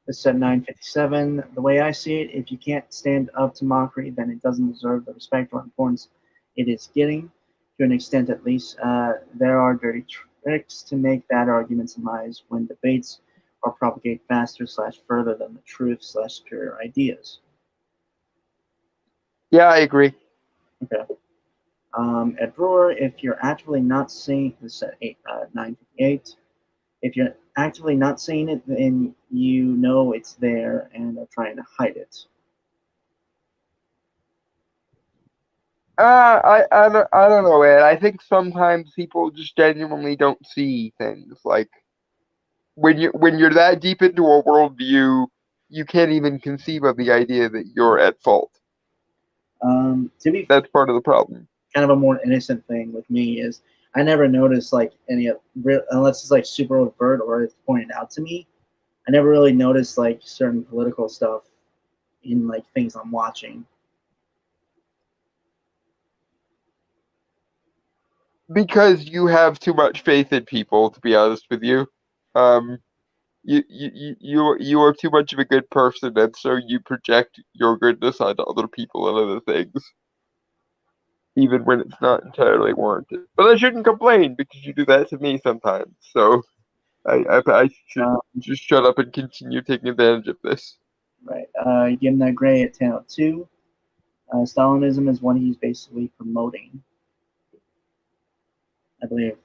This said 957. The way I see it, if you can't stand up to mockery, then it doesn't deserve the respect or importance it is getting, to an extent at least. There are dirty tricks to make bad arguments in my eyes when debates are propagate faster / further than the truth / superior ideas. Yeah, I agree. Okay. Ed Brewer, if you're actively not seeing this at 958, if you're actively not seeing it, then you know it's there and are trying to hide it. I don't know, Ed. I think sometimes people just genuinely don't see things. Like when you're that deep into a worldview, you can't even conceive of the idea that you're at fault. To be That's part of the problem. kind of a more innocent thing with me is I never notice like any unless it's like super overt or it's pointed out to me. I never really noticed like certain political stuff in like things I'm watching. Because you have too much faith in people, to be honest with you. Um, you are too much of a good person, and so you project your goodness onto other people and other things, even when it's not entirely warranted. But I shouldn't complain because you do that to me sometimes. So I should just shut up and continue taking advantage of this. Right. You give him that gray at 10:02. Stalinism is what he's basically promoting, I believe.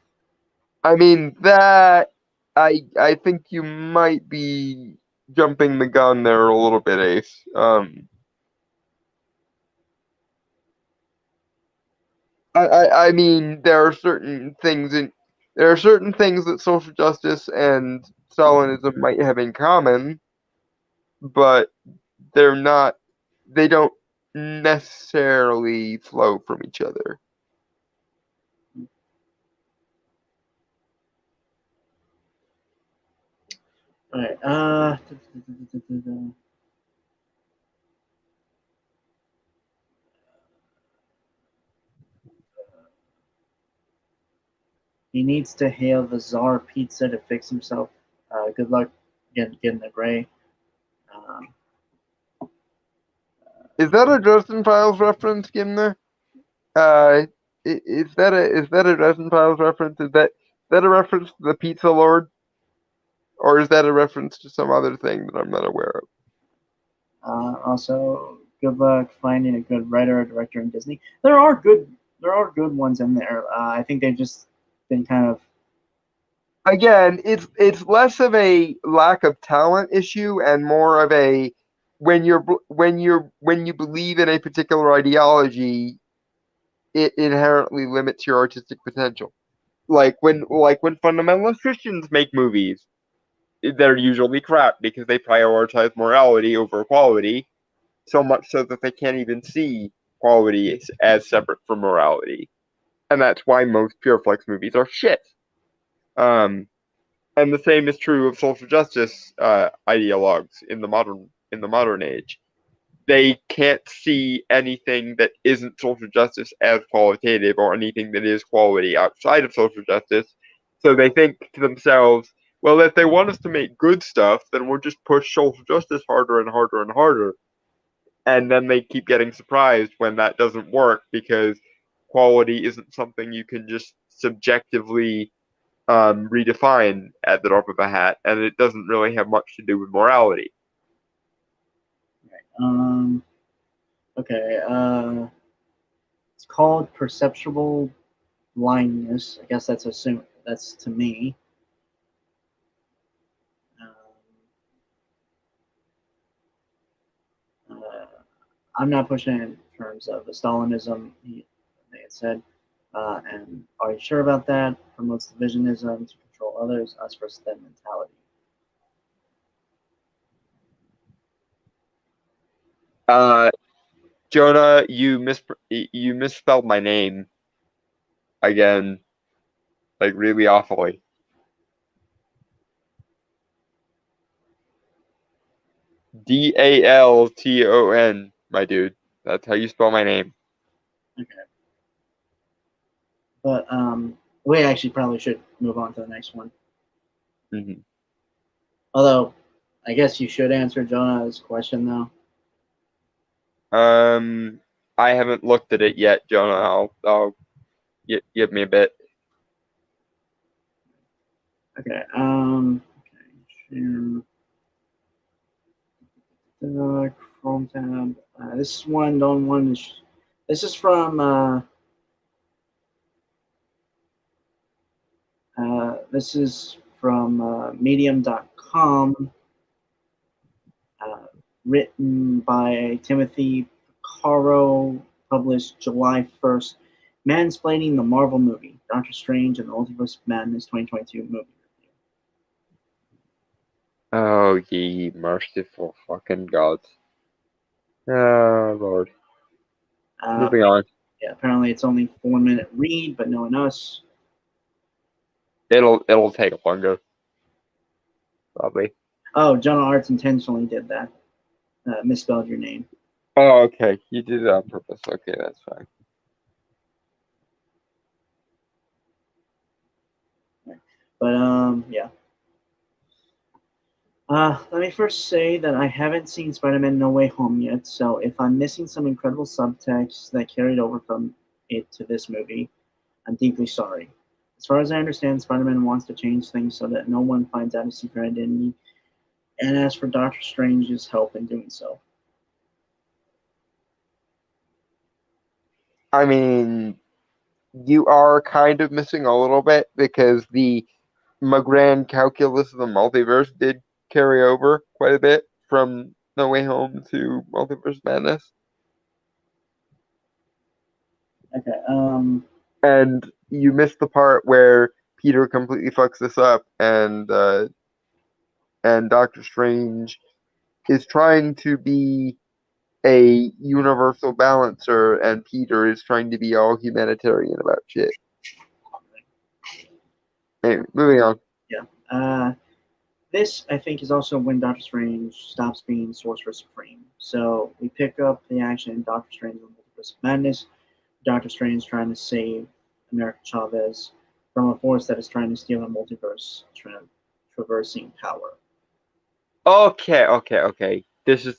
I mean that I think you might be jumping the gun there a little bit, Ace. I mean, there are certain things that social justice and Stalinism might have in common, but they're not. They don't necessarily flow from each other. All right. He needs to hail the Czar pizza to fix himself. Good luck getting the gray. Um, Is that a Dresden Files reference, Gimner? Uh, is that a Dresden Files reference? Is that a reference to the Pizza Lord, or is that a reference to some other thing that I'm not aware of? Also, good luck finding a good writer or director in Disney. There are good ones in there. I think they've just been kind of. Again, it's less of a lack of talent issue and more of a when you believe in a particular ideology, it inherently limits your artistic potential. Like when fundamentalist Christians make movies, they're usually crap because they prioritize morality over quality, so much so that they can't even see quality as separate from morality. And that's why most Pureflex movies are shit. Um, and the same is true of social justice ideologues in the modern age. They can't see anything that isn't social justice as qualitative or anything that is quality outside of social justice. So they think to themselves, well, if they want us to make good stuff, then we'll just push social justice harder and harder and harder. And then they keep getting surprised when that doesn't work because quality isn't something you can just subjectively redefine at the drop of a hat, and it doesn't really have much to do with morality. Um, okay. It's called perceptual blindness. I guess that's to me. Uh, I'm not pushing it in terms of the Stalinism. They had said, and are you sure about that? Promotes divisionism to control others, us versus them mentality. Uh, Jonah, you misspelled my name again, like really awfully. Dalton, my dude. That's how you spell my name. Okay, but we actually probably should move on to the next one. Hmm. Although, I guess you should answer Jonah's question though. Um, I haven't looked at it yet, Jonah. I'll give me a bit. Okay. Okay. Chrome tab. This is one. Don't one. This is from. This is from Medium.com. Uh, Written by Timothy Caro. Published July 1st. Mansplaining the Marvel movie. Doctor Strange and the Multiverse of Madness 2022 movie review. Oh, ye merciful fucking gods. Oh, Lord. Uh, Moving on. yeah, apparently it's only 4-minute read, but knowing us. It'll take longer, probably. Oh, Jonah Arts intentionally did that. Misspelled your name. Oh, okay. You did it on purpose. Okay, that's fine. But yeah. Let me first say that I haven't seen Spider-Man No Way Home yet, so if I'm missing some incredible subtext that carried over from it to this movie, I'm deeply sorry. As far as I understand, Spider-Man wants to change things so that no one finds out his secret identity, and asks for Doctor Strange's help in doing so. I mean, you are kind of missing a little bit because my grand calculus of the multiverse did carry over quite a bit from No Way Home to Multiverse Madness. Okay. And you missed the part where Peter completely fucks this up, and Doctor Strange is trying to be a universal balancer, and Peter is trying to be all humanitarian about shit. Anyway, moving on. Yeah. This, I think, is also when Doctor Strange stops being Sorcerer Supreme. So we pick up the action in Doctor Strange and the Multiverse of Madness. Doctor Strange trying to save America Chavez from a force that is trying to steal a multiverse traversing power. Okay. This is,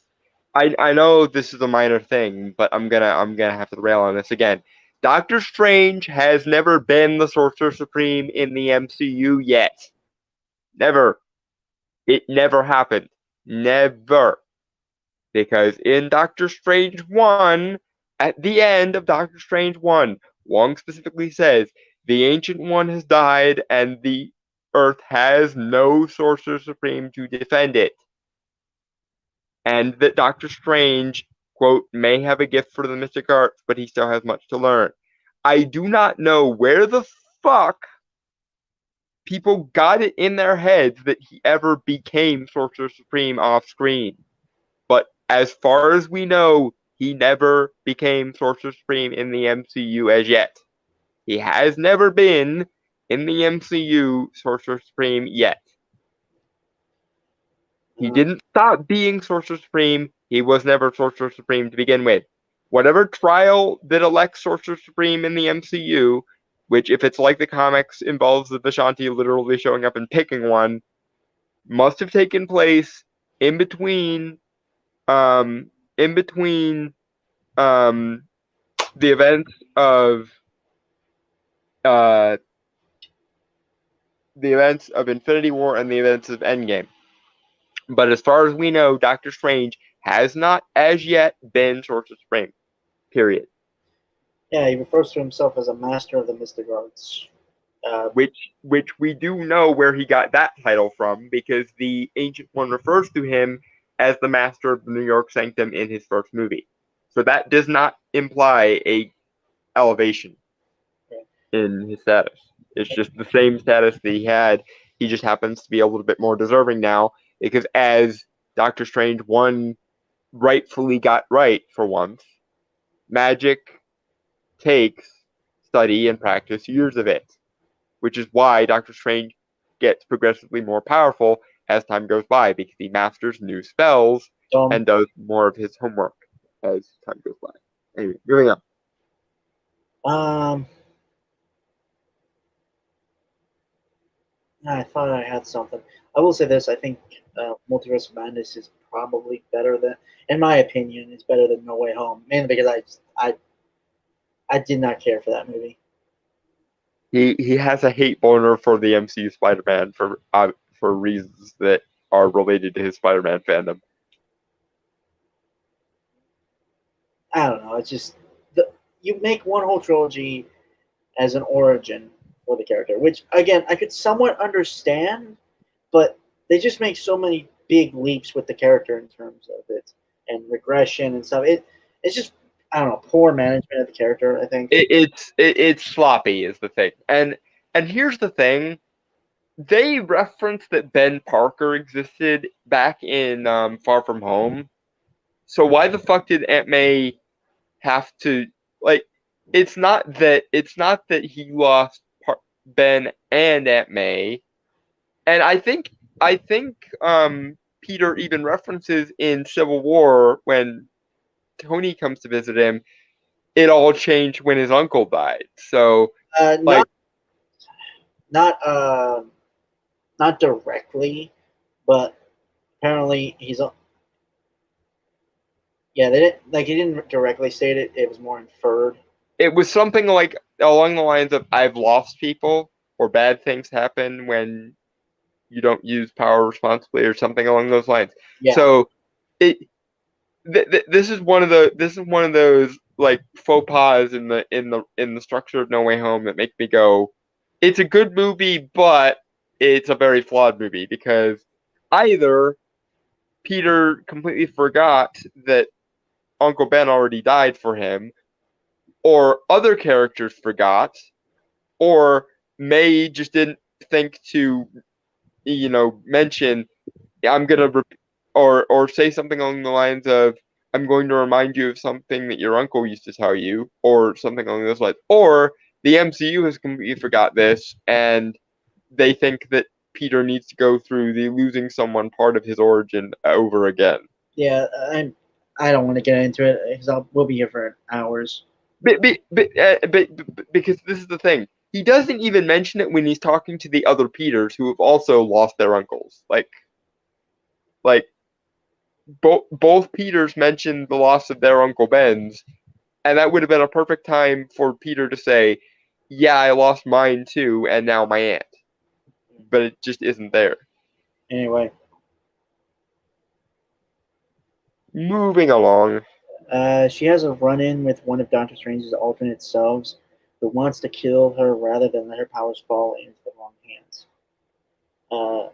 I know this is a minor thing, but I'm gonna have to rail on this again. Doctor Strange has never been the Sorcerer Supreme in the MCU yet. Never. It never happened. Never. Because in Doctor Strange 1, at the end of Doctor Strange 1, Wong specifically says, the Ancient One has died and the Earth has no Sorcerer Supreme to defend it. And that Doctor Strange, quote, may have a gift for the mystic arts, but he still has much to learn. I do not know where the fuck people got it in their heads that he ever became Sorcerer Supreme off screen. But as far as we know, he never became Sorcerer Supreme in the MCU as yet. He has never been in the MCU Sorcerer Supreme yet. He didn't stop being Sorcerer Supreme. He was never Sorcerer Supreme to begin with. Whatever trial that elects Sorcerer Supreme in the MCU, which if it's like the comics involves the Vishanti literally showing up and picking one, must have taken place in between um in between the events of uh Infinity War and the events of Endgame. But as far as we know, Doctor Strange has not as yet been Sorcerer Supreme. Period. Yeah, he refers to himself as a master of the mystic arts. Which we do know where he got that title from, because the Ancient One refers to him as the master of the New York Sanctum in his first movie. So that does not imply a elevation in his status. It's just the same status that he had. He just happens to be a little bit more deserving now, because as Doctor Strange 1 rightfully got right for once, magic takes study and practice years of it, which is why Doctor Strange gets progressively more powerful as time goes by, because he masters new spells and does more of his homework as time goes by. Anyway, moving on. I thought I had something. I will say this: I think Multiverse of Madness is probably better than, in my opinion, it's better than No Way Home, mainly because I did not care for that movie. He has a hate boner for the MCU Spider-Man for reasons that are related to his Spider-Man fandom. I don't know. It's just you make one whole trilogy as an origin for the character, which again I could somewhat understand, but they just make so many big leaps with the character in terms of it and regression and stuff. It's just, I don't know, poor management of the character, I think. It's sloppy is the thing. And here's the thing. They referenced that Ben Parker existed back in Far From Home. So why the fuck did Aunt May have to, like, it's not that he lost Ben and Aunt May. And I think Peter even references in Civil War when Tony comes to visit him, it all changed when his uncle died. So like not directly, but apparently he's yeah, he didn't directly state it. It was more inferred. It was something like along the lines of, I've lost people, or bad things happen when you don't use power responsibly, or something along those lines. Yeah. So this is one of those like faux pas in the structure of No Way Home that make me go, it's a good movie, but it's a very flawed movie because either Peter completely forgot that Uncle Ben already died for him, or other characters forgot, or May just didn't think to, mention I'm gonna or say something along the lines of I'm going to remind you of something that your uncle used to tell you, or something along those lines. Or the MCU has completely forgot this, and they think that Peter needs to go through the losing someone part of his origin over again. Yeah, I don't want to get into it because we'll be here for hours. But because this is the thing, he doesn't even mention it when he's talking to the other Peters who have also lost their uncles. Like both Peters mentioned the loss of their Uncle Ben's, and that would have been a perfect time for Peter to say, "Yeah, I lost mine too, and now my aunt." But it just isn't there. Anyway, Moving along. she has a run-in with one of Doctor Strange's alternate selves, who wants to kill her rather than let her powers fall into the wrong hands. Uh,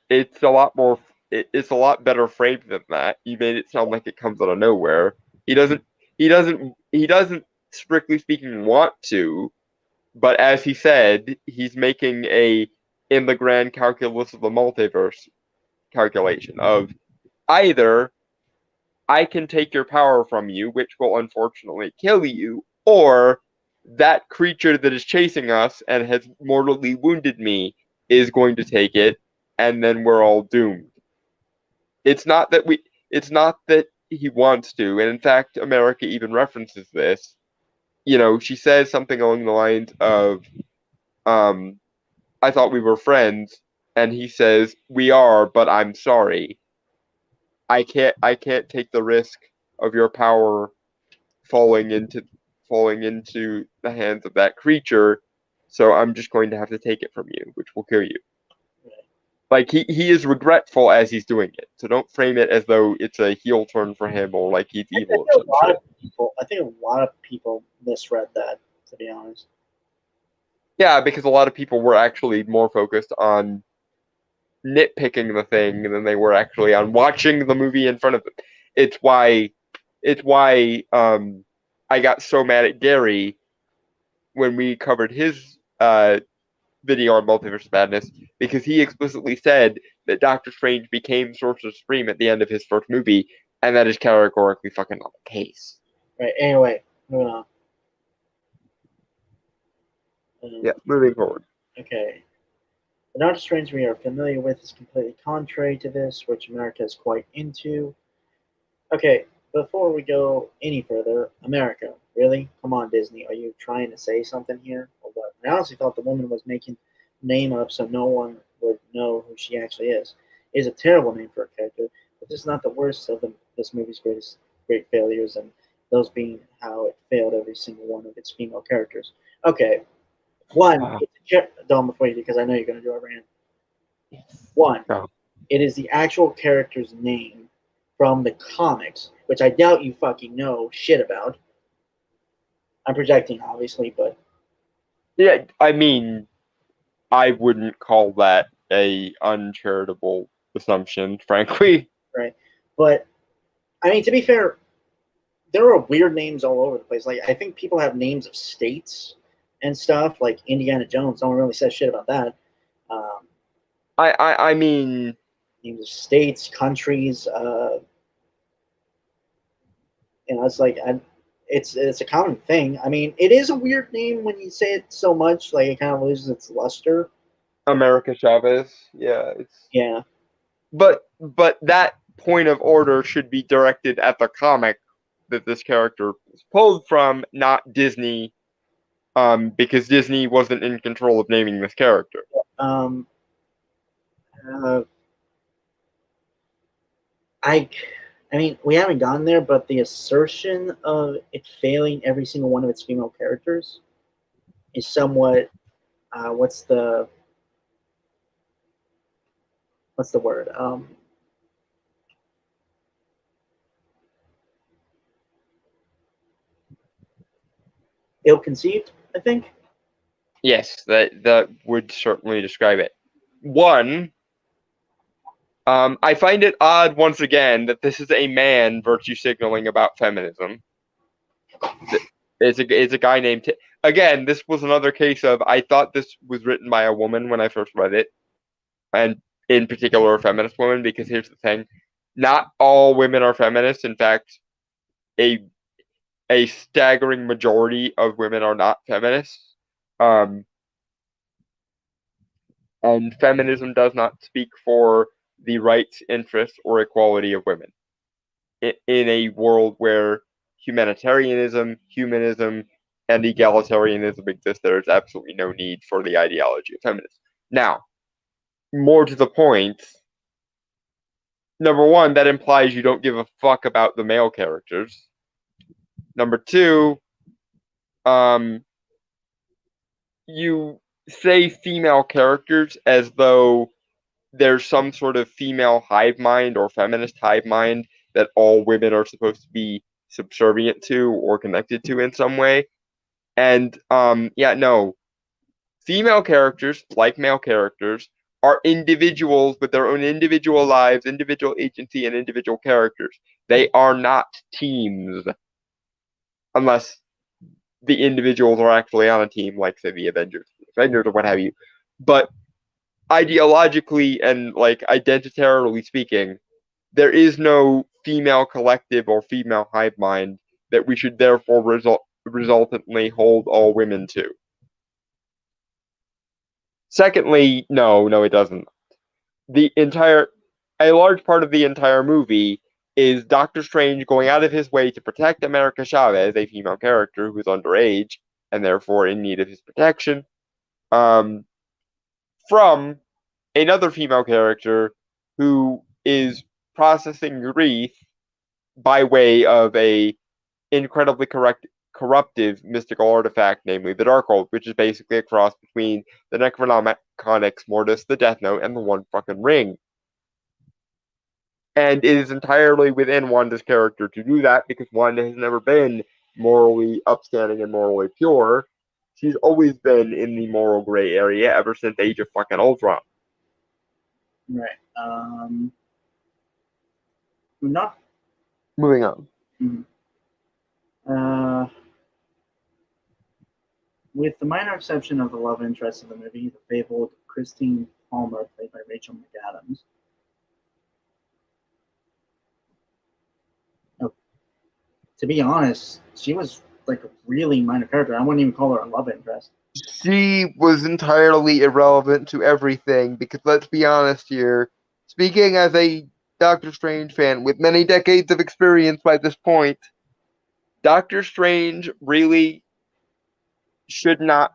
It's a lot more. It's a lot better framed than that. You made it sound like it comes out of nowhere. He doesn't. He doesn't. Strictly speaking, want to. But as he said, he's making a in the grand calculus of the multiverse calculation of either I can take your power from you, which will unfortunately kill you, or that creature that is chasing us and has mortally wounded me is going to take it, and then we're all doomed. It's not that he wants to, and in fact, America even references this. She says something along the lines of, um, I thought we were friends, and he says, we are, but I'm sorry. I can't take the risk of your power falling into falling into the hands of that creature, so I'm just going to have to take it from you, which will kill you. Like he is regretful as he's doing it, so don't frame it as though it's a heel turn for him or like he's evil or some shit. I think a lot of people misread that, to be honest. Yeah, because a lot of people were actually more focused on nitpicking the thing than they were actually on watching the movie in front of them. It's why I got so mad at Gary when we covered his video on Multiverse Madness, because he explicitly said that Doctor Strange became Sorcerer Supreme at the end of his first movie, and that is categorically fucking not the case. Right. Anyway, moving on. Yeah, moving forward. Okay. The Doctor Strange we are familiar with is completely contrary to this, which America is quite into. Okay, before we go any further, America, really? Come on, Disney. Are you trying to say something here? Or what? I honestly thought the woman was making name up so no one would know who she actually is. It is a terrible name for a character, but this is not the worst of this movie's great failures, and those being how it failed every single one of its female characters. Okay, one, Dom, before you do, because I know you're going to do a rant. One, Oh. it is the actual character's name from the comics, which I doubt you fucking know shit about. I'm projecting, obviously, but Yeah, I mean, I wouldn't call that a uncharitable assumption, frankly. right. But I mean, to be fair, there are weird names all over the place. Like I think people have names of states and stuff, like Indiana Jones. No one really says shit about that. Um, I mean, names of states, countries. It's like it's a common thing. I mean, it is a weird name when you say it so much, like it kind of loses its luster. America Chavez. Yeah, it's Yeah, but that point of order should be directed at the comic that this character was pulled from, not Disney, because Disney wasn't in control of naming this character. um, uh, I, I mean, we haven't gotten there, but the assertion of it failing every single one of its female characters is somewhat. What's the word? ill-conceived, I think. Yes, that would certainly describe it. One, I find it odd once again that this is a man virtue signaling about feminism. It's a guy named again. This was another case of I thought this was written by a woman when I first read it, and in particular a feminist woman. Because here's the thing: not all women are feminists. In fact, a a staggering majority of women are not feminists. Um, and feminism does not speak for the rights, interests, or equality of women. In a world where humanitarianism, humanism, and egalitarianism exist, there is absolutely no need for the ideology of feminism. Now, more to the point, number one, that implies you don't give a fuck about the male characters. Number two, um, you say female characters as though there's some sort of female hive mind or feminist hive mind that all women are supposed to be subservient to or connected to in some way. And yeah, no. Female characters, like male characters, are individuals with their own individual lives, individual agency, and individual characters. They are not teams unless the individuals are actually on a team, like say the Avengers or what have you. But ideologically and like identitarily speaking, there is no female collective or female hive mind that we should therefore resultantly hold all women to. Secondly, no, it doesn't. A large part of the entire movie is Doctor Strange going out of his way to protect America Chavez, a female character who's underage and therefore in need of his protection, um, from another female character who is processing grief by way of a incredibly corruptive mystical artifact, namely the Darkhold, which is basically a cross between the Necronomicon Mortis, the Death Note, and the One fucking Ring. And it is entirely within Wanda's character to do that because Wanda has never been morally upstanding and morally pure. She's always been in the moral gray area ever since Age of fucking Ultron. Right. Not. Moving on. Uh, with the minor exception of the love interest of the movie, the fabled Christine Palmer, played by Rachel McAdams. Oh, to be honest, she was like a really minor character. I wouldn't even call her a love interest. She was entirely irrelevant to everything because let's be honest here, speaking as a Doctor Strange fan with many decades of experience by this point, Doctor Strange really should not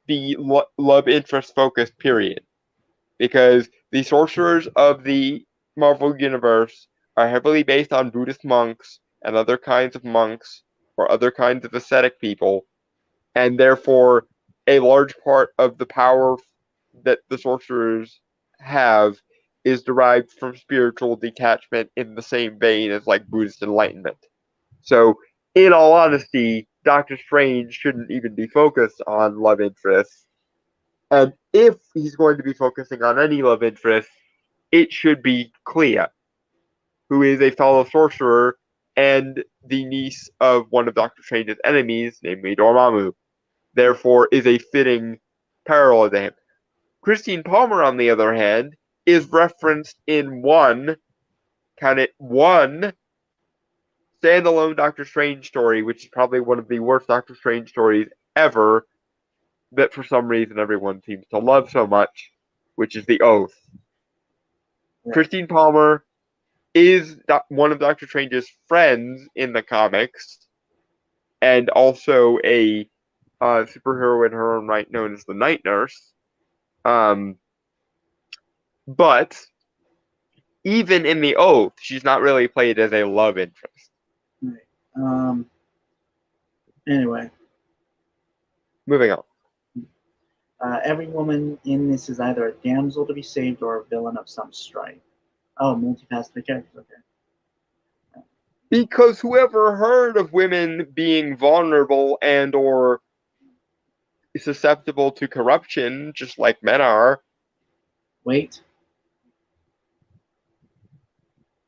be love interest focused, period. Because the sorcerers of the Marvel Universe are heavily based on Buddhist monks and other kinds of monks or other kinds of ascetic people, and therefore a large part of the power that the sorcerers have is derived from spiritual detachment in the same vein as like Buddhist enlightenment. So, in all honesty, Doctor Strange shouldn't even be focused on love interests. And if he's going to be focusing on any love interest, it should be Clea, who is a fellow sorcerer and the niece of one of Doctor Strange's enemies, namely Dormammu. Therefore, is a fitting parallel to him. Christine Palmer, on the other hand, is referenced in one standalone Doctor Strange story, which is probably one of the worst Doctor Strange stories ever, that for some reason everyone seems to love so much, which is The Oath. Yeah. Christine Palmer is one of Doctor Strange's friends in the comics, and also a superhero in her own right known as the Night Nurse. But even in The Oath, she's not really played as a love interest. Right. Anyway. Moving on. Every woman in this is either a damsel to be saved or a villain of some stripe. Oh, multifaceted characters. Okay. Because whoever heard of women being vulnerable and or susceptible to corruption, just like men are. Wait.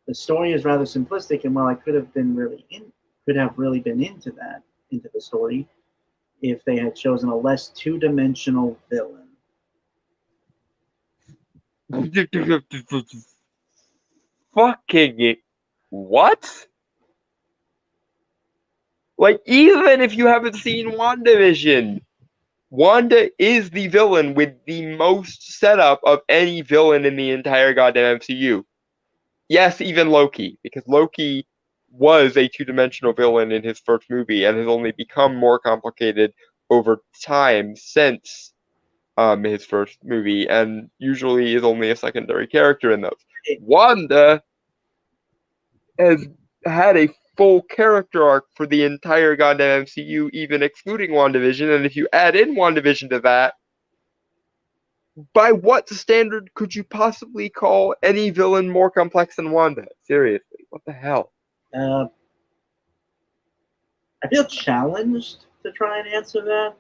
The story is rather simplistic, and while I could have really been into the story, if they had chosen a less two-dimensional villain. Fucking what? Like, even if you haven't seen WandaVision, Wanda is the villain with the most setup of any villain in the entire goddamn MCU. Yes, even Loki, because Loki was a two-dimensional villain in his first movie and has only become more complicated over time since his first movie, and usually is only a secondary character in those. Wanda has had a full character arc for the entire goddamn MCU, even excluding WandaVision, and if you add in WandaVision to that, by what standard could you possibly call any villain more complex than Wanda? Seriously, what the hell? I feel challenged to try and answer that.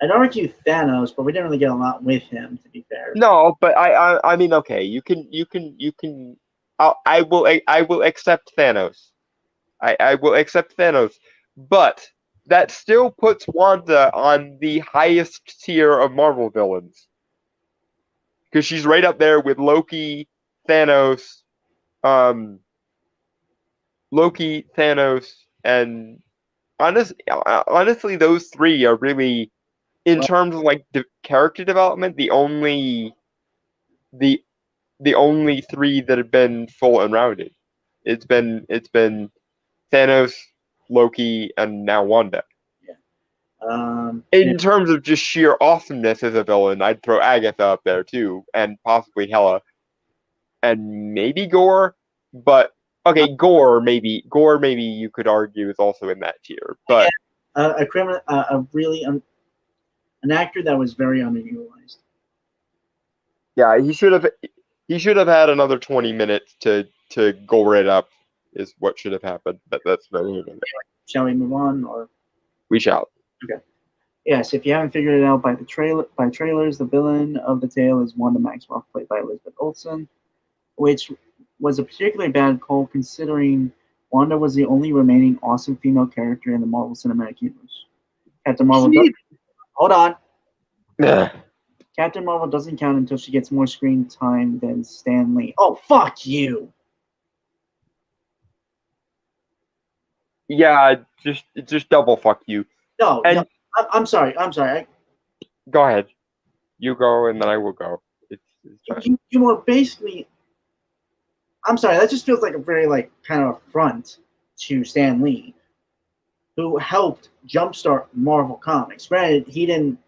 I'd argue Thanos, but we didn't really get a lot with him, to be fair. No, but I mean, okay, you can. I will accept Thanos. I will accept Thanos, but that still puts Wanda on the highest tier of Marvel villains because she's right up there with Thanos, um, Thanos, and honestly, those three are really, in Well, terms of like character development, the the only three that have been full and rounded. It's been Thanos, Loki, and now Wanda. yeah. In terms of just sheer awesomeness as a villain, I'd throw Agatha up there too, and possibly Hela, and maybe Gore. But okay, Gore maybe you could argue is also in that tier. But a criminal, an actor that was very underutilized. yeah, he should have had another 20 minutes to gore it up. Is what should have happened. But that's not even. Shall we move on, or We shall. okay? Yes, if you haven't figured it out by trailers, the villain of the tale is Wanda Maximoff, played by Elizabeth Olsen, which was a particularly bad call considering Wanda was the only remaining awesome female character in the Marvel Cinematic Universe. Captain Marvel. Hold on. Captain Marvel doesn't count until she gets more screen time than Stan Lee. Oh, fuck you! Yeah, just double fuck you. No, And no I'm sorry. go ahead. You go, and then I will go. It's You more basically. I'm sorry. That just feels like a very kind of affront to Stan Lee, who helped jumpstart Marvel Comics. Granted, he didn't.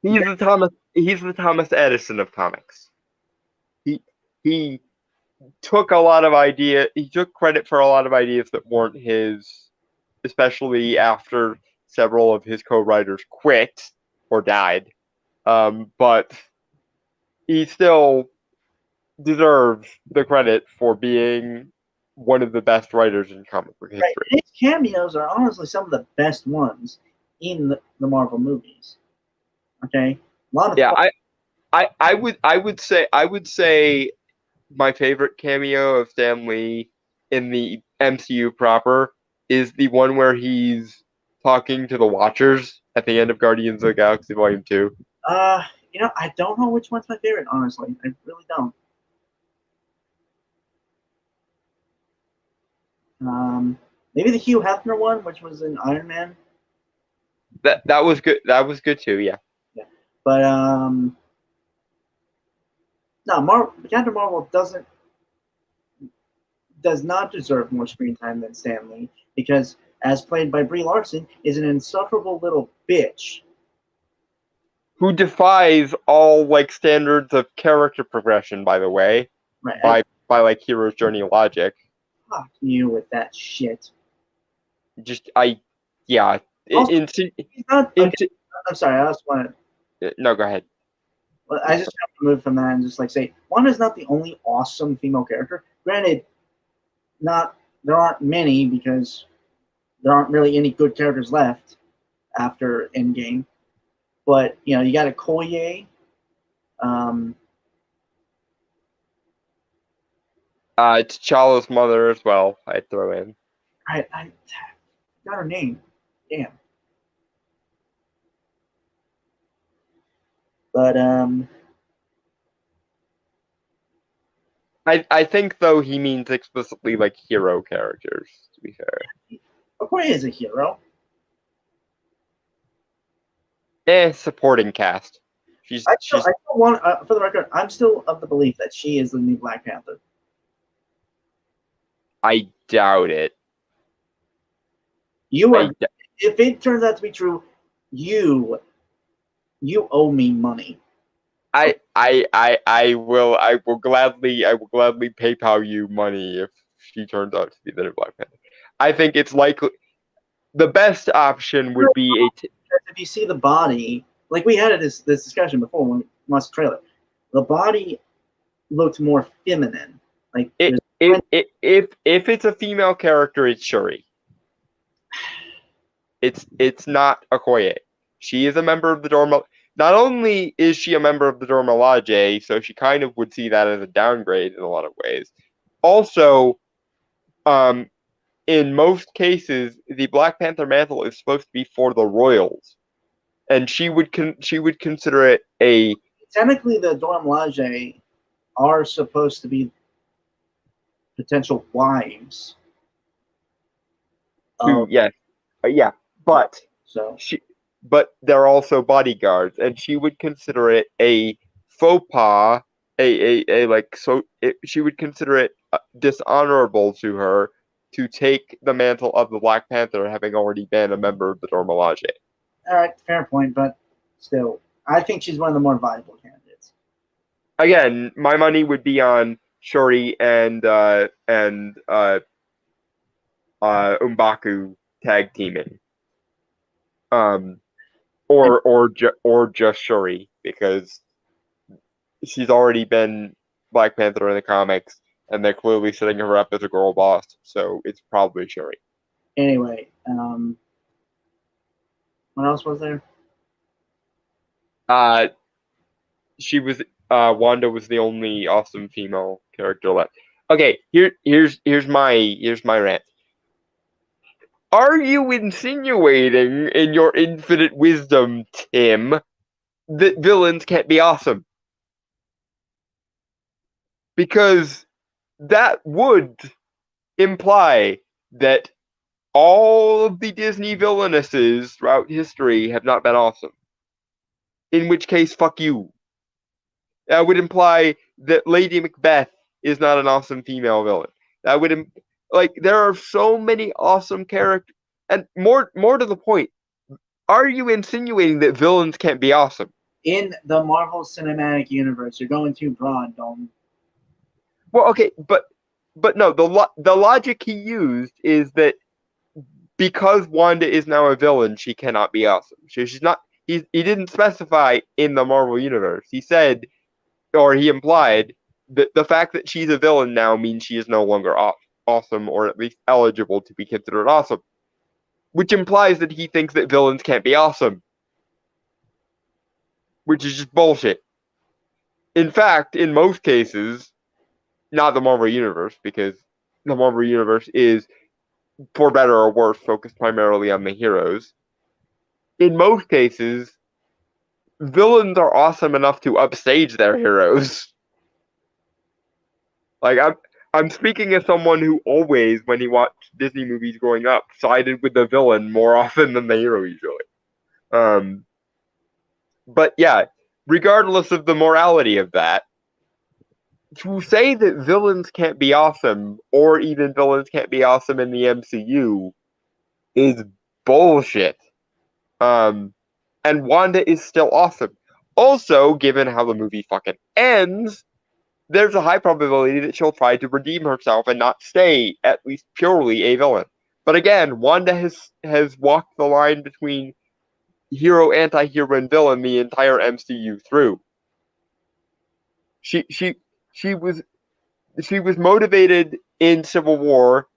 He's the Thomas Edison of comics. He took a lot of he took credit for a lot of ideas that weren't his, especially after several of his co-writers quit or died. But he still deserves the credit for being one of the best writers in comic book history. Right. His cameos are honestly some of the best ones in the Marvel movies. Okay, a lot of Yeah, I would say my favorite cameo of Stan Lee in the MCU proper is the one where he's talking to the Watchers at the end of Guardians of the Galaxy Volume 2. I don't know which one's my favorite, honestly. I really don't. Maybe the Hugh Hefner one, which was in Iron Man. That was good. That was good too. Yeah. Yeah, but no, Captain Marvel does not deserve more screen time than Stan Lee because, as played by Brie Larson, is an insufferable little bitch who defies all standards of character progression. By the way, right? By hero's journey logic. Fuck you with that shit. Yeah. Also, I'm sorry. I just want to. No, go ahead. Well, I just have to move from that and just say Wanda's not the only awesome female character. Granted, there aren't many because there aren't really any good characters left after Endgame. But you know, you got Okoye. Um, T'Challa's mother as well. I'd throw in. I got her name. Damn. But I think though he means explicitly like hero characters. To be fair, Okoye is a hero. supporting cast. She's I she's. still want, for the record, I'm still of the belief that she is the new Black Panther. I doubt it. You are. I, d- If it turns out to be true, you owe me money. I will gladly PayPal you money if she turns out to be the new Black Panther. I think it's likely the best option would be If you see the body, like we had this discussion before when we watched the trailer, the body looked more feminine. Like if it's a female character, it's Shuri. It's not Okoye. She is a member of the Dora. Not only is she a member of the Dora Milaje, so she kind of would see that as a downgrade in a lot of ways. Also, in most cases, the Black Panther mantle is supposed to be for the royals, and she would consider it a. Technically, the Dora Milaje are supposed to be potential wives. Yes, yeah, but so but they're also bodyguards, and she would consider it a faux pas, she would consider it dishonorable to her to take the mantle of the Black Panther, having already been a member of the Dora Milaje. All right, fair point, but still, I think she's one of the more viable candidates. Again, my money would be on Shuri and M'Baku tag teaming. Or just Shuri, because she's already been Black Panther in the comics, and they're clearly setting her up as a girl boss, so it's probably Shuri. Anyway, what else was there? She was Wanda was the only awesome female character left. Okay, here's my rant. Are you insinuating in your infinite wisdom, Tim, that villains can't be awesome? Because that would imply that all of the Disney villainesses throughout history have not been awesome. In which case, fuck you. That would imply that Lady Macbeth is not an awesome female villain. That would there are so many awesome characters, and more to the point, are you insinuating that villains can't be awesome? In the Marvel Cinematic Universe, you're going too broad, Dalton. Well, okay, but no, the logic he used is that because Wanda is now a villain, she cannot be awesome. She's not. He didn't specify in the Marvel universe. He said, or he implied, that the fact that she's a villain now means she is no longer awesome, or at least eligible to be considered awesome. Which implies that he thinks that villains can't be awesome. Which is just bullshit. In fact, in most cases, not the Marvel universe, because the Marvel universe is, for better or worse, focused primarily on the heroes. In most cases, villains are awesome enough to upstage their heroes. Like I'm speaking as someone who always, when he watched Disney movies growing up, sided with the villain more often than the hero usually. But yeah, regardless of the morality of that, to say that villains can't be awesome, or even villains can't be awesome in the MCU, is bullshit. And Wanda is still awesome. Also, given how the movie fucking ends, there's a high probability that she'll try to redeem herself and not stay at least purely a villain. But again, Wanda has walked the line between hero, anti-hero, and villain the entire MCU through. She was motivated in Civil War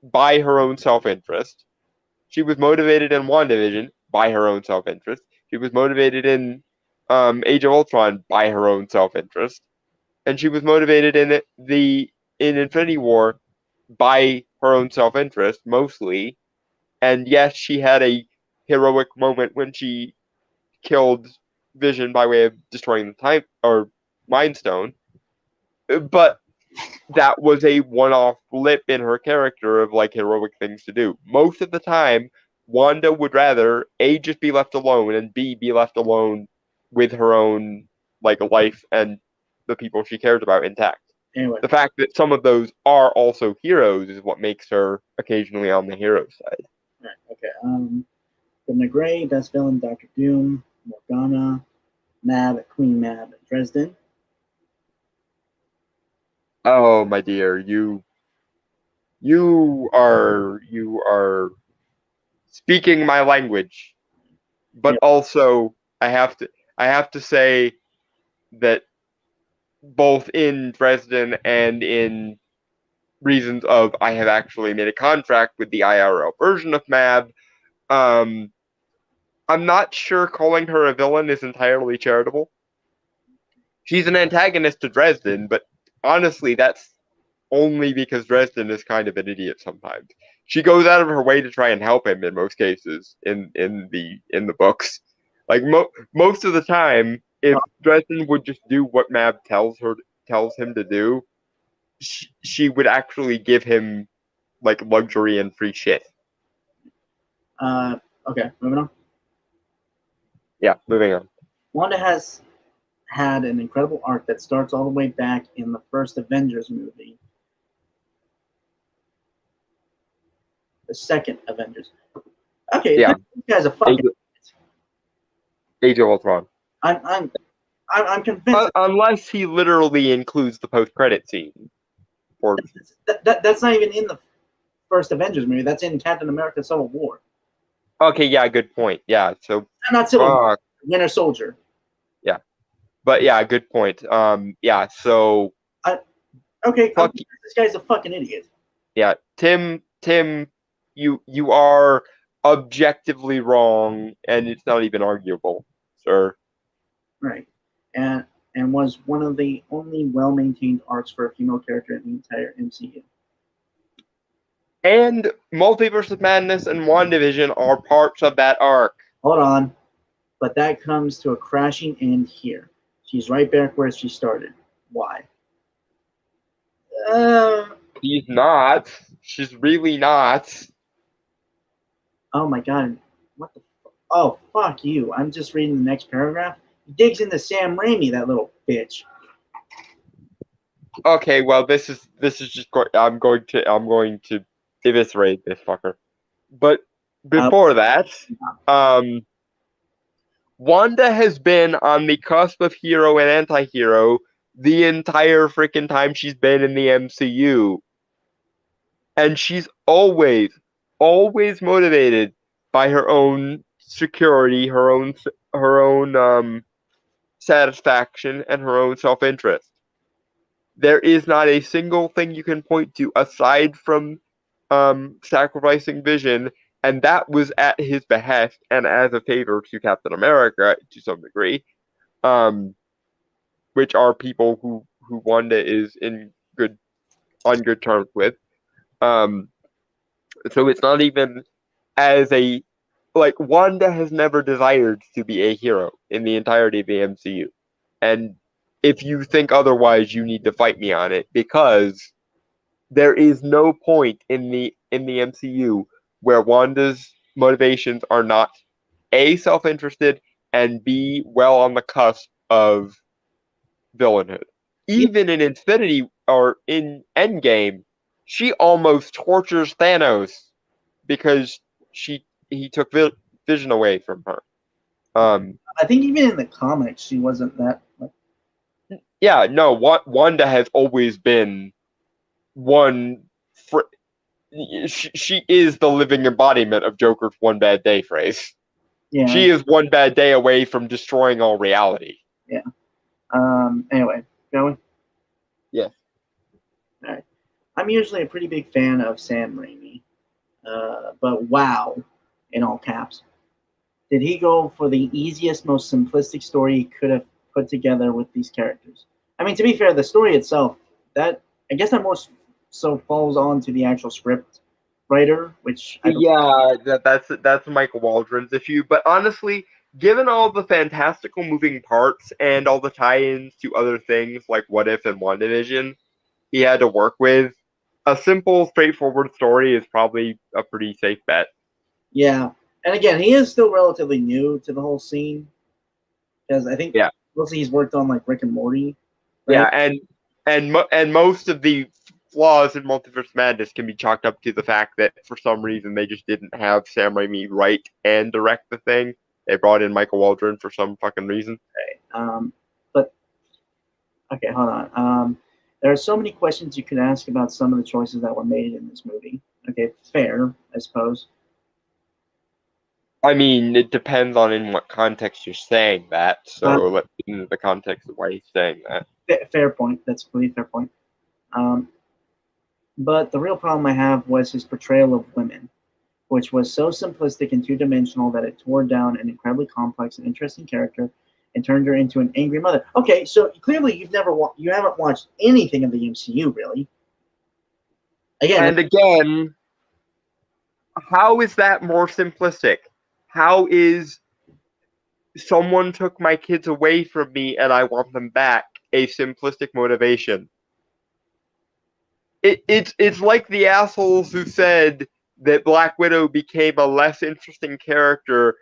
by her own self-interest. She was motivated in WandaVision by her own self-interest. She was motivated in Age of Ultron by her own self-interest, and she was motivated in Infinity War by her own self-interest mostly. And yes, she had a heroic moment when she killed Vision by way of destroying the time or Mind Stone, but that was a one-off blip in her character of like heroic things to do. Most of the time, Wanda would rather A, just be left alone, and B, be left alone with her own like life and the people she cares about intact. Anyway, The fact that some of those are also heroes is what makes her occasionally on the hero side. right, okay. The Gray, Best Villain, Doctor Doom, Morgana, Mab, Queen Mab, Dresden. Oh my dear, you are speaking my language. But Yeah. also I have to say that both in Dresden and in reasons of I have actually made a contract with the IRL version of Mab, um, I'm not sure calling her a villain is entirely charitable. She's an antagonist to Dresden, but honestly, that's only because Dresden is kind of an idiot sometimes. She goes out of her way to try and help him in most cases in the books. Like most of the time, if Dresden would just do what Mab tells him to do, she would actually give him like luxury and free shit. Okay, moving on. Yeah, moving on. Wanda has had an incredible arc that starts all the way back in the first Avengers movie. The second Avengers. Okay, Yeah, this guy's a fucking. Age of Ultron. I'm convinced Unless he literally includes the post-credit scene. Or that's not even in the first Avengers movie. That's in Captain America: Civil War. okay, yeah, good point. Yeah, so Not Civil War, Winter Soldier. yeah, but yeah, good point. Yeah, so Okay, fuck, this guy's a fucking idiot. yeah, Tim, you are objectively wrong, and it's not even arguable, sir. Right, and was one of the only well-maintained arcs for a female character in the entire MCU. And Multiverse of Madness and WandaVision are parts of that arc. Hold on, but that comes to a crashing end here. She's right back where she started. Why? She's not. She's really not. Oh my god. What the Oh, fuck you. I'm just reading the next paragraph. He digs into Sam Raimi, that little bitch. Okay, well, this is just. I'm going to eviscerate this fucker. But before that, Wanda has been on the cusp of hero and anti-hero the entire freaking time she's been in the MCU. And she's always motivated by her own security, her own satisfaction, and her own self-interest. There is not a single thing you can point to aside from sacrificing Vision, and that was at his behest and as a favor to Captain America to some degree, which are people who Wanda is on good terms with. So it's not even as a like Wanda has never desired to be a hero in the entirety of the MCU, and if you think otherwise, you need to fight me on it because there is no point in the MCU where Wanda's motivations are not A, self-interested, and B, well on the cusp of villainhood. Even in Infinity or in Endgame, she almost tortures Thanos because he took Vision away from her. I think even in the comics, she wasn't that. Yeah, no, Wanda has always been one. She is the living embodiment of Joker's "one bad day" phrase. Yeah. She is one bad day away from destroying all reality. Yeah. Anyway, going. Yes. All right. I'm usually a pretty big fan of Sam Raimi, but wow, in all caps. did he go for the easiest, most simplistic story he could have put together with these characters? I mean, to be fair, the story itself, that I guess that more so falls on to the actual script writer, which I don't. Yeah, that's Michael Waldron's issue. But honestly, given all the fantastical moving parts and all the tie-ins to other things like What If and WandaVision he had to work with, a simple, straightforward story is probably a pretty safe bet. Yeah, and again, he is still relatively new to the whole scene because I think Yeah, mostly he's worked on like Rick and Morty, yeah, right? and most of the flaws in Multiverse Madness can be chalked up to the fact that for some reason they just didn't have Sam Raimi write and direct the thing. They brought in Michael Waldron for some fucking reason. But okay, hold on. There are so many questions you could ask about some of the choices that were made in this movie. Okay, fair, I suppose. I mean, it depends on in what context you're saying that. Uh, So let's get into the context of why he's saying that. Fair point. That's a really fair point. Um, but the real problem I have was his portrayal of women, which was so simplistic and two-dimensional that it tore down an incredibly complex and interesting character and turned her into an angry mother. Okay, so clearly you haven't watched anything of the MCU, really. Again, And again, how is that more simplistic? How is someone took my kids away from me and I want them back a simplistic motivation? It's like the assholes who said that Black Widow became a less interesting character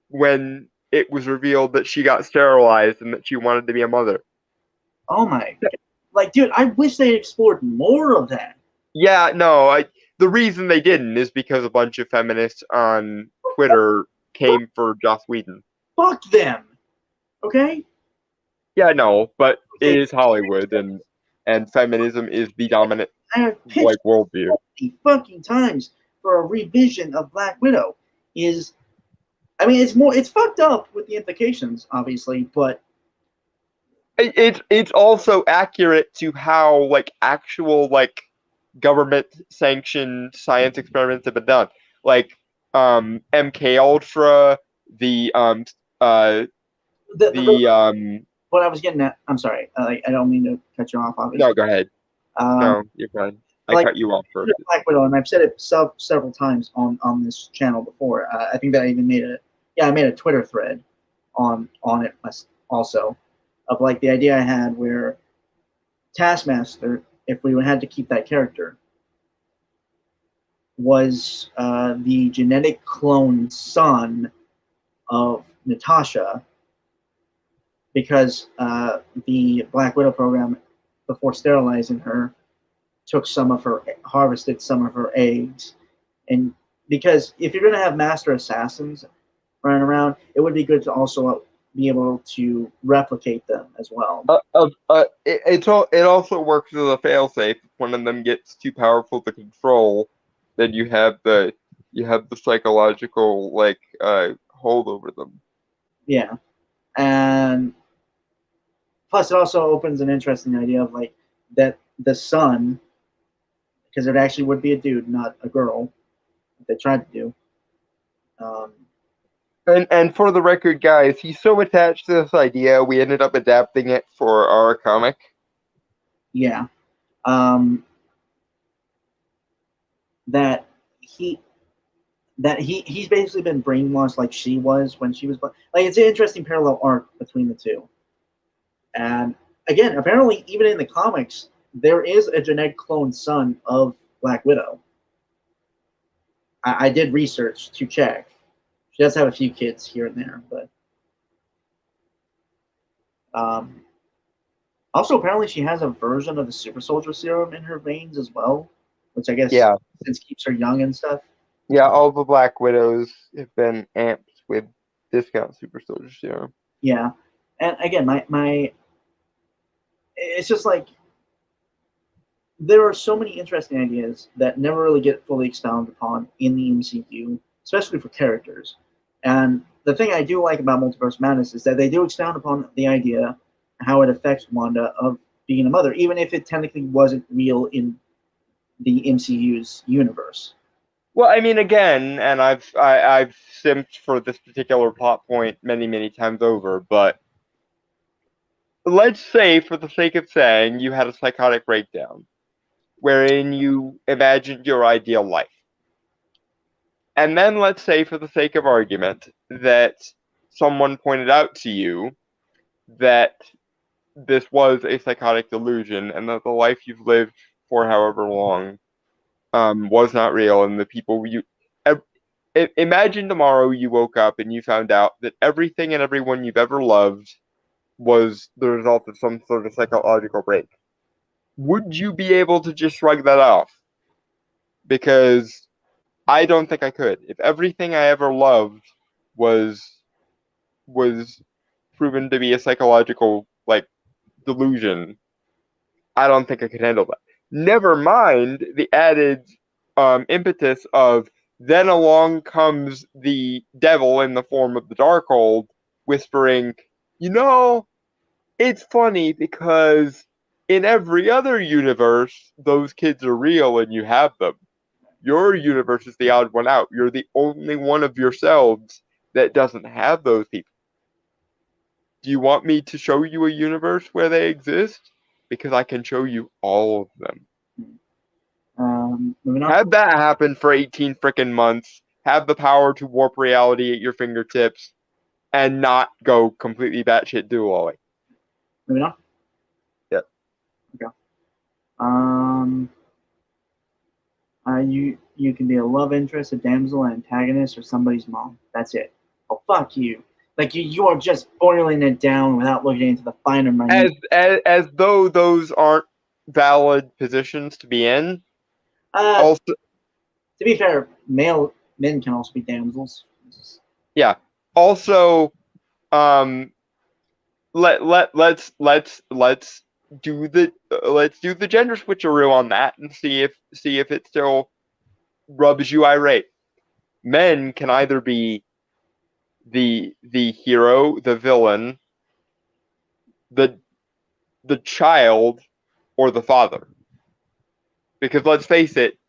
when it was revealed that she got sterilized and that she wanted to be a mother. oh my, like, dude, I wish they explored more of that. Yeah, no, the reason they didn't is because a bunch of feminists on Twitter came for Joss Whedon. Fuck them. Okay. Yeah, no, but it Okay. is Hollywood, and feminism is the dominant I have pitched like worldview. 50 fucking times for a revision of Black Widow. Is I mean, it's fucked up with the implications, obviously, but It's also accurate to how like actual like government sanctioned science experiments have been done. Like MK Ultra, the the the what I was getting at. I'm sorry. I don't mean to cut you off. Obviously, no, go ahead. um, No, you're fine. I like cut you off first. Black Widow, and I've said it several times on this channel before. I think that I even I made a Twitter thread on it also, of like the idea I had where Taskmaster, if we had to keep that character, was the genetic clone son of Natasha, because the Black Widow program, before sterilizing her, harvested some of her eggs, and because if you're going to have master assassins running around, it would be good to also be able to replicate them as well. It also works as a failsafe. If one of them gets too powerful to control, then you have the psychological like hold over them. Yeah, and plus it also opens an interesting idea of like that the son, because it actually would be a dude, not a girl. They tried to do. Um, And for the record, guys, he's so attached to this idea, we ended up adapting it for our comic. yeah, um, that he he's basically been brainwashed like she was when she was like it's an interesting parallel arc between the two. And again, apparently, even in the comics, there is a genetic clone son of Black Widow. I did research to check. She does have a few kids here and there, but also apparently she has a version of the super soldier serum in her veins as well, which I guess since keeps her young and stuff. Yeah, all the Black Widows have been amped with discount super soldier serum. Yeah, and again, my it's just like there are so many interesting ideas that never really get fully expounded upon in the MCU, especially for characters. And the thing I do like about Multiverse Madness is that they do expound upon the idea how it affects Wanda of being a mother, even if it technically wasn't real in the MCU's universe. Well, I mean, again, and I've simped for this particular plot point many times over, but let's say, for the sake of saying, you had a psychotic breakdown wherein you imagined your ideal life. And then let's say, for the sake of argument, that someone pointed out to you that this was a psychotic delusion and that the life you've lived for however long was not real, and the people you imagine tomorrow you woke up and you found out that everything and everyone you've ever loved was the result of some sort of psychological break. Would you be able to just shrug that off? Because I don't think I could. If everything I ever loved was proven to be a psychological delusion, I don't think I could handle that. Never mind the added impetus of then along comes the devil in the form of the Darkhold, whispering, it's funny because in every other universe, those kids are real and you have them. Your universe is the odd one out. You're the only one of yourselves that doesn't have those people. Do you want me to show you a universe where they exist? Because I can show you all of them. Have that happen for 18 frickin' months. Have the power to warp reality at your fingertips, and not go completely batshit duo. Moving on. Yep. Okay. You can be a love interest, a damsel, an antagonist, or somebody's mom. That's it. Oh, fuck you. Like you are just boiling it down without looking into the finer minute. As though those aren't valid positions to be in. Also, to be fair, men can also be damsels. Yeah. Also, let's do the gender switcheroo on that and see if it still rubs you irate. Men can either be the hero, the villain, the child, or the father. Because let's face it,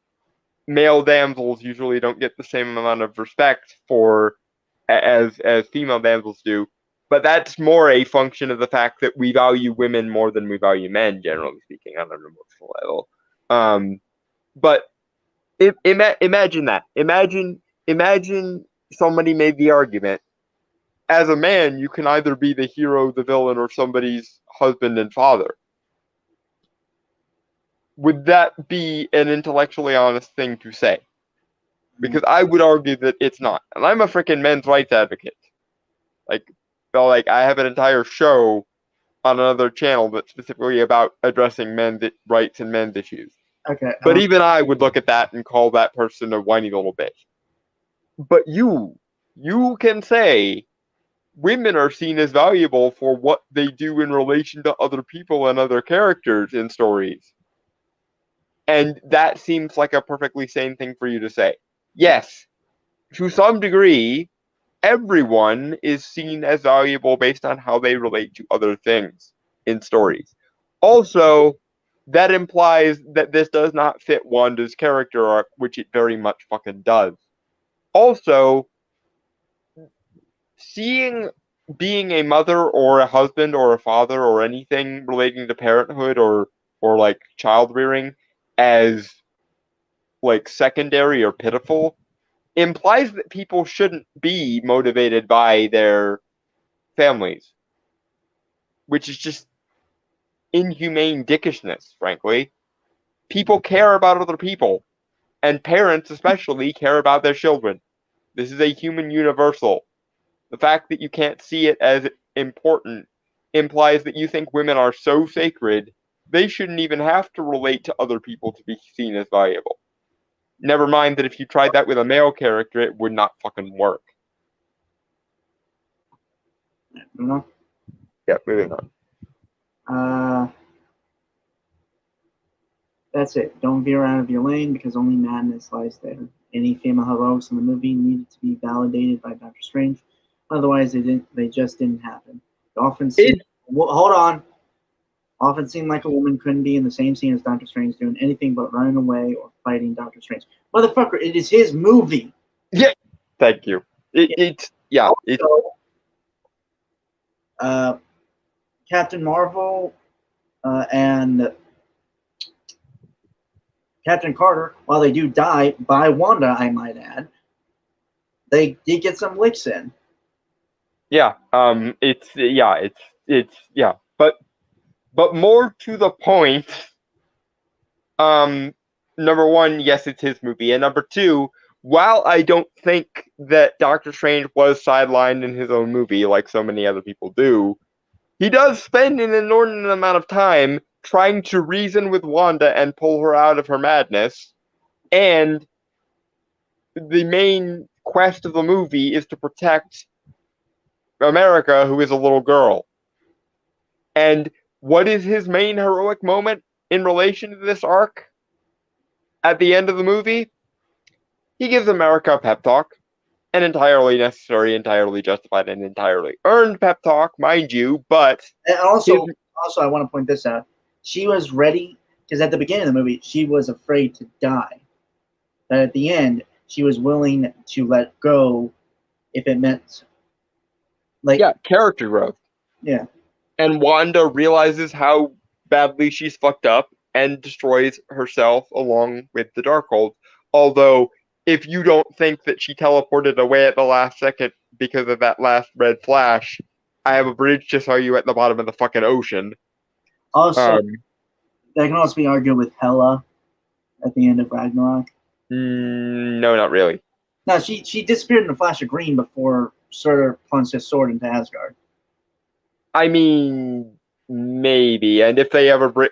male damsels usually don't get the same amount of respect as female damsels do. But that's more a function of the fact that we value women more than we value men, generally speaking, on an emotional level. But imagine that. Imagine somebody made the argument. As a man, you can either be the hero, the villain, or somebody's husband and father. Would that be an intellectually honest thing to say? Because I would argue that it's not. And I'm a freaking men's rights advocate. I have an entire show on another channel that's specifically about addressing men's rights and men's issues. Okay. But even I would look at that and call that person a whiny little bitch. But you can say women are seen as valuable for what they do in relation to other people and other characters in stories. And that seems like a perfectly sane thing for you to say. Yes, to some degree, everyone is seen as valuable based on how they relate to other things in stories. Also, that implies that this does not fit Wanda's character arc, which it very much fucking does. Also, being a mother or a husband or a father or anything relating to parenthood or child rearing as secondary or pitiful implies that people shouldn't be motivated by their families, which is just inhumane dickishness, frankly. People care about other people, and parents especially care about their children. This is a human universal. The fact that you can't see it as important implies that you think women are so sacred, they shouldn't even have to relate to other people to be seen as valuable. Never mind that if you tried that with a male character, it would not fucking work. Yeah, moving on. That's it. Don't veer out of your lane because only madness lies there. Any female heroics in the movie needed to be validated by Doctor Strange. Otherwise, they just didn't happen. Hold on. Often seemed like a woman couldn't be in the same scene as Doctor Strange doing anything but running away or fighting Doctor Strange. Motherfucker, it is his movie. Yeah, thank you. It's Also, Captain Marvel and Captain Carter, while they do die by Wanda, I might add, they did get some licks in. yeah. But more to the point. Number one, yes, it's his movie, and number two, while I don't think that Doctor Strange was sidelined in his own movie like so many other people do, he does spend an inordinate amount of time trying to reason with Wanda and pull her out of her madness. And the main quest of the movie is to protect America, who is a little girl. And what is his main heroic moment in relation to this arc? At the end of the movie, he gives America a pep talk, an entirely necessary, entirely justified, and entirely earned pep talk, mind you, but And also, I want to point this out. She was ready because at the beginning of the movie, she was afraid to die, but at the end, she was willing to let go if it meant, like, yeah, character growth. yeah. And Wanda realizes how badly she's fucked up and destroys herself along with the Darkhold. Although, if you don't think that she teleported away at the last second because of that last red flash, I have a bridge to show you at the bottom of the fucking ocean. Also, that can also be argued with Hela at the end of Ragnarok. No, not really. No, she disappeared in a flash of green before Surtur plunged his sword into Asgard. I mean, maybe. And if they ever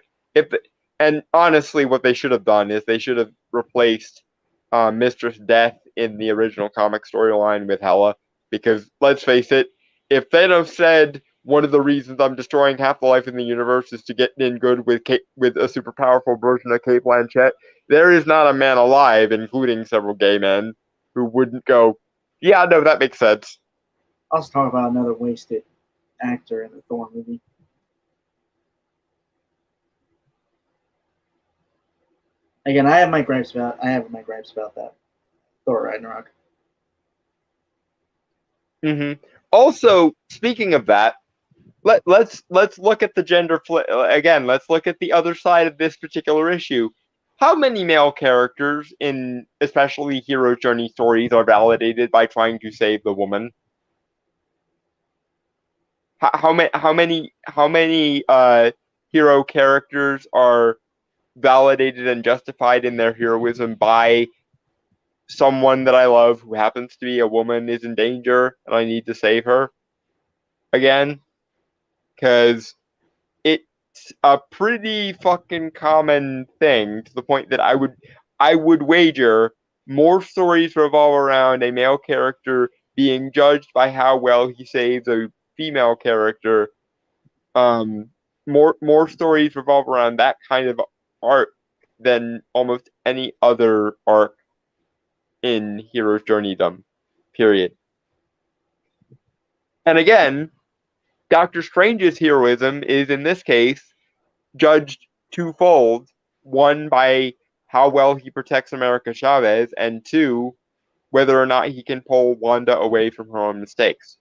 and honestly, what they should have done is they should have replaced Mistress Death in the original comic storyline with Hela, because let's face it, if Thanos said one of the reasons I'm destroying half the life in the universe is to get in good with a super powerful version of Cate Blanchett, there is not a man alive, including several gay men, who wouldn't go, yeah, no, that makes sense. Also, talk about another wasted actor in the Thor movie. Again, I have my gripes about that Thor Ragnarok. Mm-hmm. Also, speaking of that, let's look at the gender again. Let's look at the other side of this particular issue. How many male characters in especially hero journey stories are validated by trying to save the woman? How many hero characters are validated and justified in their heroism by someone that I love who happens to be a woman is in danger and I need to save her again? Because it's a pretty fucking common thing to the point that I would wager more stories revolve around a male character being judged by how well he saves a female character. More stories revolve around that kind of arc than almost any other arc in Hero's Journeydom. Period. And again, Doctor Strange's heroism is in this case judged twofold. One, by how well he protects America Chavez, and two, whether or not he can pull Wanda away from her own mistakes.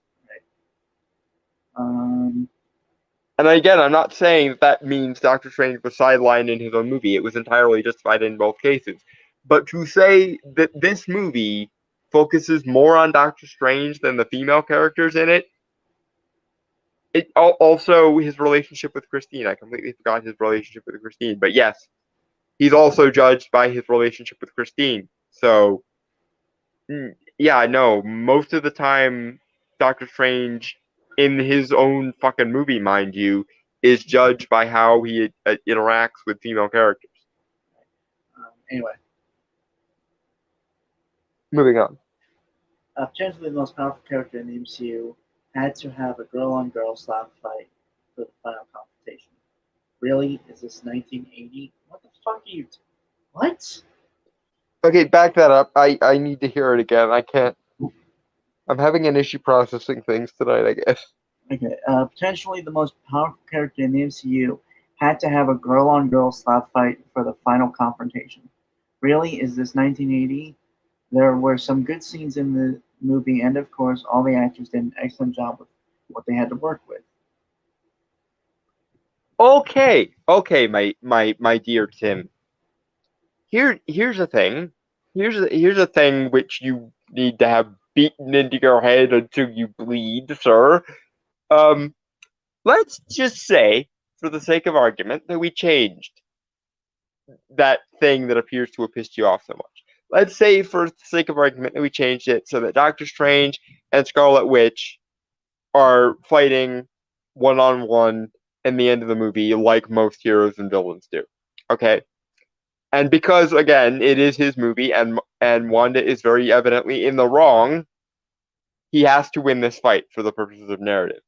And again, I'm not saying that means Doctor Strange was sidelined in his own movie. It was entirely justified in both cases. But to say that this movie focuses more on Doctor Strange than the female characters in it, also his relationship with Christine. I completely forgot his relationship with Christine. But yes, he's also judged by his relationship with Christine. So, yeah, no, most of the time, Doctor Strange, in his own fucking movie, mind you, is judged by how he interacts with female characters. Anyway. Moving on. Potentially the most powerful character in the MCU had to have a girl-on-girl slap fight for the final confrontation. Really? Is this 1980? What the fuck are you... What? Okay, back that up. I need to hear it again. I can't... I'm having an issue processing things tonight, I guess. Okay, potentially the most powerful character in the MCU had to have a girl-on-girl slap fight for the final confrontation. Really, is this 1980? There were some good scenes in the movie, and of course, all the actors did an excellent job with what they had to work with. Okay, my dear Tim. Here's a thing. Here's a thing which you need to have beaten into your head until you bleed, sir. Um, let's just say, for the sake of argument, that we changed that thing that appears to have pissed you off so much. Let's say, for the sake of argument, that we changed it so that Doctor Strange and Scarlet Witch are fighting one on one in the end of the movie, like most heroes and villains do. Okay, and because again, it is his movie, and Wanda is very evidently in the wrong, he has to win this fight for the purposes of narrative.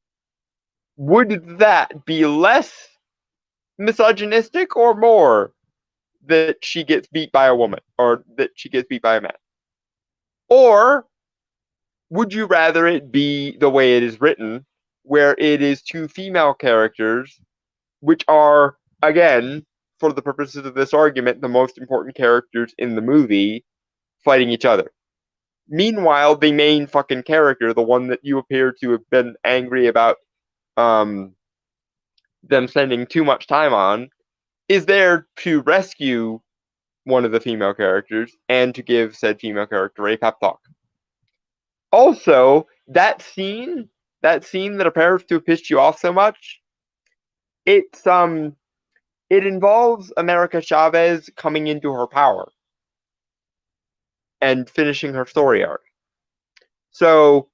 Would that be less misogynistic or more that she gets beat by a woman or that she gets beat by a man? Or would you rather it be the way it is written, where it is two female characters, which are, again, for the purposes of this argument, the most important characters in the movie, fighting each other? Meanwhile, the main fucking character, the one that you appear to have been angry about um, them spending too much time on, is there to rescue one of the female characters and to give said female character a pep talk. Also, that scene that appears to have pissed you off so much, it's it involves America Chavez coming into her power and finishing her story arc. So,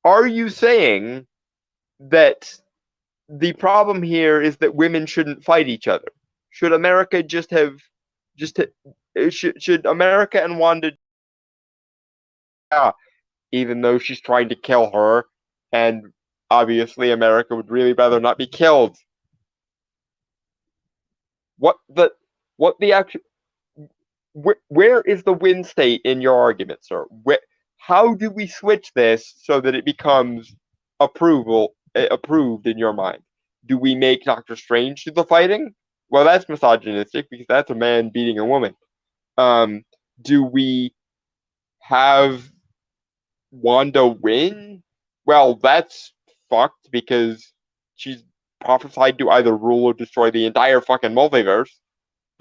are you saying that the problem here is that women shouldn't fight each other? Should America just should America and Wanda, even though she's trying to kill her, and obviously America would really rather not be killed? What the what the actual where is the win state in your argument, sir? How do we switch this so that it becomes approved in your mind? Do we make Doctor Strange do the fighting? Well, that's misogynistic because that's a man beating a woman. Um, do we have Wanda win? Well, that's fucked because she's prophesied to either rule or destroy the entire fucking multiverse,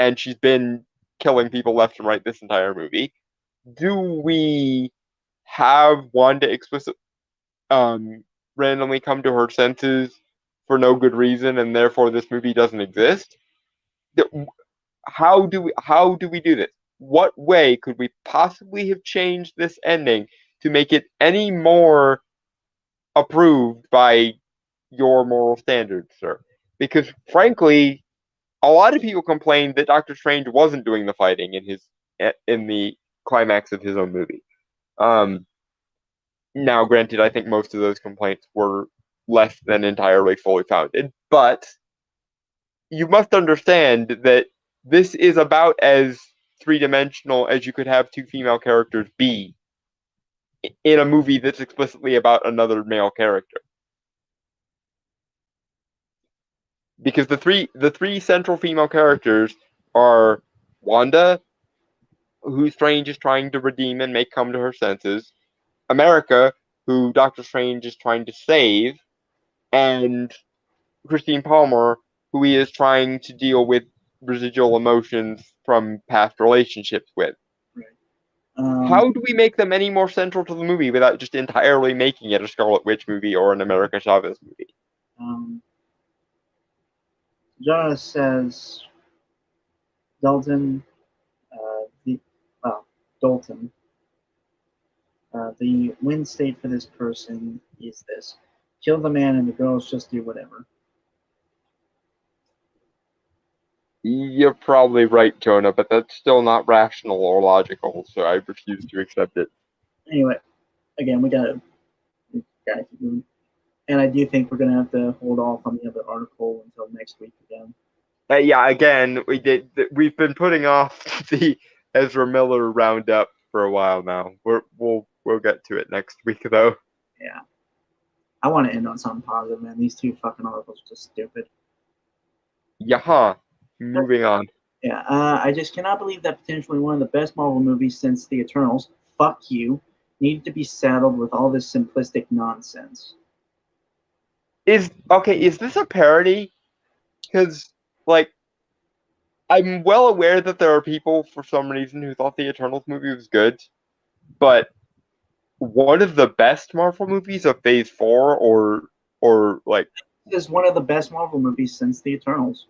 and she's been killing people left and right this entire movie. Do we have Wanda randomly come to her senses for no good reason, and therefore this movie doesn't exist? How do we do this? What way could we possibly have changed this ending to make it any more approved by your moral standards, sir? Because frankly, a lot of people complained that Doctor Strange wasn't doing the fighting in the climax of his own movie. Um, Now, granted, I think most of those complaints were less than entirely fully founded, but you must understand that this is about as three-dimensional as you could have two female characters be in a movie that's explicitly about another male character. Because the three central female characters are Wanda, who Strange is trying to redeem and make come to her senses, America, who Doctor Strange is trying to save, and Christine Palmer, who he is trying to deal with residual emotions from past relationships with. Right. How do we make them any more central to the movie without just entirely making it a Scarlet Witch movie or an America Chavez movie? um, Jonah says Dalton, the Dalton. The win state for this person is this: kill the man and the girls just do whatever. You're probably right, Jonah, but that's still not rational or logical, so I refuse to accept it. Anyway, again, we gotta keep moving. And I do think we're gonna have to hold off on the other article until next week again. Yeah, again, we've been putting off the Ezra Miller roundup for a while now. We'll get to it next week though. Yeah. I want to end on something positive, man. These two fucking articles are just stupid. Yaha. Moving on. Yeah, I just cannot believe that potentially one of the best Marvel movies since The Eternals, fuck you, needed to be saddled with all this simplistic nonsense. Is this a parody? Because, like, I'm well aware that there are people for some reason who thought the Eternals movie was good, but one of the best Marvel movies of Phase 4, or like, This is one of the best Marvel movies since The Eternals.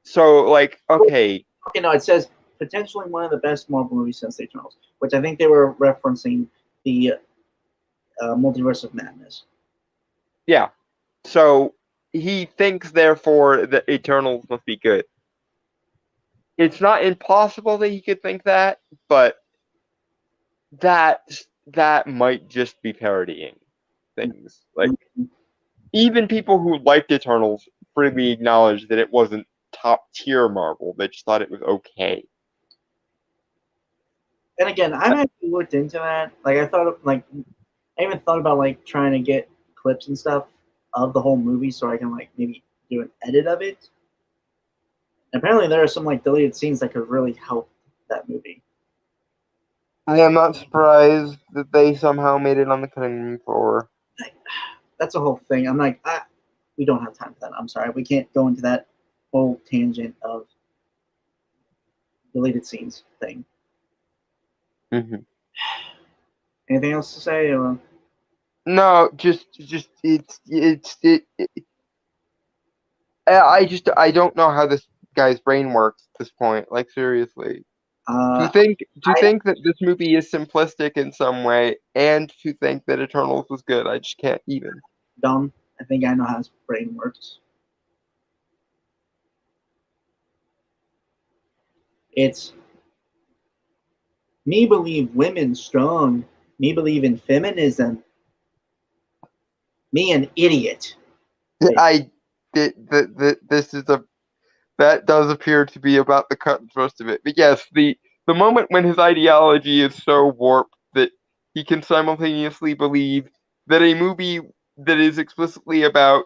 so, like, okay, Okay, no, it says potentially one of the best Marvel movies since The Eternals, which I think they were referencing the Multiverse of Madness. yeah. So he thinks, therefore, that Eternals must be good. It's not impossible that he could think that, but that that might just be parodying things. Like, even people who liked Eternals freely acknowledged that it wasn't top tier Marvel. They just thought it was okay. And again, I've actually looked into that. Like, I even thought about like trying to get clips and stuff of the whole movie so I can like maybe do an edit of it. Apparently, there are some like deleted scenes that could really help that movie. I am not surprised that they somehow made it on the cutting room floor. That's a whole thing. I'm like, we don't have time for that. I'm sorry, we can't go into that whole tangent of deleted scenes thing. Mm-hmm. Anything else to say? No, just I don't know how this guy's brain works at this point. Like, seriously. Uh, To I think that this movie is simplistic in some way, and to think that Eternals was good, I just can't even. dumb. I think I know how his brain works. It's me believe women strong. Me believe in feminism. Me an idiot. I this is a that does appear to be about the cut and thrust of it. But yes, the moment when his ideology is so warped that he can simultaneously believe that a movie that is explicitly about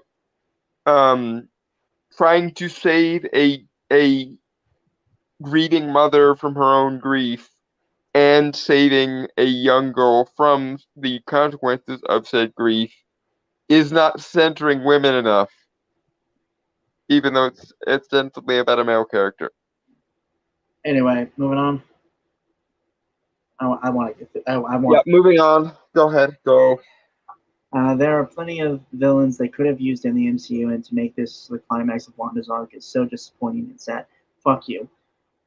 um trying to save a grieving mother from her own grief and saving a young girl from the consequences of said grief is not centering women enough, even though it's ostensibly about a male character. Anyway, moving on. I want to get. I Yeah, want. moving on. Go ahead. Go. There are plenty of villains they could have used in the MCU, and to make this the climax of Wanda's arc is so disappointing and sad. Fuck you.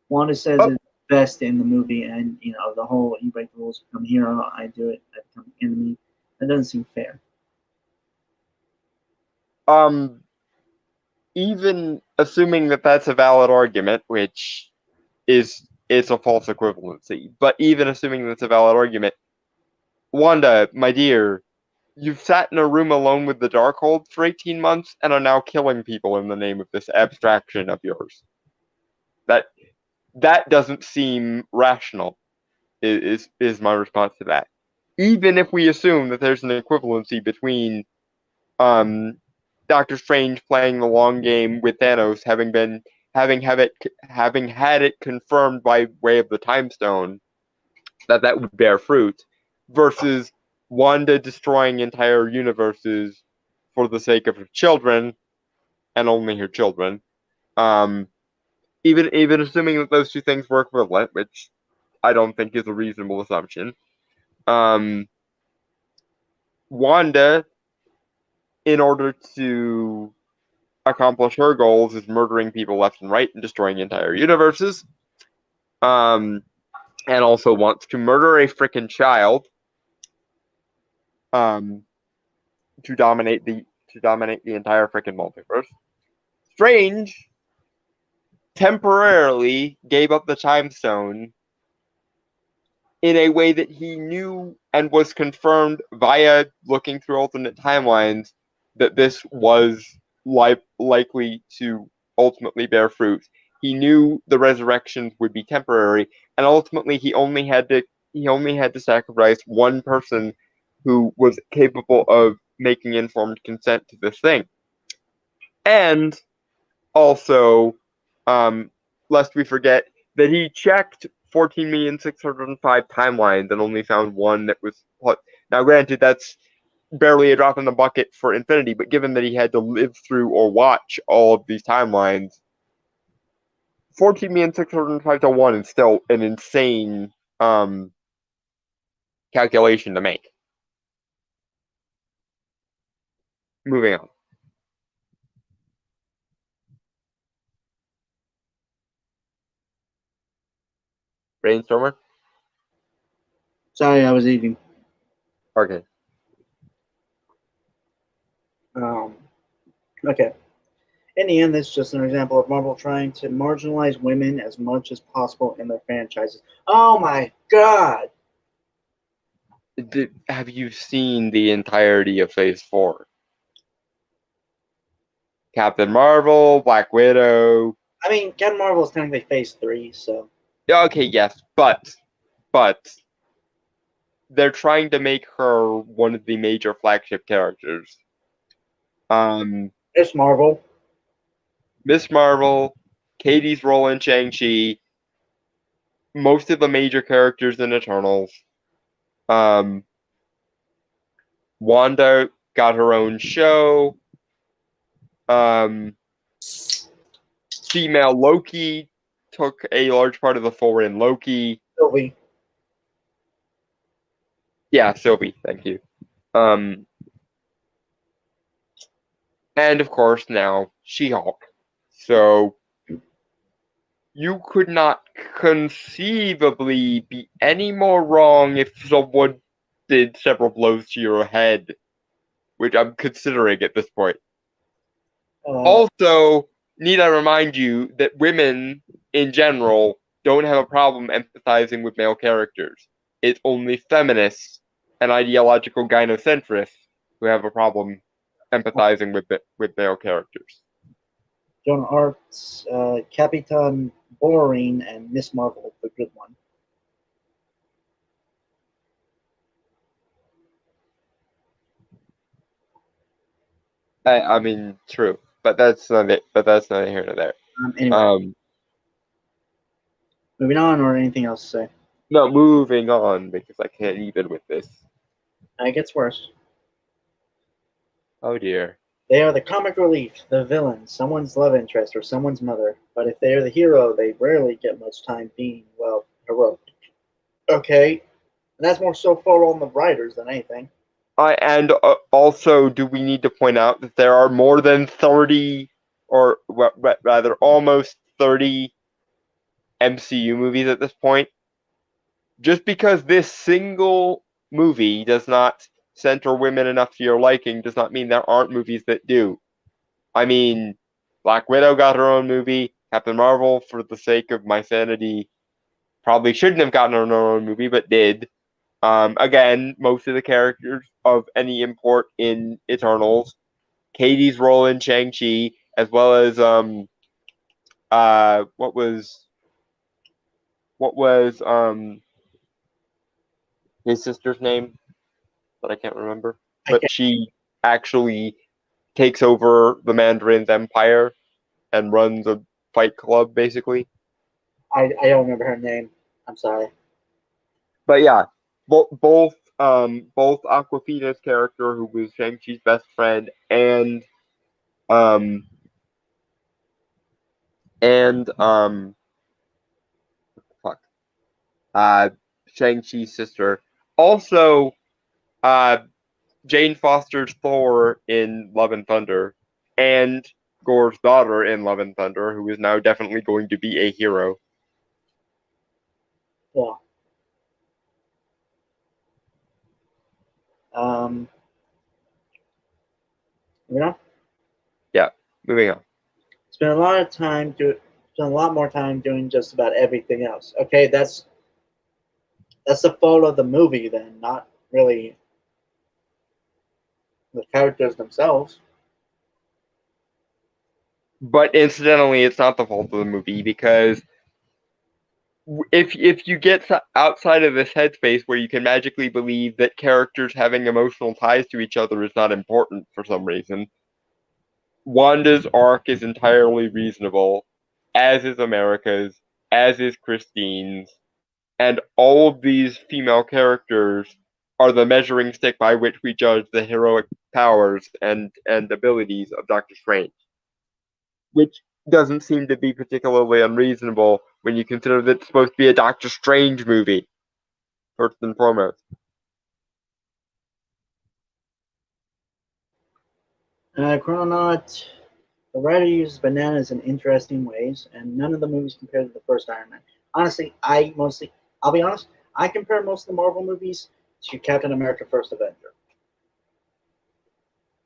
Wanda says Oh, it's best in the movie, and the whole "you break the rules, become a hero," I do it, I become an enemy. That doesn't seem fair. um, even assuming that that's a valid argument, which is a false equivalency, but even assuming that's a valid argument, Wanda, my dear, you've sat in a room alone with the Darkhold for 18 months and are now killing people in the name of this abstraction of yours. That that doesn't seem rational. Is my response to that. Even if we assume that there's an equivalency between um, Doctor Strange playing the long game with Thanos, having had it confirmed by way of the Time Stone that would bear fruit, versus Wanda destroying entire universes for the sake of her children and only her children. Um, even assuming that those two things were equivalent, which I don't think is a reasonable assumption. Um, Wanda, in order to accomplish her goals, is murdering people left and right and destroying entire universes. Um, and also wants to murder a freaking child. Um, to dominate the entire freaking multiverse. Strange temporarily gave up the time stone in a way that he knew and was confirmed via looking through alternate timelines that this was likely to ultimately bear fruit. He knew the resurrections would be temporary, and ultimately he only had to sacrifice one person who was capable of making informed consent to this thing. And also, lest we forget that he checked 14,605 timelines and only found one that was. Now, granted, that's barely a drop in the bucket for Infinity, but given that he had to live through or watch all of these timelines, 14,605 to 1 is still an insane calculation to make. Moving on. Brainstormer? Sorry, I was eating. Okay. Okay. In the end, this is just an example of Marvel trying to marginalize women as much as possible in their franchises. Oh my god! Have you seen the entirety of Phase 4? Captain Marvel, Black Widow. I mean, Captain Marvel is technically Phase 3, so. Okay, yes, but they're trying to make her one of the major flagship characters. It's Marvel. Miss Marvel, Katie's role in Shang-Chi, most of the major characters in Eternals. Wanda got her own show. Female Loki took a large part of the forward in Loki. Sylvie. Yeah, Sylvie, thank you. And of course now She-Hulk. So you could not conceivably be any more wrong if someone did several blows to your head, which I'm considering at this point. Also, need I remind you that women in general don't have a problem empathizing with male characters. It's only feminists and ideological gynocentrists who have a problem empathizing with male characters. Joan Art's Capitan Boring and Miss Marvel, the good one. I mean, true, but that's not it. But that's not here nor there. Anyway, moving on, or anything else to say? No, moving on because I can't even with this. It gets worse. Oh dear. They are the comic relief, the villain, someone's love interest, or someone's mother. But if they are the hero, they rarely get much time being, well, heroic. Okay, and that's more so fault on the writers than anything. And also, do we need to point out that there are more than 30, or rather almost 30 MCU movies at this point? Just because this single movie does not center women enough to your liking does not mean there aren't movies that do. I mean, Black Widow got her own movie. Captain Marvel, for the sake of my sanity, probably shouldn't have gotten her own movie, but did. Again, most of the characters of any import in Eternals. Katie's role in Shang-Chi, as well as what was his sister's name that I can't remember. But she actually takes over the Mandarin's empire and runs a fight club, basically. I don't remember her name. I'm sorry. But yeah, both Awkwafina's character, who was Shang-Chi's best friend, and Shang-Chi's sister. Also, Jane Foster's Thor in Love and Thunder, and Gore's daughter in Love and Thunder, who is now definitely going to be a hero. Yeah. Moving on? Yeah, moving on. Spend a lot of time spend a lot more time doing just about everything else. Okay, that's the fault of the movie then, not really the characters themselves. But incidentally, it's not the fault of the movie, because if you get outside of this headspace where you can magically believe that characters having emotional ties to each other is not important for some reason, Wanda's arc is entirely reasonable, as is America's, as is Christine's, and all of these female characters are the measuring stick by which we judge the heroic powers and abilities of Doctor Strange, which doesn't seem to be particularly unreasonable when you consider that it's supposed to be a Doctor Strange movie, first and foremost. Chrononaut, the writer uses bananas in interesting ways, and none of the movies compare to the first Iron Man. Honestly, I'll be honest, I compare most of the Marvel movies to Captain America: First Avenger.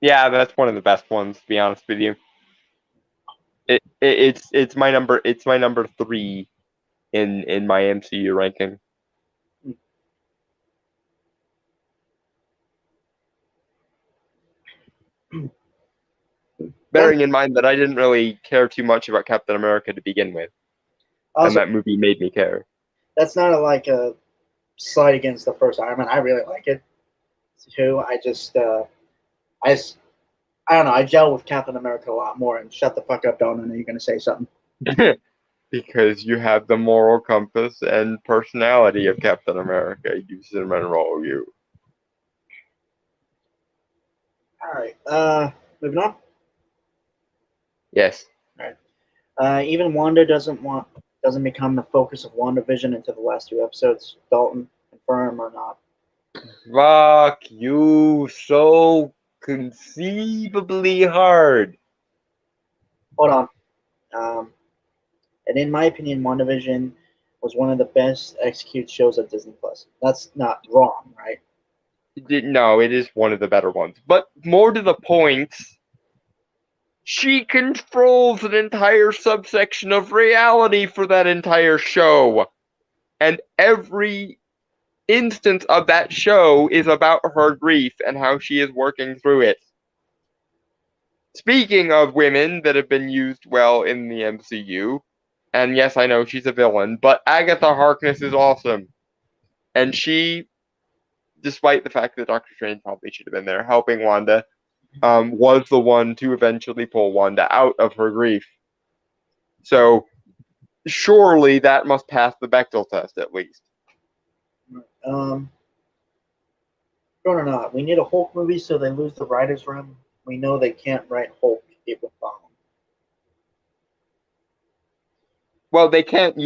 Yeah, that's one of the best ones, to be honest with you. It's my number 3 in my MCU ranking. Bearing in mind that I didn't really care too much about Captain America to begin with, and Also, that movie made me care. that's not a slight against the first Iron Man. I really like it too. I just, I don't know. I gel with Captain America a lot more. And shut the fuck up, Don. I know you're gonna say something. Because you have the moral compass and personality of Captain America, you cinnamon roll, you. All right. Moving on. Yes. Even Wanda doesn't become the focus of WandaVision until the last 2 episodes. Dalton, confirm or not? Fuck you so conceivably hard. Hold on. And in my opinion, WandaVision was one of the best executed shows of Disney Plus. That's not wrong, right? No, it is one of the better ones. But more to the point, she controls an entire subsection of reality for that entire show. And every instance of that show is about her grief and how she is working through it. Speaking of women that have been used well in the MCU, and yes, I know she's a villain, but Agatha Harkness is awesome. And she, despite the fact that Doctor Strange probably should have been there helping Wanda, was the one to eventually pull Wanda out of her grief. So surely that must pass the Bechdel test at least. Or not, we need a Hulk movie so they lose the writers' room. We know they can't write Hulk. It would bomb. Well, they can't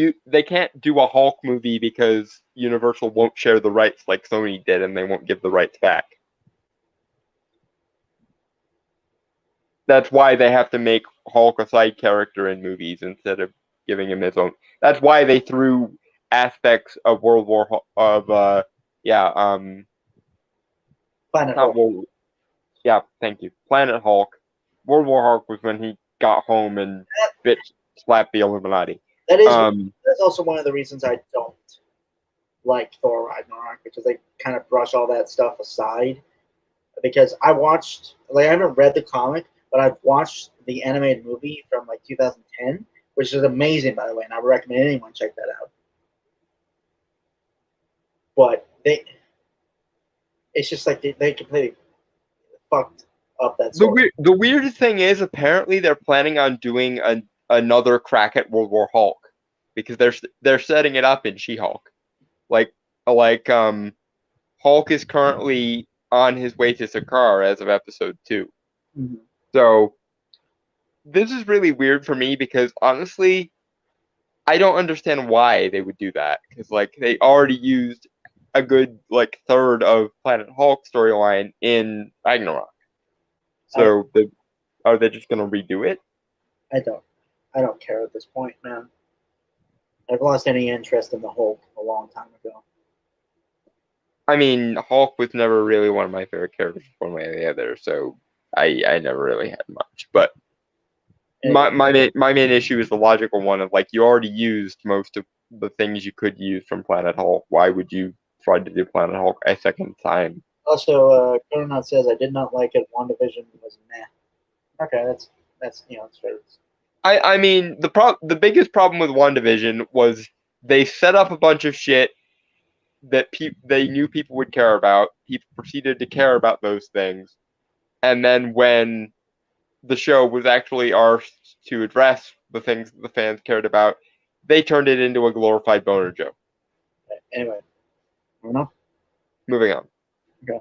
do a Hulk movie because Universal won't share the rights like Sony did, and they won't give the rights back. That's why they have to make Hulk a side character in movies instead of giving him his own. That's why they threw aspects of World War Planet not Hulk. World. Yeah, thank you. Planet Hulk. World War Hulk was when he got home and bitch slapped the Illuminati. That's also one of the reasons I don't like Thor Ragnarok, because they kind of brush all that stuff aside. Because I haven't read the comic, but I've watched the animated movie from 2010, which is amazing, by the way, and I would recommend anyone check that out. But it's just they completely fucked up that story. The weirdest thing is apparently they're planning on doing another crack at World War Hulk because they're setting it up in She-Hulk. Hulk is currently on his way to Sakaar as of episode 2. Mm-hmm. So this is really weird for me because honestly, I don't understand why they would do that because they already used a good third of Planet Hulk storyline in Ragnarok. So are they just gonna redo it? I don't care at this point, man. I've lost any interest in the Hulk a long time ago. I mean, Hulk was never really one of my favorite characters one way or the other, so I never really had much. But my main issue is the logical one of you already used most of the things you could use from Planet Hulk. Why would you try to do Planet Hulk a second time? Also, Chrononaut says I did not like it. WandaVision was meh. Okay, that's it's fair. I mean the biggest problem with WandaVision was they set up a bunch of shit that they knew people would care about. People proceeded to care about those things, and then when the show was actually asked to address the things that the fans cared about, they turned it into a glorified boner joke. Anyway, moving on. Moving on. Okay.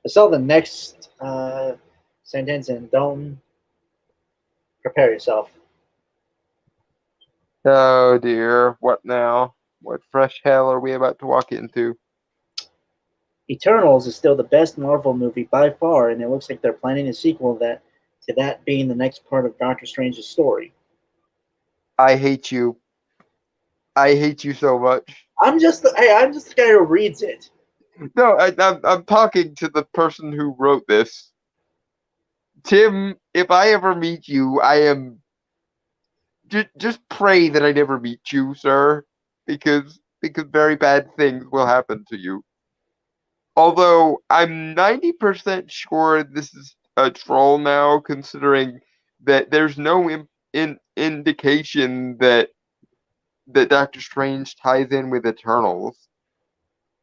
I saw the next sentence and don't prepare yourself. Oh dear, what now? What fresh hell are we about to walk into? Eternals is still the best Marvel movie by far, and it looks like they're planning a sequel to that being the next part of Doctor Strange's story. I hate you. I hate you so much. I'm just the guy who reads it. No, I'm talking to the person who wrote this. Tim, if I ever meet you, I am just pray that I never meet you, sir, because very bad things will happen to you. Although I'm 90% sure this is a troll now, considering that there's no indication that Doctor Strange ties in with Eternals,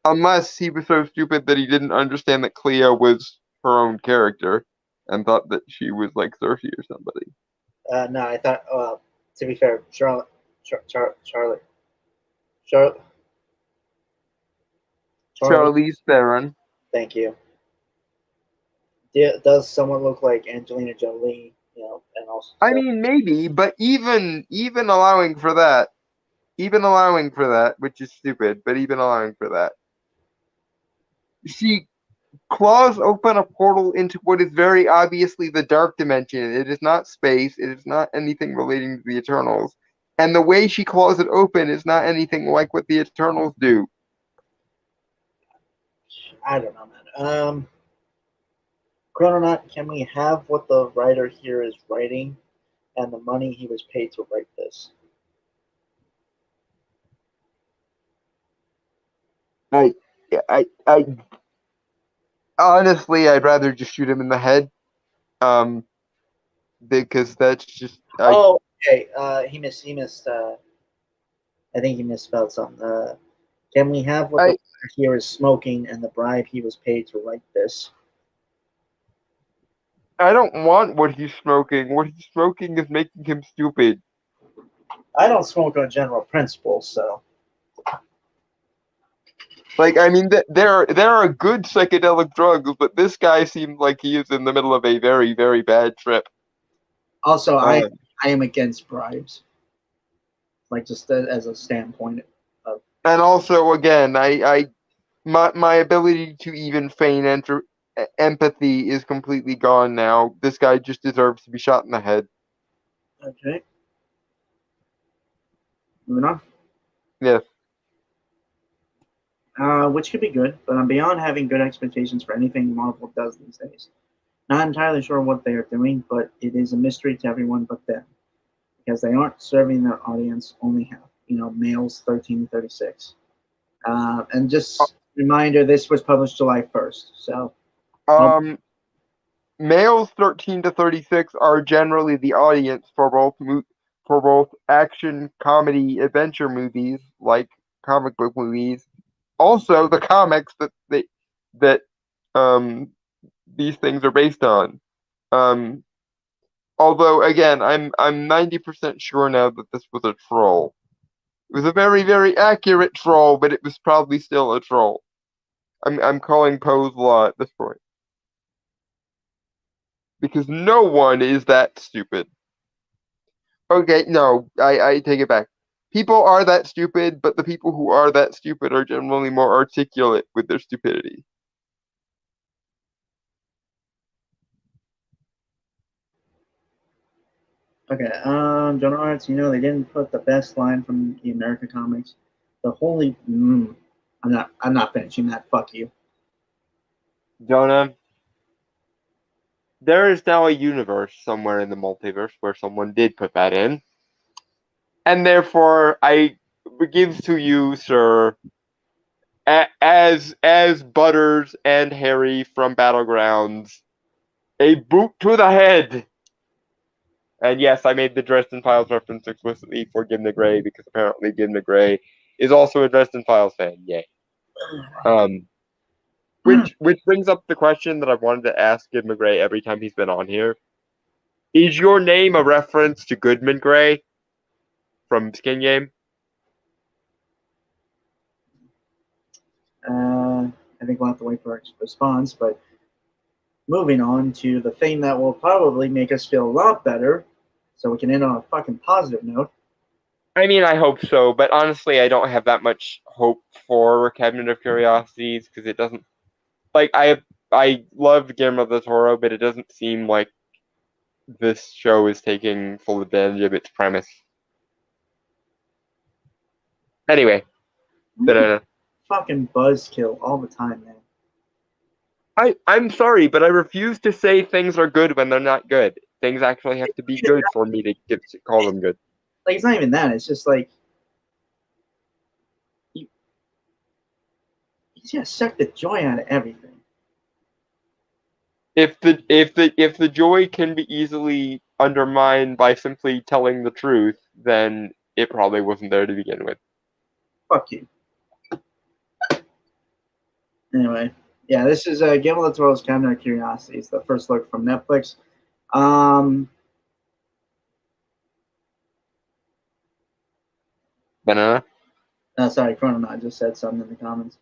unless he was so stupid that he didn't understand that Clea was her own character and thought that she was like Cersei or somebody. No, I thought. To be fair, Charlotte, Charlotte. Charlize Theron. Thank you. Does someone look like Angelina Jolie? You know, and also. I mean, maybe, but even allowing for that, which is stupid, but even allowing for that, she claws open a portal into what is very obviously the dark dimension. It is not space. It is not anything relating to the Eternals. And the way she claws it open is not anything like what the Eternals do. I don't know, man. Chrononaut, can we have what the writer here is writing and the money he was paid to write this? I honestly, I'd rather just shoot him in the head, because that's just. Okay. He missed. I think he misspelled something. Can we have what the writer here is smoking and the bribe he was paid to write this? I don't want what he's smoking. What he's smoking is making him stupid. I don't smoke on general principle, so. Like, I mean, there are good psychedelic drugs, but this guy seemed like he is in the middle of a very, very bad trip. Also, I am against bribes. Like, just as a standpoint of. And also, again, my ability to even feign empathy is completely gone now. This guy just deserves to be shot in the head. Okay. Moving on. Yes. Which could be good, but I'm beyond having good expectations for anything Marvel does these days. Not entirely sure what they are doing, but it is a mystery to everyone but them, because they aren't serving their audience only half, males 13 to 36. And just reminder, this was published July 1st, so. Males 13 to 36 are generally the audience for both action, comedy, adventure movies like comic book movies. Also, the comics that these things are based on. Although, again, I'm 90% sure now that this was a troll. It was a very, very accurate troll, but it was probably still a troll. I'm calling Poe's law at this point. Because no one is that stupid. Okay, no, I take it back. People are that stupid, but the people who are that stupid are generally more articulate with their stupidity. Okay, John Arts, they didn't put the best line from the America comics. The holy, I'm not finishing that. Fuck you. Jonah, there is now a universe somewhere in the multiverse where someone did put that in. And therefore, I give to you, sir, as Butters and Harry from Battlegrounds, a boot to the head. And yes, I made the Dresden Files reference explicitly for Gimna Gray because apparently Gimna Gray is also a Dresden Files fan. Yay. Which brings up the question that I've wanted to ask Gimna Gray every time he's been on here. Is your name a reference to Goodman Gray from Skin Game? I think we'll have to wait for a response, but moving on to the thing that will probably make us feel a lot better, so we can end on a fucking positive note. I mean, I hope so, but honestly, I don't have that much hope for Cabinet of Curiosities because it doesn't. Like, I love Guillermo del Toro, but it doesn't seem like this show is taking full advantage of its premise. Anyway, banana. Fucking buzzkill all the time, man. I'm sorry, but I refuse to say things are good when they're not good. Things actually have to be good for me to call them good. Like, it's not even that. It's just like you just gotta suck the joy out of everything. If the joy can be easily undermined by simply telling the truth, then it probably wasn't there to begin with. Fuck you. Anyway, yeah, this is Guillermo del Toro's Cabinet of Curiosities, the first look from Netflix. Banana. Sorry, Chrononaut just said something in the comments.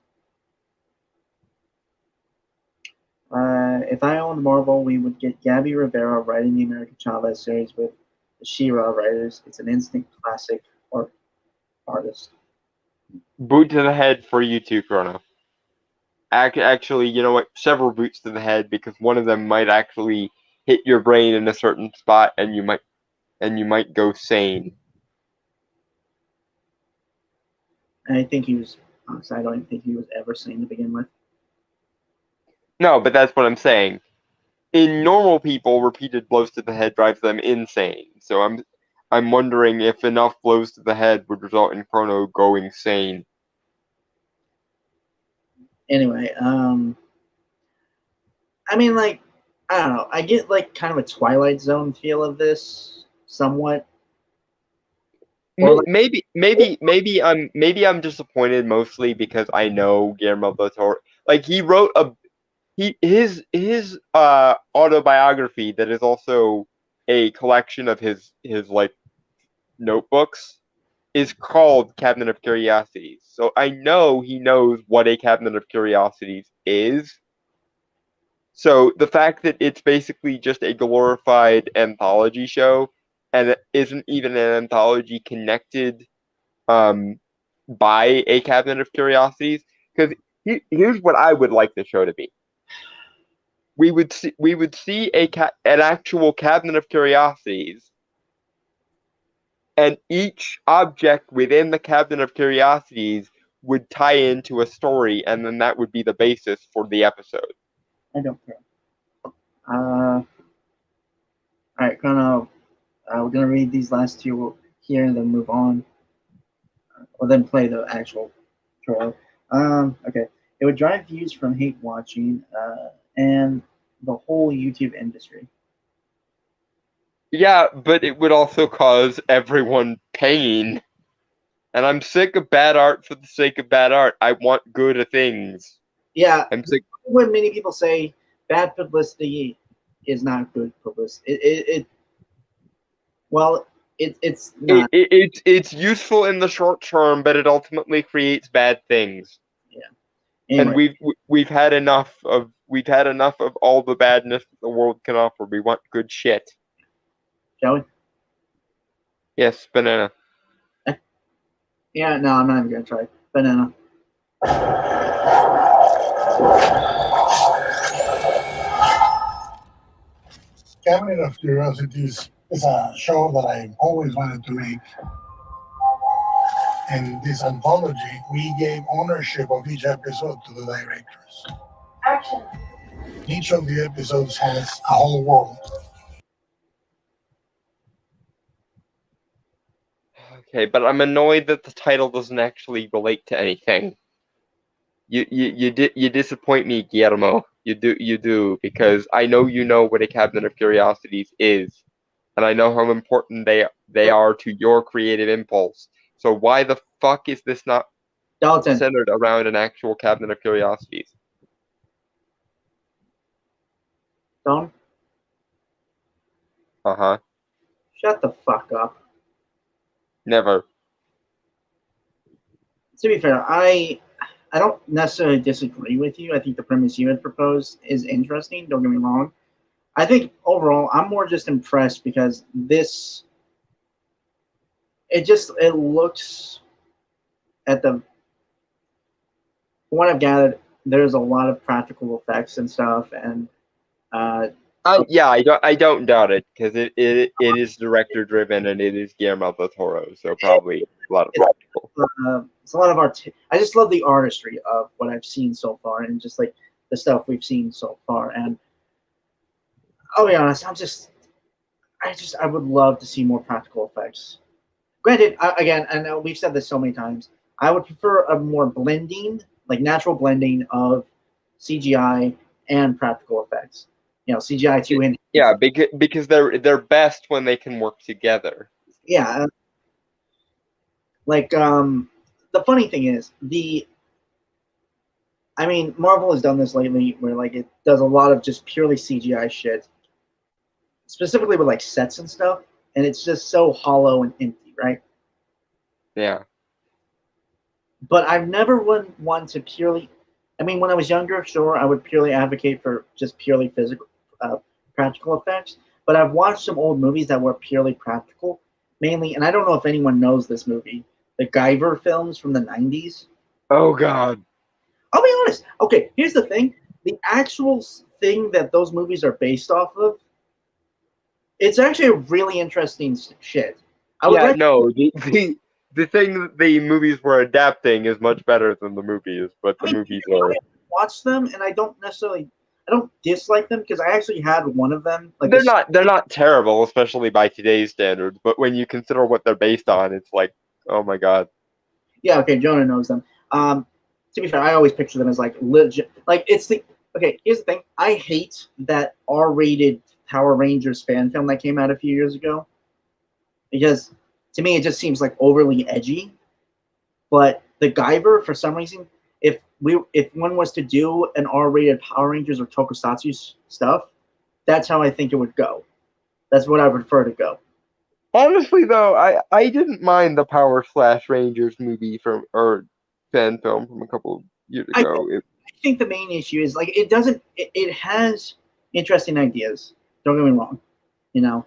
If I owned Marvel, we would get Gabby Rivera writing the America Chavez series with the She-Ra writers. It's an instant classic artist. Boot to the head for you too, Chrono. Actually, you know what? Several boots to the head because one of them might actually hit your brain in a certain spot, and you might go sane. And I think he was. Honestly, I don't even think he was ever sane to begin with. No, but that's what I'm saying. In normal people, repeated blows to the head drives them insane. So I'm wondering if enough blows to the head would result in Chrono going sane. Anyway, I mean, like, I don't know. I get like kind of a Twilight Zone feel of this, somewhat. Maybe I'm disappointed mostly because I know Guillermo del Toro. Like he wrote his autobiography that is also a collection of his like notebooks is called Cabinet of Curiosities. So I know he knows what a Cabinet of Curiosities is. So the fact that it's basically just a glorified anthology show and it isn't even an anthology connected by a Cabinet of Curiosities, because here's what I would like the show to be. We would see an actual Cabinet of Curiosities, and each object within the Cabinet of Curiosities would tie into a story, and then that would be the basis for the episode. I don't care. All right, Chrono. We're gonna read these last two here and then move on. Or then play the actual trailer. Okay. It would drive views from hate watching and the whole YouTube industry. Yeah, but it would also cause everyone pain. And I'm sick of bad art for the sake of bad art. I want good things. Yeah. I'm sick. When many people say bad publicity is not good publicity. It's not. It's useful in the short term, but it ultimately creates bad things. Yeah. Anyway. And we've had enough of all the badness that the world can offer. We want good shit. Shall we? Yes, banana. Yeah, no, I'm not even gonna try. Banana. Cabinet of Curiosities is a show that I always wanted to make. In this anthology, we gave ownership of each episode to the directors. Action. Each of the episodes has a whole world. Okay, but I'm annoyed that the title doesn't actually relate to anything. You disappoint me, Guillermo. You do because I know you know what a Cabinet of Curiosities is, and I know how important they are to your creative impulse. So why the fuck is this not Dalton. centered around an actual Cabinet of Curiosities? Dalton. Uh-huh. Shut the fuck up. Never. To be fair, I don't necessarily disagree with you. I think the premise you had proposed is interesting. Don't get me wrong. I think overall, I'm more just impressed because it looks at the from what I've gathered, there's a lot of practical effects and stuff, and uh, Yeah, I don't doubt it because it is director driven and it is Guillermo del Toro, so probably a lot of practical. it's a lot of art. I just love the artistry of what I've seen so far, and just like the stuff we've seen so far. And I'll be honest, I would love to see more practical effects. Granted, again, I know we've said this so many times. I would prefer a more blending, like natural blending of CGI and practical effects. You know, CGI to in. Yeah, because they're best when they can work together. Yeah, like the funny thing is I mean, Marvel has done this lately, where like it does a lot of just purely CGI shit, specifically with like sets and stuff, and it's just so hollow and empty, right? Yeah. But I've never one to purely. I mean, when I was younger, sure, I would purely advocate for just purely physical, practical effects. But I've watched some old movies that were purely practical, mainly, and I don't know if anyone knows this movie, the Guyver films from the '90s. Oh God. I'll be honest. Okay, here's the thing: the actual thing that those movies are based off of, it's actually a really interesting shit. I would Yeah, recommend. no, the thing that the movies were adapting is much better than the movies, but I the mean, movies are watch them, and I don't dislike them because I actually had one of them. Like a, they're not terrible, especially by today's standards, but when you consider what they're based on, it's like, oh my God. yeah, okay, Jonah knows them. To be fair, I always picture them as like legit. Like it's the okay. Here's the thing: I hate that R-rated Power Rangers fan film that came out a few years ago because to me it just seems like overly edgy. But the Guyver, for some reason, if one was to do an R-rated Power Rangers or Tokusatsu stuff, that's how I think it would go. That's what I would prefer to go. Honestly, though, I didn't mind the Power Slash Rangers movie from or fan film from a couple of years I ago. think the main issue is like it doesn't. It has interesting ideas. Don't get me wrong, you know,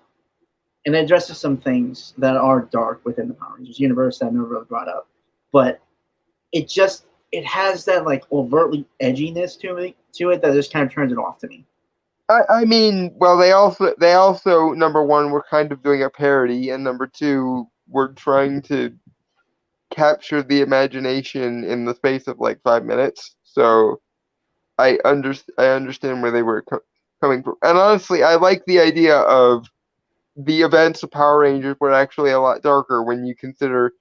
and it addresses some things that are dark within the Power Rangers universe that I never really brought up. But it has that like overtly edginess to it that just kind of turns it off to me. I mean, well, they also number one were kind of doing a parody, and number two were trying to capture the imagination in the space of like 5 minutes. So I understand where they were coming from, and honestly, I like the idea of the events of Power Rangers were actually a lot darker when you consider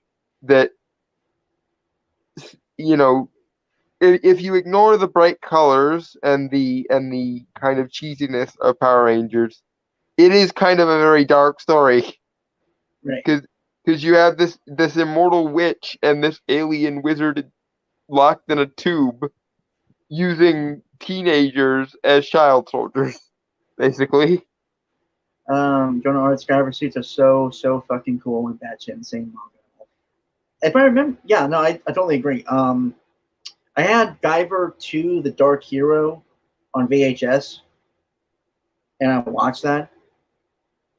that you know if you ignore the bright colors and the kind of cheesiness of Power Rangers, it is kind of a very dark story Right. because you have this immortal witch and this alien wizard locked in a tube using teenagers as child soldiers, basically. Jonah Art's Skyver suits are so fucking cool and batshit insane manga. If I remember, yeah, no, I totally agree. I had Guyver 2, The Dark Hero, on VHS, and I watched that.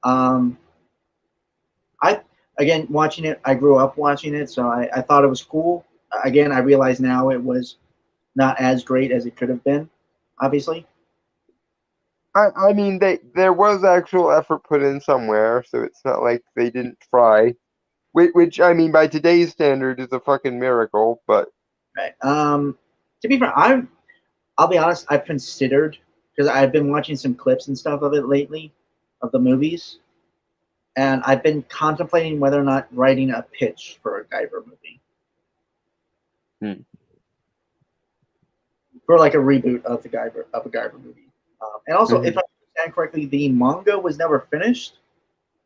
Um, I again watching it. I grew up watching it, so I thought it was cool. Again, I realize now it was not as great as it could have been, obviously. I mean, there was actual effort put in somewhere, so it's not like they didn't try. Which I mean, by today's standard, is a fucking miracle. But Right. To be fair, I'll be honest. I've considered because I've been watching some clips and stuff of it lately, of the movies, and I've been contemplating whether or not writing a pitch for a Guyver movie, hmm. for like a reboot of a Guyver movie. And also, if Mhm. I understand correctly, the manga was never finished.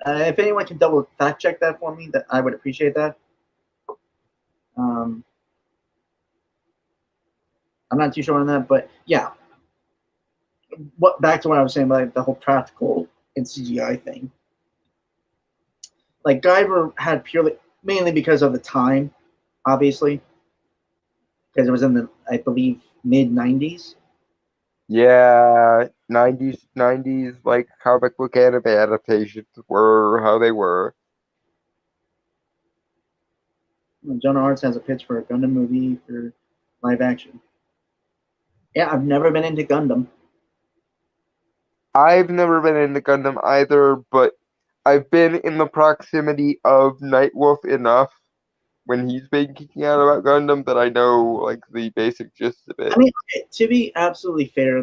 If anyone can double fact check that for me, that I would appreciate that. Um, I'm not too sure on that, but yeah. Back to what I was saying about the whole practical and CGI thing. like Guyver had purely mainly because of the time, obviously, because it was in the I believe mid-90s. Yeah, 90s, like comic book anime adaptations were how they were. Jonah Arts has a pitch for a Gundam movie for live action. Yeah, I've never been into Gundam. I've never been into Gundam either, but I've been in the proximity of Nightwolf enough when he's been geeking out about Gundam that I know like the basic gist of it. I mean, to be absolutely fair, I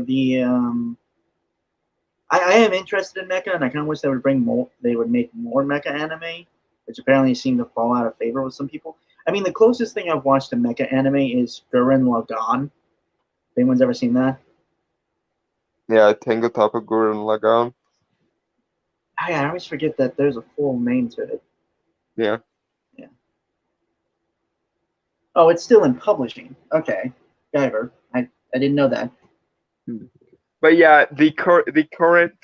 am interested in mecha, and I kind of wish they would bring more. They would make more mecha anime, which apparently seemed to fall out of favor with some people. I mean, the closest thing I've watched to mecha anime is Gurren Lagann. If anyone's ever seen that? Yeah, Tengu Toppa Gurren Lagann. I always forget that there's a full name to it. Yeah. Yeah. Oh, it's still in publishing. Okay, Guyver. I didn't know that. But yeah, the current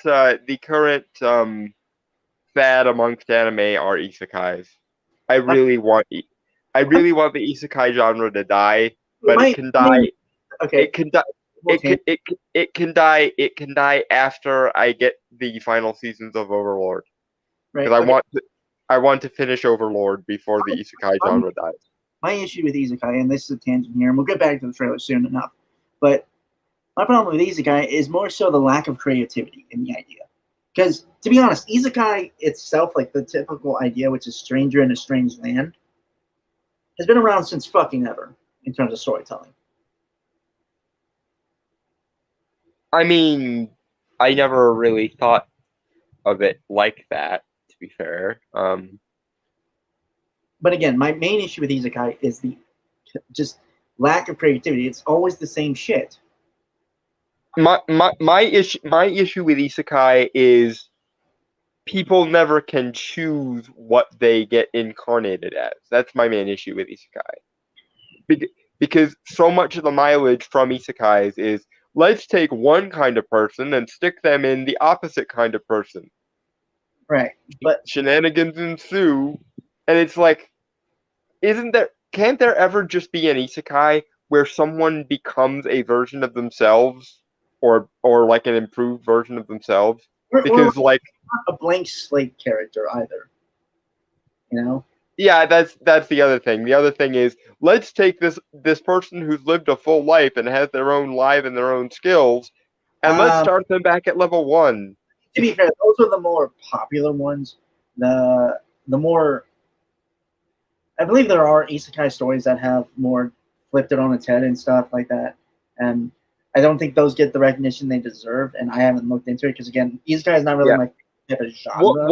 fad amongst anime are isekais. I really want the isekai genre to die, but it can die. Okay. It can die. It can die. It can die after I get the final seasons of Overlord. Because I want to finish Overlord before the isekai genre dies. My issue with isekai, and this is a tangent here, and we'll get back to the trailer soon enough, but my problem with isekai is more so the lack of creativity in the idea. Because, to be honest, isekai itself, like the typical idea, which is stranger in a strange land, has been around since fucking ever in terms of storytelling. I mean, I never really thought of it like that, to be fair. But again, my main issue with isekai is the just lack of creativity. It's always the same shit. My issue with isekai is people never can choose what they get incarnated as. That's my main issue with isekai. Because so much of the mileage from isekais is let's take one kind of person and stick them in the opposite kind of person. Right. But shenanigans ensue, and it's like, can't there ever just be an isekai where someone becomes a version of themselves or like an improved version of themselves? Because like not a blank slate character either. You know? Yeah, that's the other thing. The other thing is let's take this person who's lived a full life and has their own life and their own skills, and let's start them back at level 1. To be fair, those are the more popular ones. The more I believe there are isekai stories that have more flipped it on its head and stuff like that, and I don't think those get the recognition they deserve. And I haven't looked into it because again, isekai is not really my type of genre.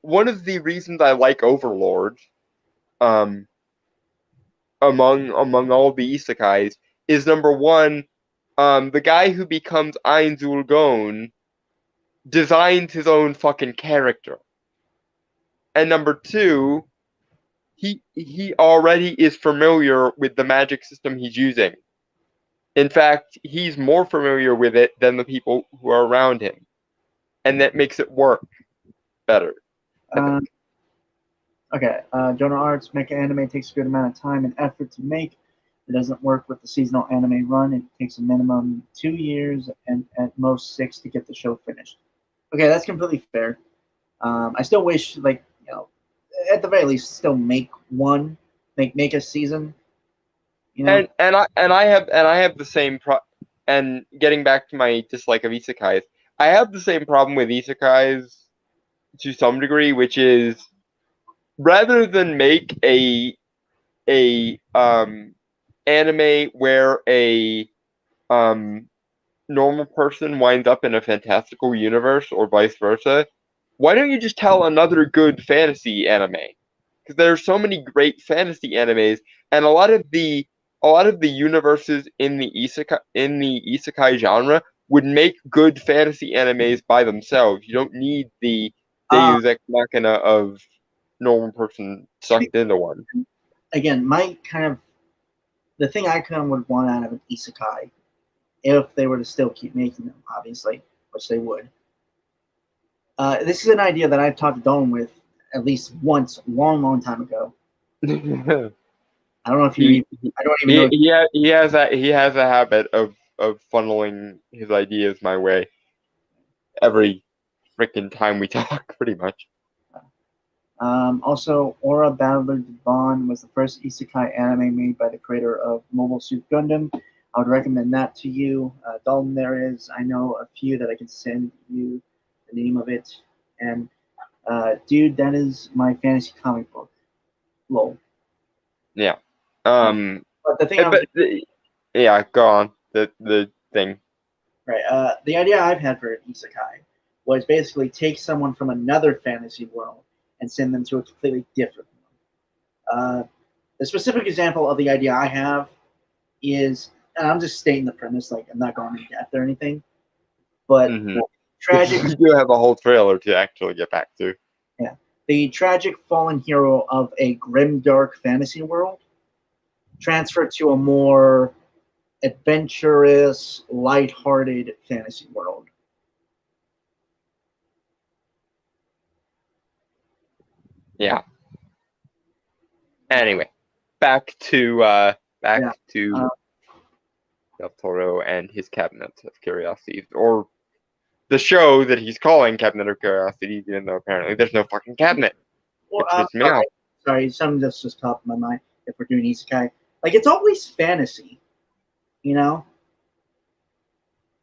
One of the reasons I like Overlord, among all the isekais, is number one, the guy who becomes Ainzul Gon designs his own fucking character, and number two, he already is familiar with the magic system he's using. In fact, he's more familiar with it than the people who are around him, and that makes it work better. Okay, Jonah Arts mecha anime takes a good amount of time and effort to make. It doesn't work with the seasonal anime run. It takes a minimum 2 years and at most 6 to get the show finished. Okay, that's completely fair. I still wish, like, you know, at the very least, still make a season. You know, and I have the same and getting back to my dislike of isekais, I have the same problem with isekais to some degree, which is rather than make a anime where a normal person winds up in a fantastical universe or vice versa, why don't you just tell another good fantasy anime? Because there are so many great fantasy animes, and a lot of the universes in the isekai genre would make good fantasy animes by themselves. You don't need the Deus Ex Machina of normal person sucked into one. Again, the thing I kind of would want out of an isekai, if they were to still keep making them, obviously, which they would. This is an idea that I've talked to Dolan with at least once, long time ago. he, I don't know if you. I don't even know. he has a habit of funneling his ideas my way every freaking time we talk, pretty much. Also, Aura Battler Bond was the first isekai anime made by the creator of Mobile Suit Gundam. I would recommend that to you. Dalton, I know a few that I can send you the name of it. And, dude, that is my fantasy comic book. Lol. Yeah. But the thing yeah, go on. The thing. Right. The idea I've had for isekai was basically take someone from another fantasy world and send them to a completely different one. The specific example of the idea I have is, and I'm just stating the premise, like I'm not going in depth or anything, but tragic. You do have a whole trailer to actually get back to. Yeah, the tragic fallen hero of a grim, dark fantasy world transferred to a more adventurous, lighthearted fantasy world. Yeah. Anyway, back to Del Toro and his Cabinet of Curiosities, or the show that he's calling Cabinet of Curiosities, even though apparently there's no fucking cabinet. Well, sorry, something just popped in my mind. If we're doing isekai, like it's always fantasy, you know.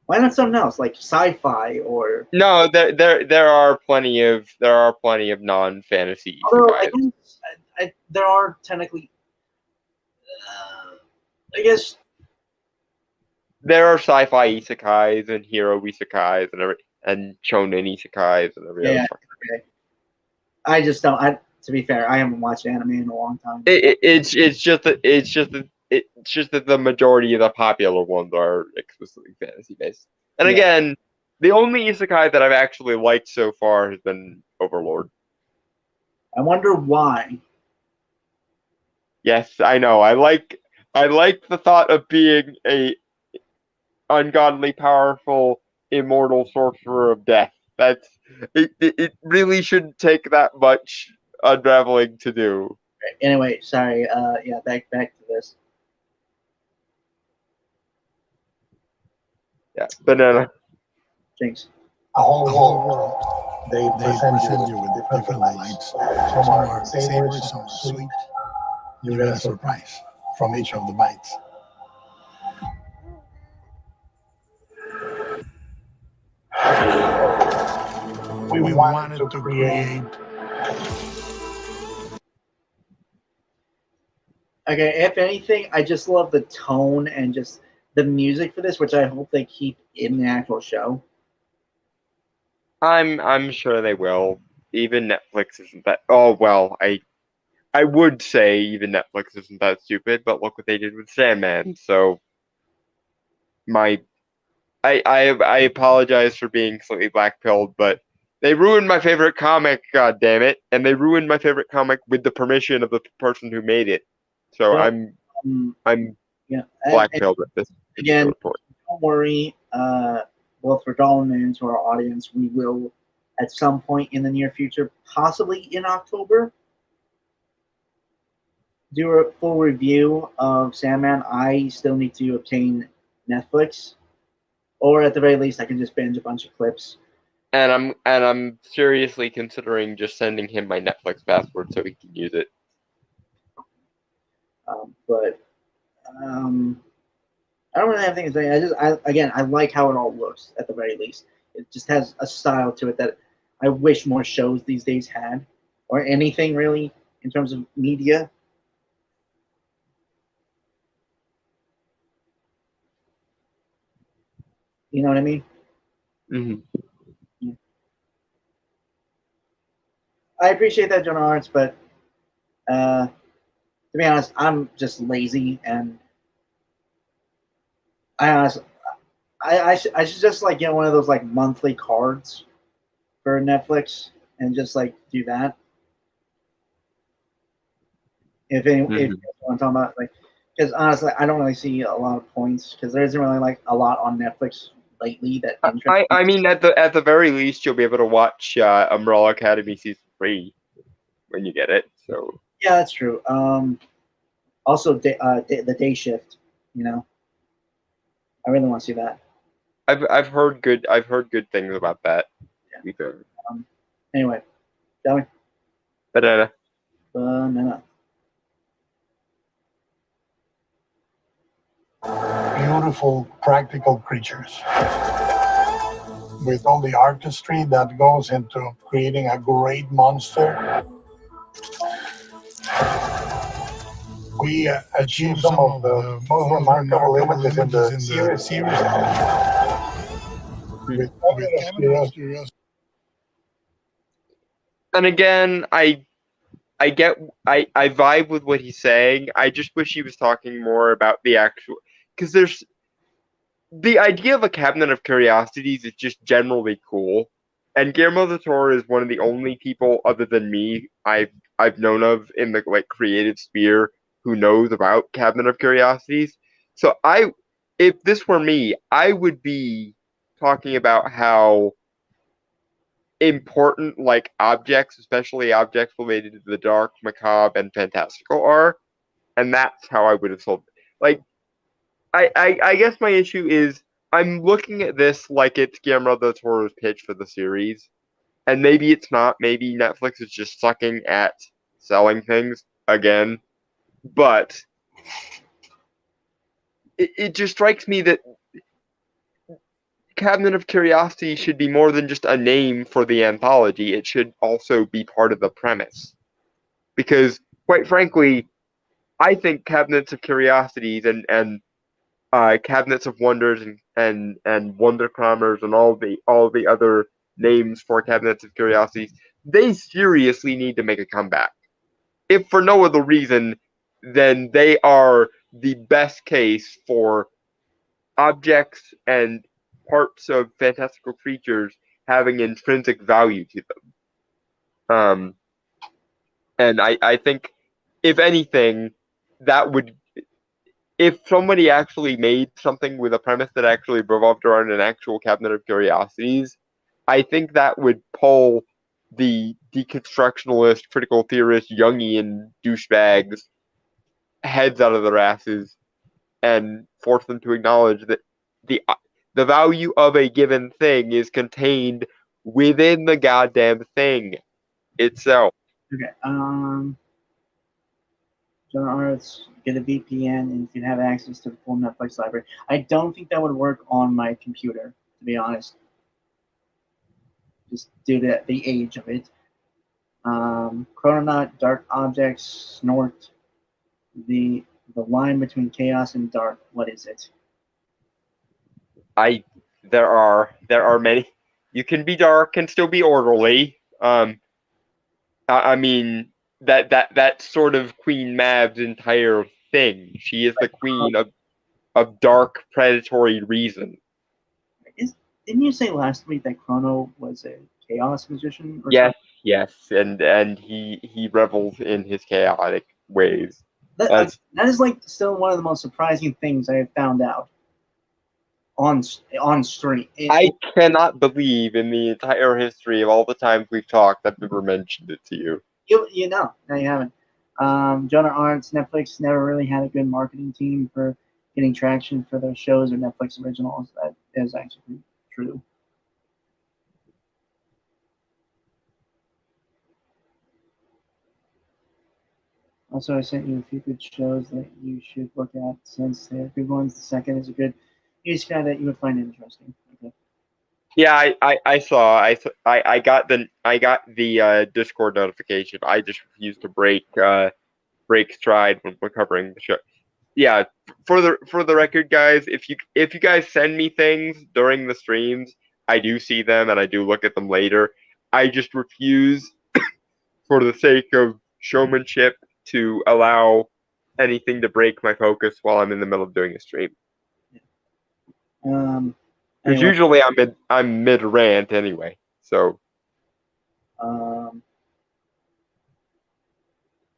Why not something else like sci-fi or? No, there are plenty of non-fantasy isekais. There are technically. I guess there are sci-fi isekais and hero isekais and shonen isekais and every other. Okay. I just don't. To be fair, I haven't watched anime in a long time. It's just that the majority of the popular ones are exclusively fantasy based. And again, the only isekai that I've actually liked so far has been Overlord. I wonder why. Yes, I know. I like the thought of being a ungodly powerful immortal sorcerer of death. It really shouldn't take that much unraveling to do. Anyway, sorry. Back to this. Yeah, banana. Jinx. A whole world. They present you with different lights. Some are savory, some are sweet. You get a surprise from each of the bites. We wanted to create. Okay, if anything, I just love the tone and just the music for this, which I hope they keep in the actual show. I'm sure they will. Even Netflix isn't that. Oh well, I would say even Netflix isn't that stupid, but look what they did with Sandman. So I apologize for being slightly black-pilled, but they ruined my favorite comic, god damn it, and they ruined my favorite comic with the permission of the person who made it. So I'm black-pilled at this. Again, don't worry. Both for Dalton and to our audience, we will at some point in the near future, possibly in October, do a full review of Sandman. I still need to obtain Netflix, or at the very least, I can just binge a bunch of clips. And I'm seriously considering just sending him my Netflix password so he can use it. I don't really have anything to say. I like how it all looks at the very least. It just has a style to it that I wish more shows these days had, or anything really in terms of media. You know what I mean? Mm-hmm. Yeah. I appreciate that, John Arts, but to be honest, I'm just lazy, and I should just like get one of those like monthly cards for Netflix and just like do that. If you want to talk about like, because honestly, I don't really see a lot of points because there isn't really like a lot on Netflix lately that interests I mean, at the very least, you'll be able to watch Umbrella Academy season 3. when you get it. So Yeah, that's true. Also, the day shift. You know, I really want to see that. I've heard good things about that. To be fair. Anyway, shall we? Banana. Banana. Beautiful, practical creatures. With all the artistry that goes into creating a great monster, we achieved some of the most remarkable images in the series. With Cabinet of Curiosity. And again, I vibe with what he's saying. I just wish he was talking more about the actual, because there's the idea of a cabinet of curiosities is just generally cool. And Guillermo del Toro is one of the only people other than me I've known of in the like creative sphere who knows about Cabinet of Curiosities. So if this were me, I would be talking about how important like objects, especially objects related to the dark, macabre, and fantastical are, and that's how I would have sold it. Like I guess my issue is I'm looking at this like it's Guillermo del Toro's pitch for the series, and maybe it's not. Maybe Netflix is just sucking at selling things again, but it just strikes me that Cabinet of Curiosity should be more than just a name for the anthology. It should also be part of the premise. Because, quite frankly, I think Cabinets of Curiosities and Cabinets of Wonders and Wondercrammers and all the other names for Cabinets of Curiosities, they seriously need to make a comeback. If for no other reason, then they are the best case for objects and parts of fantastical creatures having intrinsic value to them. And I think, if anything, that would, if somebody actually made something with a premise that actually revolved around an actual Cabinet of Curiosities, I think that would pull the deconstructionalist, critical theorist, Jungian douchebags heads out of their asses and force them to acknowledge that the value of a given thing is contained within the goddamn thing itself. Okay. John Arts, get a VPN, and you can have access to the full Netflix library. I don't think that would work on my computer, to be honest. Just due to the age of it. Chrononaut, Dark Objects, Snort. The line between chaos and dark. What is it? There are many. You can be dark and still be orderly. I mean that's sort of Queen Mav's entire thing. She is the queen of dark predatory reason. Didn't you say last week that Chrono was a chaos magician? Or yes, something? and he revels in his chaotic ways. That is like still one of the most surprising things I have found out on stream. I cannot believe in the entire history of all the times we've talked I've never mentioned it to you. You know, no, you haven't. Jonah Arntz, Netflix never really had a good marketing team for getting traction for their shows or Netflix originals. That is actually true. Also, I sent you a few good shows that you should look at since they're good ones. The second is a good news guy that you would find interesting. Okay. Yeah, I saw. I got the Discord notification. I just refused to break stride when we're covering the show. Yeah, for the record, guys, if you guys send me things during the streams, I do see them and I do look at them later. I just refuse, for the sake of showmanship, to allow anything to break my focus while I'm in the middle of doing a stream. Anyway. Because usually I'm mid rant anyway. So.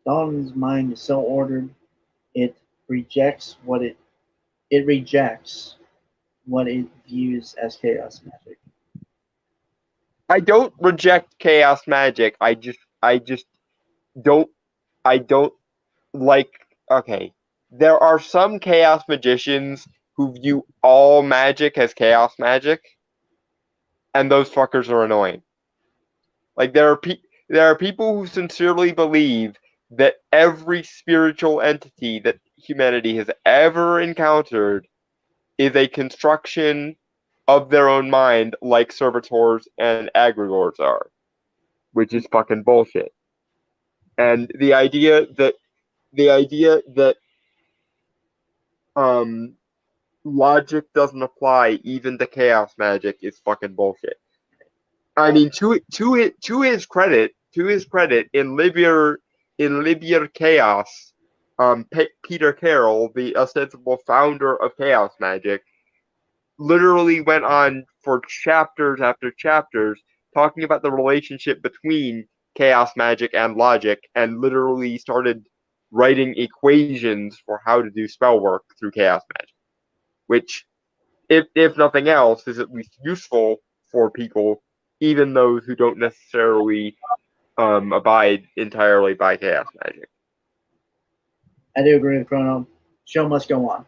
Dalton's mind is so ordered, it rejects what it views as chaos magic. I don't reject chaos magic. I just don't I don't like. Okay, there are some chaos magicians who view all magic as chaos magic, and those fuckers are annoying. Like there are people who sincerely believe that every spiritual entity that humanity has ever encountered is a construction of their own mind, like servitors and aggregors are, which is fucking bullshit. And the idea that um logic doesn't apply even to chaos magic is fucking bullshit. I mean, to his credit, in Libya Chaos, Peter Carroll, the ostensible founder of chaos magic, literally went on for chapters after chapters talking about the relationship between chaos magic and logic, and literally started writing equations for how to do spell work through chaos magic, which, if nothing else, is at least useful for people, even those who don't necessarily abide entirely by chaos magic. I do agree with Chrono. Show must go on.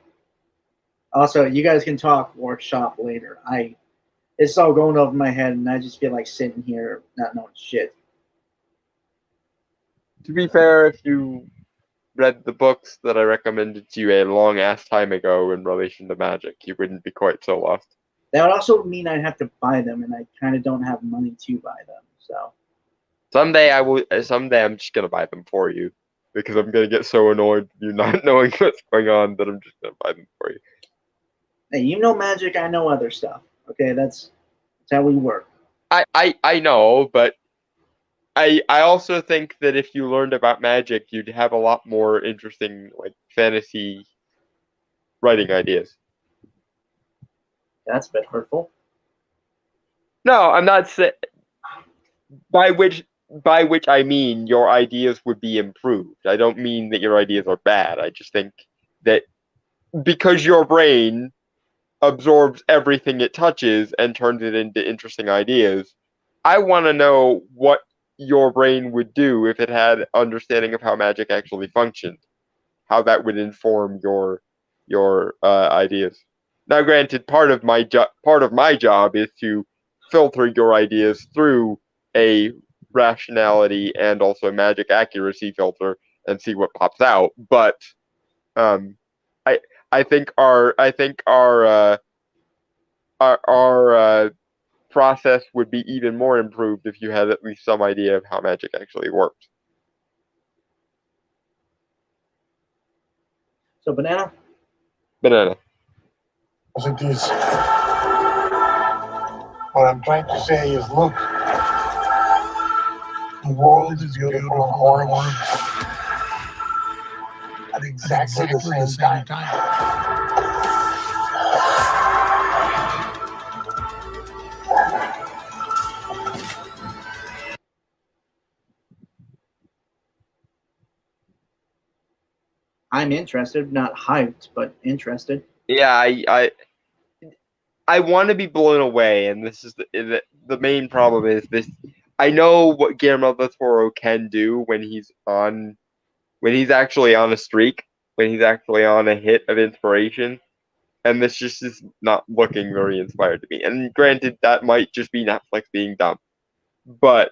Also, you guys can talk workshop later. It's all going over my head, and I just feel like sitting here not knowing shit. To be fair, if you read the books that I recommended to you a long ass time ago in relation to magic, you wouldn't be quite so lost. That would also mean I'd have to buy them, and I kind of don't have money to buy them. So someday I'm just gonna buy them for you, because I'm gonna get so annoyed with you not knowing what's going on that I'm just gonna buy them for you. hey, you know magic, I know other stuff. Okay, that's how we work. I know, but I also think that if you learned about magic, you'd have a lot more interesting, like, fantasy writing ideas. That's a bit hurtful. No, I'm not saying, by which I mean your ideas would be improved. I don't mean that your ideas are bad. I just think that because your brain absorbs everything it touches and turns it into interesting ideas, I want to know what your brain would do if it had understanding of how magic actually functioned, how that would inform your ideas. Now, granted, part of my job is to filter your ideas through a rationality and also magic accuracy filter and see what pops out. But um, I think our process would be even more improved if you had at least some idea of how magic actually works. So, Banana? Banana. It is. What I'm trying to say is, look, the world is beautiful and horrible at exactly the same time. I'm interested, not hyped, but interested. Yeah, I want to be blown away, and this is the main problem is this. I know what Guillermo del Toro can do when he's actually on a streak, when he's actually on a hit of inspiration, and this just is not looking very inspired to me. And granted, that might just be Netflix being dumb, but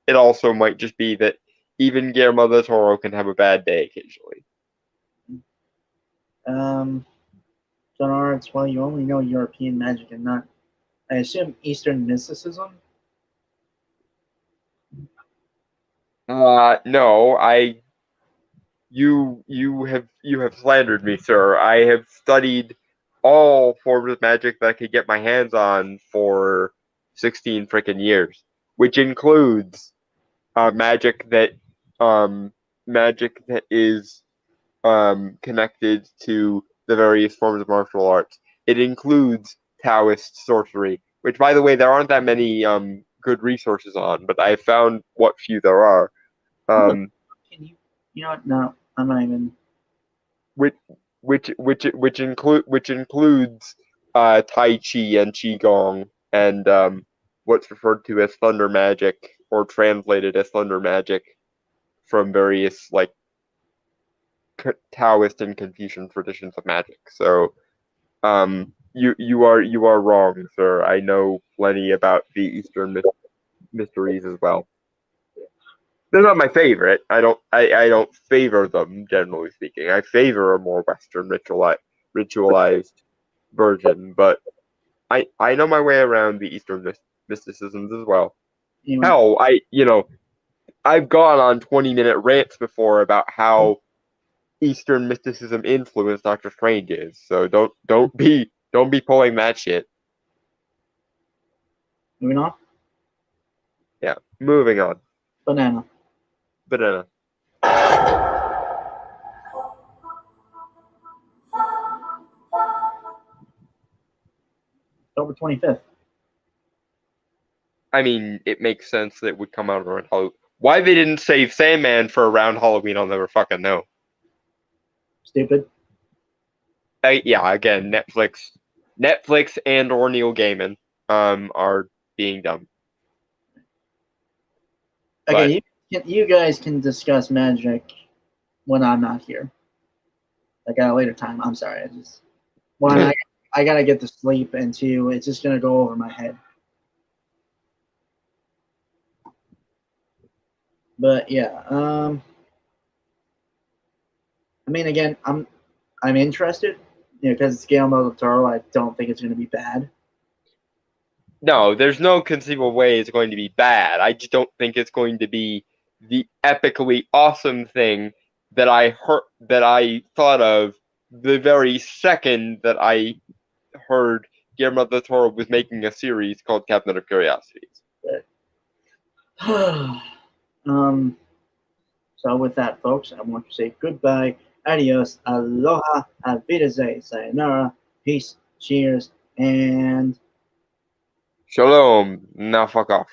it also might just be that even Guillermo del Toro can have a bad day occasionally. John Arts, well, you only know European magic and not, I assume, Eastern mysticism? No, you have slandered me, sir. I have studied all forms of magic that I could get my hands on for 16 freaking years, which includes magic that is connected to the various forms of martial arts. It includes Taoist sorcery, which, by the way, there aren't that many good resources on, but I found what few there are. Can you know what? No, I'm not even. Which includes Tai Chi and Qigong and what's referred to as thunder magic or translated as thunder magic from various like Taoist and Confucian traditions of magic. So, you are wrong, sir. I know plenty about the Eastern mysteries as well. They're not my favorite. I don't favor them, generally speaking. I favor a more Western ritualized version, but I know my way around the Eastern mysticisms as well. Anyway, Hell, I've gone on 20-minute rants before about how Eastern mysticism influenced Doctor Strange is. So don't be pulling that shit. moving on. Yeah, moving on. Banana. Banana. October 25th. I mean, it makes sense that it would come out around Halloween. Why they didn't save Sandman for around Halloween, I'll never fucking know. Stupid. Yeah, again, Netflix and or Neil Gaiman are being dumb. Okay, you guys can discuss magic when I'm not here. Like at a later time. I'm sorry. One, I gotta get to sleep, and two, it's just gonna go over my head. But yeah, I mean, again, I'm interested, because it's Guillermo del Toro. I don't think it's gonna be bad. No, there's no conceivable way it's going to be bad. I just don't think it's going to be the epically awesome thing that I thought of the very second that I heard Guillermo del Toro was making a series called Cabinet of Curiosities. So with that, folks, I want to say goodbye, adios, aloha, auf Wiedersehen, sayonara, peace, cheers, and Shalom. Now fuck off.